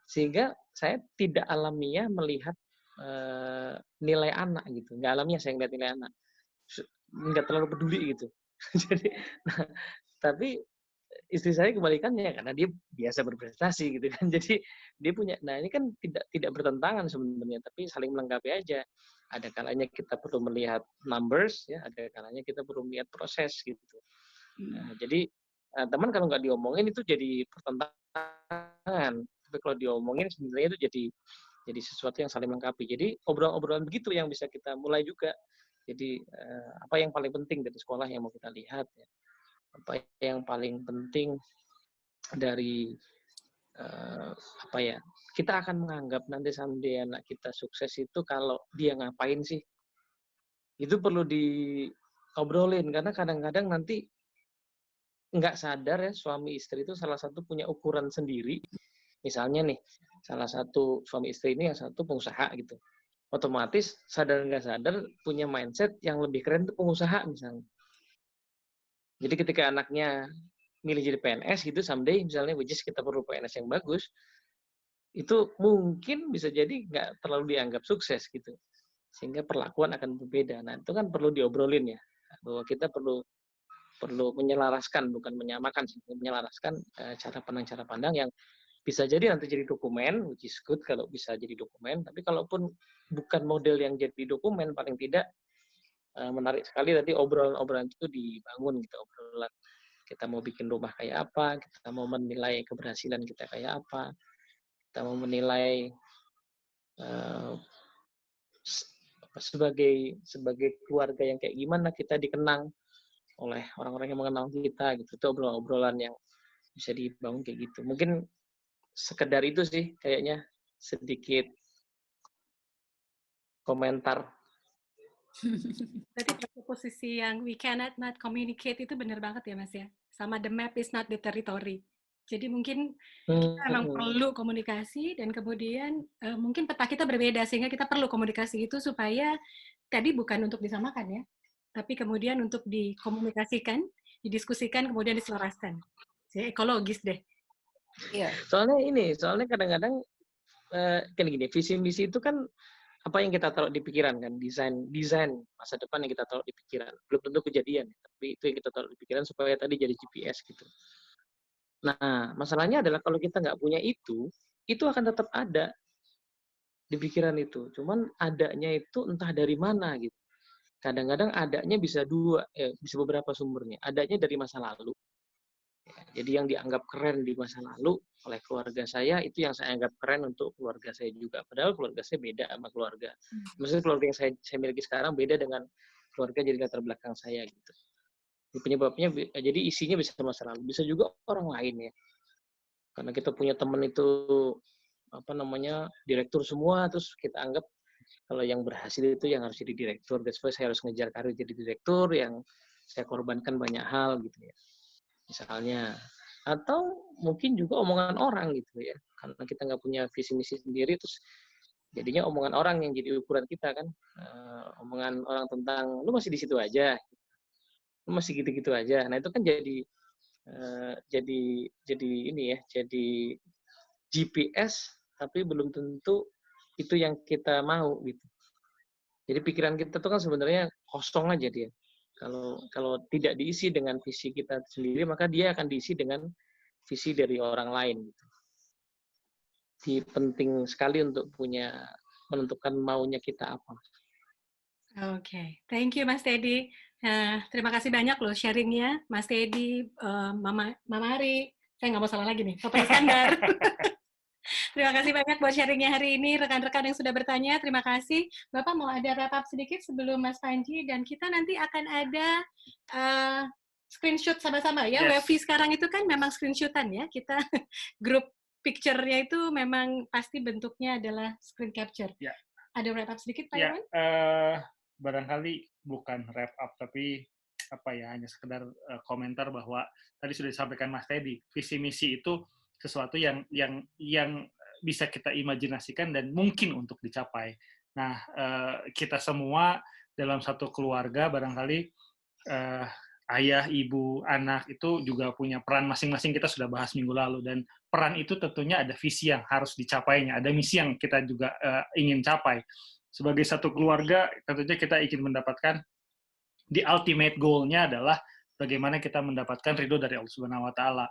sehingga saya tidak alamiah melihat nilai anak gitu, nggak alamiah saya ngeliat nilai anak, nggak terlalu peduli gitu. Jadi, nah, tapi istri saya kebalikannya karena dia biasa berprestasi gitu kan. Jadi dia punya, nah ini kan tidak bertentangan sebenarnya, tapi saling melengkapi aja. Ada kalanya kita perlu melihat numbers ya, ada kalanya kita perlu melihat proses gitu. Nah, jadi teman kalau nggak diomongin itu jadi pertentangan, tapi kalau diomongin sebenarnya itu jadi sesuatu yang saling melengkapi. Jadi obrolan-obrolan begitu yang bisa kita mulai juga. Jadi apa yang paling penting dari sekolah yang mau kita lihat ya, apa yang paling penting dari apa ya, kita akan menganggap nanti someday anak kita sukses itu kalau dia ngapain sih, itu perlu diobrolin karena kadang-kadang nanti nggak sadar ya, suami istri itu salah satu punya ukuran sendiri. Misalnya nih, salah satu suami istri ini yang satu pengusaha gitu, otomatis sadar nggak sadar punya mindset yang lebih keren itu pengusaha misalnya. Jadi ketika anaknya milih jadi PNS gitu someday misalnya, which is kita perlu PNS yang bagus, itu mungkin bisa jadi nggak terlalu dianggap sukses gitu, sehingga perlakuan akan berbeda. Nah itu kan perlu diobrolin ya, bahwa kita perlu menyelaraskan, bukan menyamakan, menyelaraskan cara pandang yang bisa jadi nanti jadi dokumen, which is good kalau bisa jadi dokumen, tapi kalaupun bukan model yang jadi dokumen, paling tidak menarik sekali tadi obrolan-obrolan itu dibangun gitu, obrolan kita mau bikin rumah kayak apa, kita mau menilai keberhasilan kita kayak apa, kita mau menilai sebagai keluarga yang kayak gimana kita dikenang oleh orang-orang yang mengenal kita gitu. Itu obrolan-obrolan yang bisa dibangun kayak gitu. Mungkin sekedar itu sih kayaknya, sedikit komentar. Berarti pada posisi yang we cannot not communicate itu benar banget ya Mas ya. Sama the map is not the territory. Jadi mungkin kita memang perlu komunikasi dan kemudian mungkin peta kita berbeda sehingga kita perlu komunikasi itu supaya tadi bukan untuk disamakan ya, tapi kemudian untuk dikomunikasikan, didiskusikan, kemudian diselaraskan. Jadi ekologis deh. Iya. Soalnya kadang-kadang kan gini, visi misi itu kan apa yang kita taruh di pikiran kan, desain masa depan yang kita taruh di pikiran, belum tentu kejadian. tapi itu yang kita taruh di pikiran supaya tadi jadi GPS gitu. Nah, masalahnya adalah kalau kita nggak punya itu akan tetap ada di pikiran itu. Cuman adanya itu entah dari mana gitu. Kadang-kadang adanya bisa bisa beberapa sumbernya. Adanya dari masa lalu. Jadi yang dianggap keren di masa lalu oleh keluarga saya, itu yang saya anggap keren untuk keluarga saya juga. Padahal keluarga saya beda sama keluarga. Maksudnya keluarga yang saya miliki sekarang beda dengan keluarga jadi latar belakang saya gitu. Penyebabnya, jadi isinya bisa masa lalu. Bisa juga orang lain ya. Karena kita punya teman itu direktur semua, terus kita anggap kalau yang berhasil itu yang harus jadi direktur, that's why saya harus ngejar karir jadi direktur, yang saya korbankan banyak hal gitu ya, misalnya. Atau mungkin juga omongan orang gitu ya, karena kita nggak punya visi misi sendiri, terus jadinya omongan orang yang jadi ukuran kita kan. Omongan orang tentang lu masih di situ aja, lu masih gitu-gitu aja. Nah itu kan jadi ini ya, jadi GPS, tapi belum tentu itu yang kita mau gitu. Jadi pikiran kita tuh kan sebenarnya kosong aja dia. Kalau tidak diisi dengan visi kita sendiri, maka dia akan diisi dengan visi dari orang lain gitu. Jadi penting sekali untuk menentukan maunya kita apa. Oke, thank you Mas Teddy. Terima kasih banyak loh sharingnya, Mas Teddy, Mama Ari. Saya nggak mau salah lagi nih, Bapak Iskandar. Terima kasih banyak buat sharingnya hari ini, rekan-rekan yang sudah bertanya. Terima kasih. Bapak mau ada wrap up sedikit sebelum Mas Panji, dan kita nanti akan ada screenshot sama-sama ya. Yes. WeVi sekarang itu kan memang screenshotan ya. Kita grup picture-nya itu memang pasti bentuknya adalah screen capture. Ya. Ada wrap up sedikit Pak Ya, Irwan? barangkali bukan wrap up, tapi hanya sekedar komentar bahwa tadi sudah disampaikan Mas Teddy, visi misi itu sesuatu yang bisa kita imajinasikan dan mungkin untuk dicapai. Nah, kita semua dalam satu keluarga barangkali ayah, ibu, anak itu juga punya peran masing-masing, kita sudah bahas minggu lalu, dan peran itu tentunya ada visi yang harus dicapainya, ada misi yang kita juga ingin capai. Sebagai satu keluarga, tentunya kita ingin mendapatkan the ultimate goal-nya adalah bagaimana kita mendapatkan ridho dari Allah Subhanahu wa taala.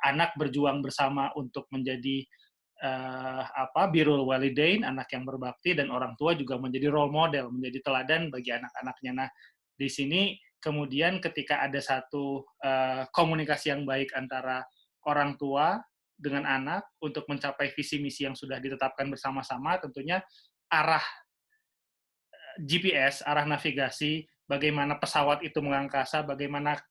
Anak berjuang bersama untuk menjadi birrul walidain, anak yang berbakti, dan orang tua juga menjadi role model, menjadi teladan bagi anak-anaknya. Nah, di sini kemudian ketika ada satu komunikasi yang baik antara orang tua dengan anak untuk mencapai visi misi yang sudah ditetapkan bersama-sama, tentunya arah GPS, arah navigasi, bagaimana pesawat itu mengangkasa, bagaimana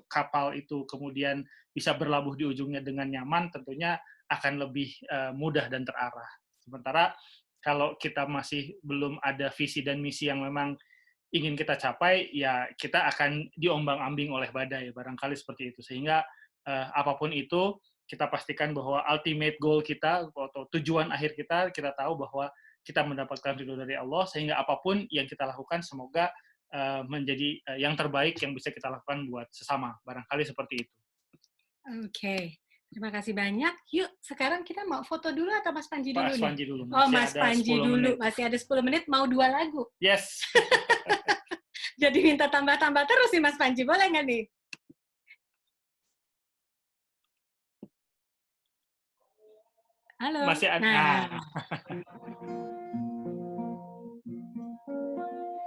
kapal itu kemudian bisa berlabuh di ujungnya dengan nyaman, tentunya akan lebih mudah dan terarah. Sementara kalau kita masih belum ada visi dan misi yang memang ingin kita capai, ya kita akan diombang-ambing oleh badai, barangkali seperti itu. Sehingga apapun itu, kita pastikan bahwa ultimate goal kita, atau tujuan akhir kita tahu bahwa kita mendapatkan ridho dari Allah, sehingga apapun yang kita lakukan, semoga menjadi yang terbaik yang bisa kita lakukan buat sesama. Barangkali seperti itu. Oke. Terima kasih banyak. Yuk, sekarang kita mau foto dulu atau Mas Panji dulu nih? Panji dulu. Oh, Mas Panji dulu. Masih ada 10 menit, mau 2 lagu. Yes. Jadi minta tambah-tambah terus nih Mas Panji. Boleh nggak nih? Halo. Masih ada. Nah.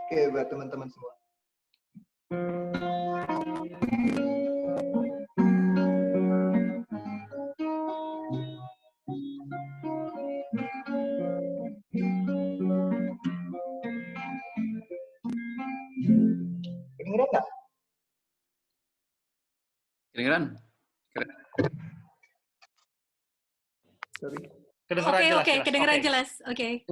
Oke, buat teman-teman semua. Kedengeran nggak? Kedengeran? Sorry. Oke, kedengeran jelas. Oke.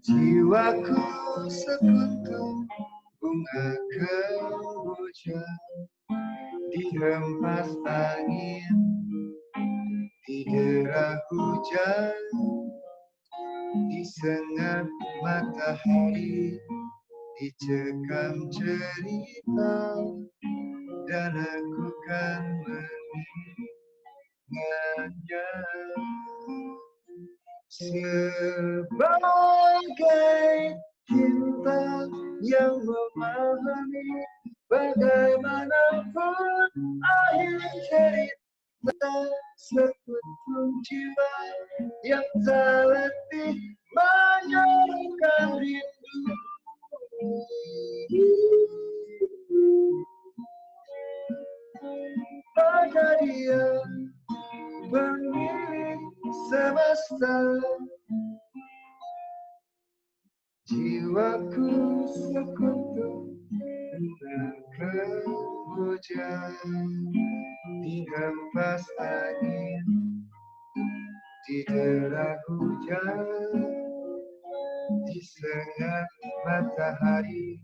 Jiwaku sekuntum bunga kemboja dihempas angin, didera hujan, disengat matahari, dicekam cerita, dan aku kan mengingatnya sebagai cinta mata yang memahami bagaimanapun akhir cerita sekutu jiwa yang tak letih menyerukan rindu. Pada dia pemilik semesta, jiwaku sekutu terkeboja dihempas angin, didera hujan, disengat matahari,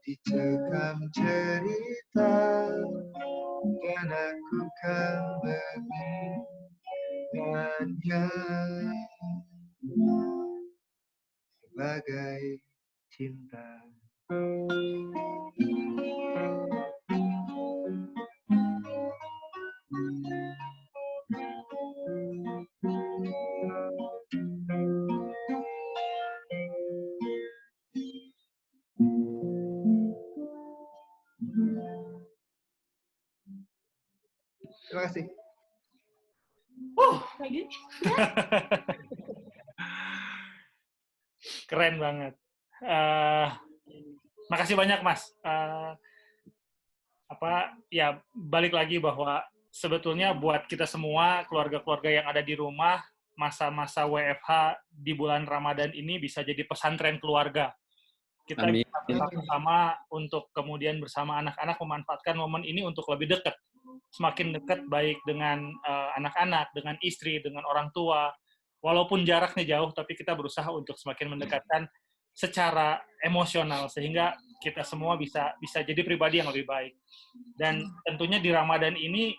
dicekam cerita, dan aku kan mengingatnya sebagai cinta. Terima kasih. Keren banget. Makasih banyak, Mas. Balik lagi bahwa sebetulnya buat kita semua, keluarga-keluarga yang ada di rumah, masa-masa WFH di bulan Ramadan ini bisa jadi pesantren keluarga. Kita Amin. bisa bersama-sama untuk kemudian bersama anak-anak memanfaatkan momen ini untuk lebih dekat. Semakin dekat baik dengan anak-anak, dengan istri, dengan orang tua. Walaupun jaraknya jauh, tapi kita berusaha untuk semakin mendekatkan secara emosional sehingga kita semua bisa jadi pribadi yang lebih baik. Dan tentunya di Ramadan ini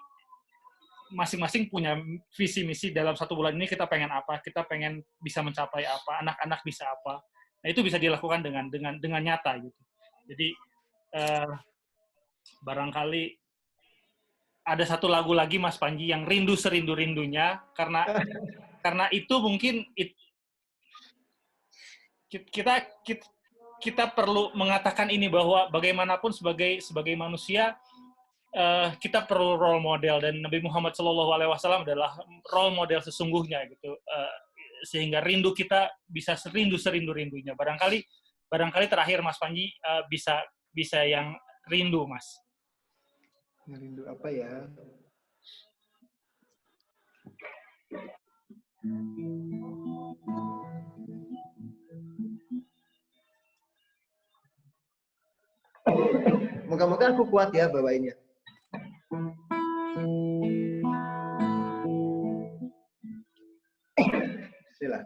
masing-masing punya visi misi dalam satu bulan ini kita pengen apa, kita pengen bisa mencapai apa, anak-anak bisa apa. Nah, itu bisa dilakukan dengan nyata gitu. Jadi barangkali ada satu lagu lagi Mas Panji yang rindu serindu-rindunya karena itu mungkin kita perlu mengatakan ini bahwa bagaimanapun sebagai manusia kita perlu role model dan Nabi Muhammad SAW adalah role model sesungguhnya gitu, sehingga rindu kita bisa serindu-rindunya. Barangkali terakhir Mas Panji bisa yang rindu Mas. Rindu apa ya? Moga-moga aku kuat ya bawainnya. Sila.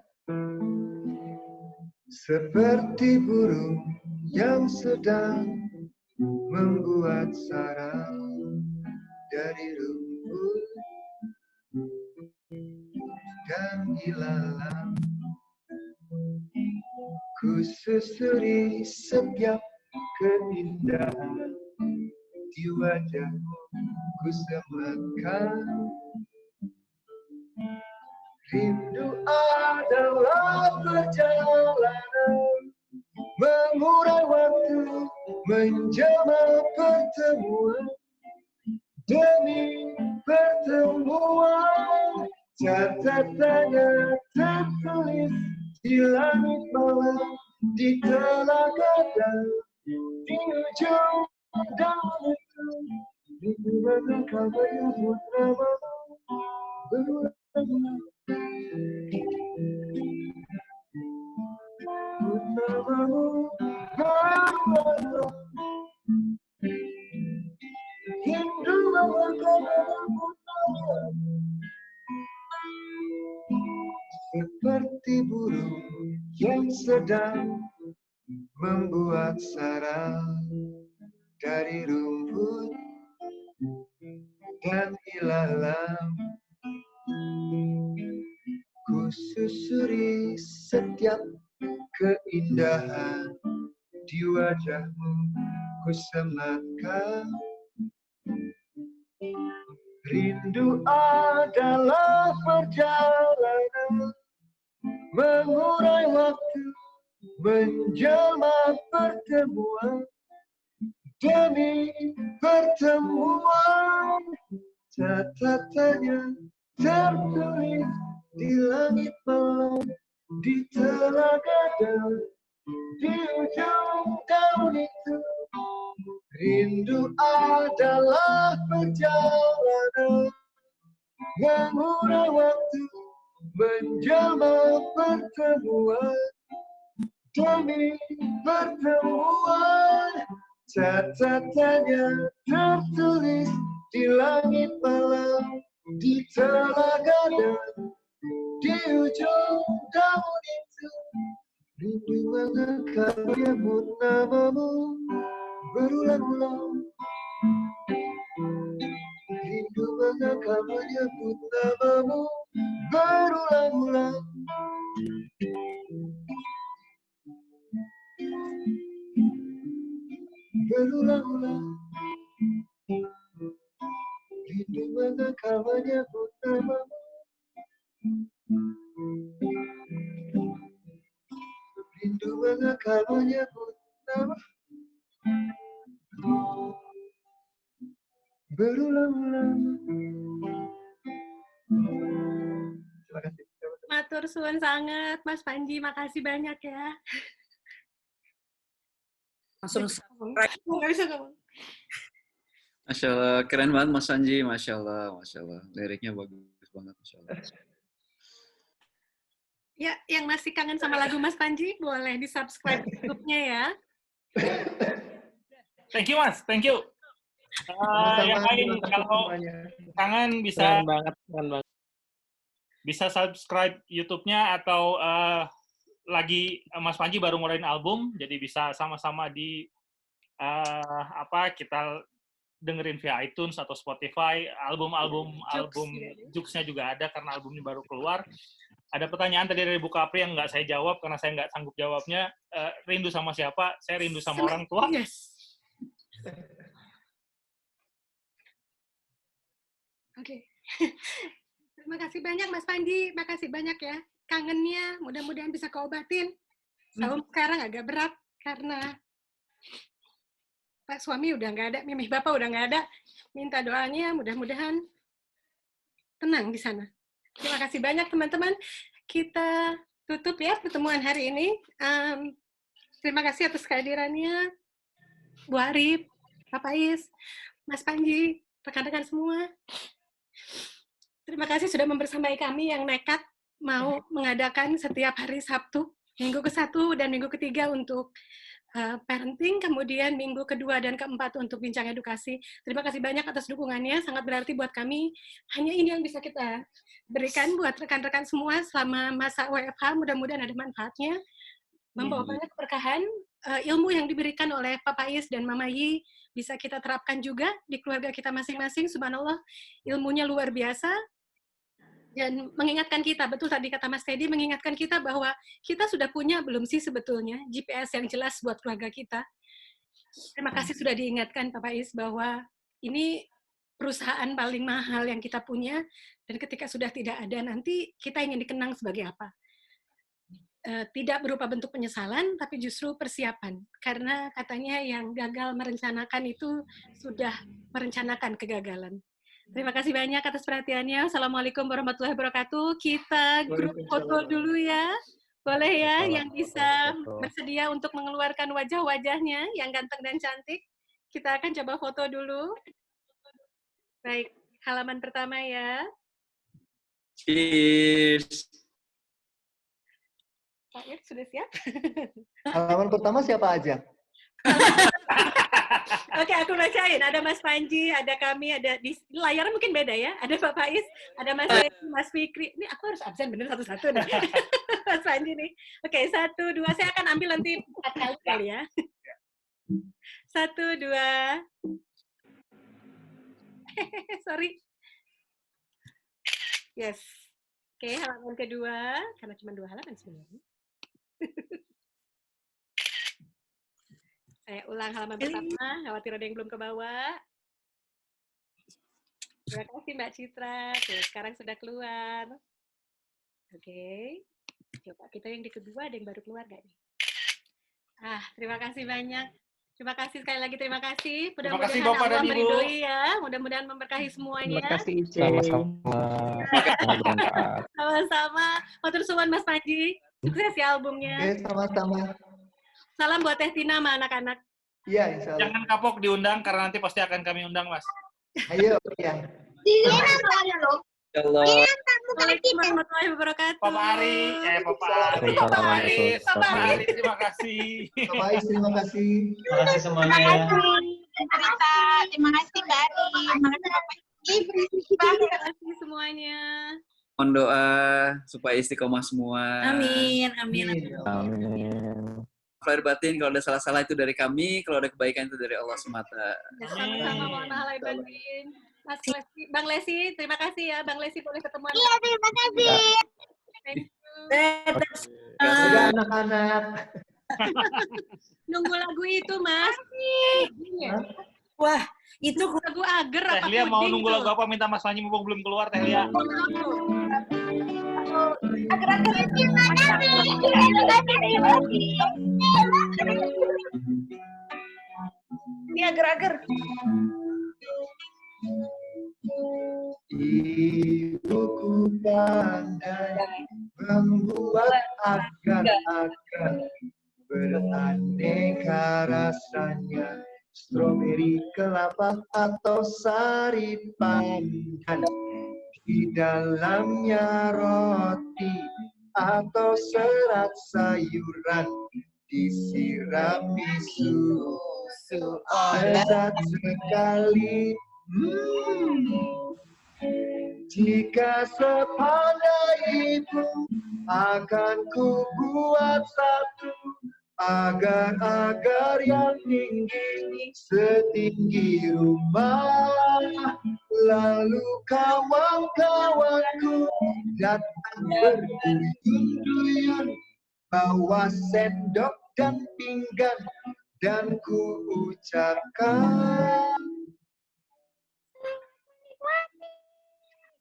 Seperti burung yang sedang membuat sarang dari rumput dan ilalang, ku susuri setiap keindahan di wajahmu, ku sematkan rindu adalah perjalanan mengurai waktu, menjama pertemuan demi pertemuan, catatannya tertulis di langit malam, di telaga dan di ujung daun itu, di mana kau menyebut namamu berulang-ulang. Namamu berulang-ulang. Rindu memegangmu seperti burung yang sedang membuat sarang dari rumput dan ilalang, ku susuri setiap keindahan di wajahmu, ku sematkan rindu adalah perjalanan mengurai waktu, menjelma pertemuan demi pertemuan. Catatannya tertulis di langit malam, di telaga dan di ujung daun itu. Rindu adalah perjalanan mengurang waktu, menjelma pertemuan demi pertemuan. Catatannya tertulis di langit malam, di telaga dan di ujung daun itu. Rindu mengangkat menyebut namamu berulang-ulang. Rindu mengangkat menyebut namamu berulang-ulang. Berulang-ulang. Rindu mengangkat menyebut namamu. Rindu mengangkat menyebut namamu. Berulang-ulang. Terima kasih. Matur suwun sangat, Mas Panji. Makasih banyak ya. Langsung Nggak bisa ngomong. Masya Allah, keren banget Mas Panji, Masya Allah, Masya Allah. Liriknya bagus banget, Masya Allah. Ya, yang masih kangen sama lagu Mas Panji, boleh di-subscribe YouTube-nya ya. Thank you, Mas. Thank you. Yang lain kalau kangen Keren banget. bisa subscribe YouTube-nya atau lagi Mas Panji baru ngeluarin album, jadi bisa sama-sama di kita dengerin via iTunes atau Spotify. Album Jux-nya juga ada karena albumnya baru keluar. Ada pertanyaan tadi dari Bu Kapri yang nggak saya jawab karena saya nggak sanggup jawabnya. Rindu sama siapa? Saya rindu sama orang tua. Yes. Oke. Terima kasih banyak Mas Panji. Makasih banyak ya. Kangennya mudah-mudahan bisa keobatin. Saum sekarang agak berat karena Pak suami udah nggak ada, mimih Bapak udah nggak ada. Minta doanya mudah-mudahan tenang di sana. Terima kasih banyak teman-teman. Kita tutup ya pertemuan hari ini. Terima kasih atas kehadirannya. Bu Arif, Pak Pais, Mas Panji, rekan-rekan semua. Terima kasih sudah membersamai kami yang nekat mau mengadakan setiap hari Sabtu, minggu ke-1 dan minggu ke-3 untuk parenting, kemudian minggu ke-2 dan ke-4 untuk bincang edukasi. Terima kasih banyak atas dukungannya, sangat berarti buat kami. Hanya ini yang bisa kita berikan buat rekan-rekan semua selama masa WFH, mudah-mudahan ada manfaatnya. Membawa banyak keberkahan, ilmu yang diberikan oleh Pak Pais dan Mama Yi bisa kita terapkan juga di keluarga kita masing-masing. Subhanallah, ilmunya luar biasa. Dan mengingatkan kita, betul tadi kata Mas Teddy, mengingatkan kita bahwa kita sudah punya, belum sih sebetulnya, GPS yang jelas buat keluarga kita. Terima kasih sudah diingatkan Pak Pais bahwa ini perusahaan paling mahal yang kita punya, dan ketika sudah tidak ada, nanti kita ingin dikenang sebagai apa? Tidak berupa bentuk penyesalan, tapi justru persiapan. Karena katanya yang gagal merencanakan itu sudah merencanakan kegagalan. Terima kasih banyak atas perhatiannya. Assalamualaikum warahmatullahi wabarakatuh. Kita grup foto dulu ya. Boleh ya yang bisa bersedia untuk mengeluarkan wajah-wajahnya yang ganteng dan cantik. Kita akan coba foto dulu. Baik, halaman pertama ya. Cheers. Pak Ir, sudah siap? Halaman pertama siapa aja? Oke, aku bacain. Ada Mas Panji, ada kami, ada di layarnya mungkin beda ya. Ada Pak Pais, ada Mas Edi, Mas Fikri. Ini aku harus absen bener satu-satu nih. Mas Panji nih. Oke, 1, 2. Saya akan ambil nanti 4 kali ya. 1, 2. Sorry. Yes. Oke, halaman kedua. Karena cuma 2 halaman sebenarnya. Saya ulang halaman pertama, khawatir ada yang belum ke bawah. Terima kasih Mbak Citra. Oke, sekarang sudah keluar. Oke. Coba kita yang di kedua ada yang baru keluar nggak nih? Terima kasih banyak. Terima kasih sekali lagi, terima kasih. Terima kasih, Mudah-mudahan Bapak dan Allah Ibu. meridhoi ya. Mudah-mudahan memberkahi Terima semuanya. kasih Ice. Sama-sama. Sangat bermanfaat. Sama-sama. Matur suwun Mas Panji. Sukses ya albumnya. Oke, sama-sama. Salam buat Teh Tina sama anak-anak. Iya, insya Allah. Jangan kapok diundang karena nanti pasti akan kami undang, Mas. Ayo, ya. Kalau Assalamualaikum warahmatullahi wabarakatuh. Papa Ari, Waalaikumsalam. Papa Ari, terima kasih. Pak Ais, terima kasih. Terima kasih semuanya ya. Cerita. Terima kasih Mbak Ari. Terima kasih Bapak Ibu. Terima kasih semuanya. mohon doa supaya istiqomah semua. Amin, amin. Amin. Lahir batin, kalau ada salah-salah itu dari kami, kalau ada kebaikan itu dari Allah semata. Sama-sama, mohon maaf lahir batin. Mas Lesi, Bang Lesi, terima kasih ya. Bang Lesi boleh ketemuan. Iya, terima kasih. Thank you. Udah anak-anak. Nunggu lagu itu, Mas. Wah, itu Lagu Ager Teh apa Lia mau puding nunggu tuh? lagu apa? Minta Mas Panji mumpung belum keluar, Teh Lia. Agar-agar terima kasih. Terima kasih. Terima kasih. ini agar-agar. Ibuku pandai membuat agar-agar beraneka rasanya, stroberi, kelapa atau sari pandan. Di dalamnya roti atau serat sayuran disirami susu. Lezat sekali. Jika sepandai itu akan ku buat satu agar-agar yang tinggi setinggi rumah. Lalu kawan-kawanku datang berduyun-duyun bawa sendok dan pinggan dan ku ucapkan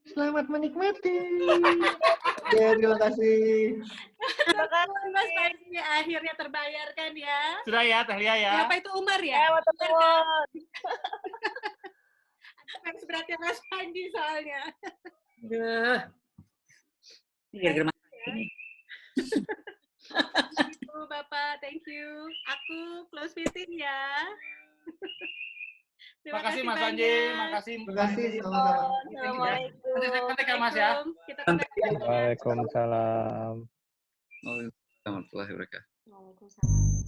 selamat menikmati. Ya, terima kasih. Mas Panji akhirnya terbayarkan ya. Sudah ya, Teh Lia ya. Siapa itu Umar ya? Ya, betul. Fans beratnya Mas Panji soalnya. Aduh. Ini gara-gara Thank you, Bapak. Thank you. Aku close meeting ya. Terima kasih Mas Panji, makasih. Terima kasih, sama-sama. Assalamualaikum. Nanti saya kontak ya Mas ya. Kita kontak. Waalaikumsalam. Waalaikumsalam warahmatullahi wabarakatuh. Waalaikumsalam.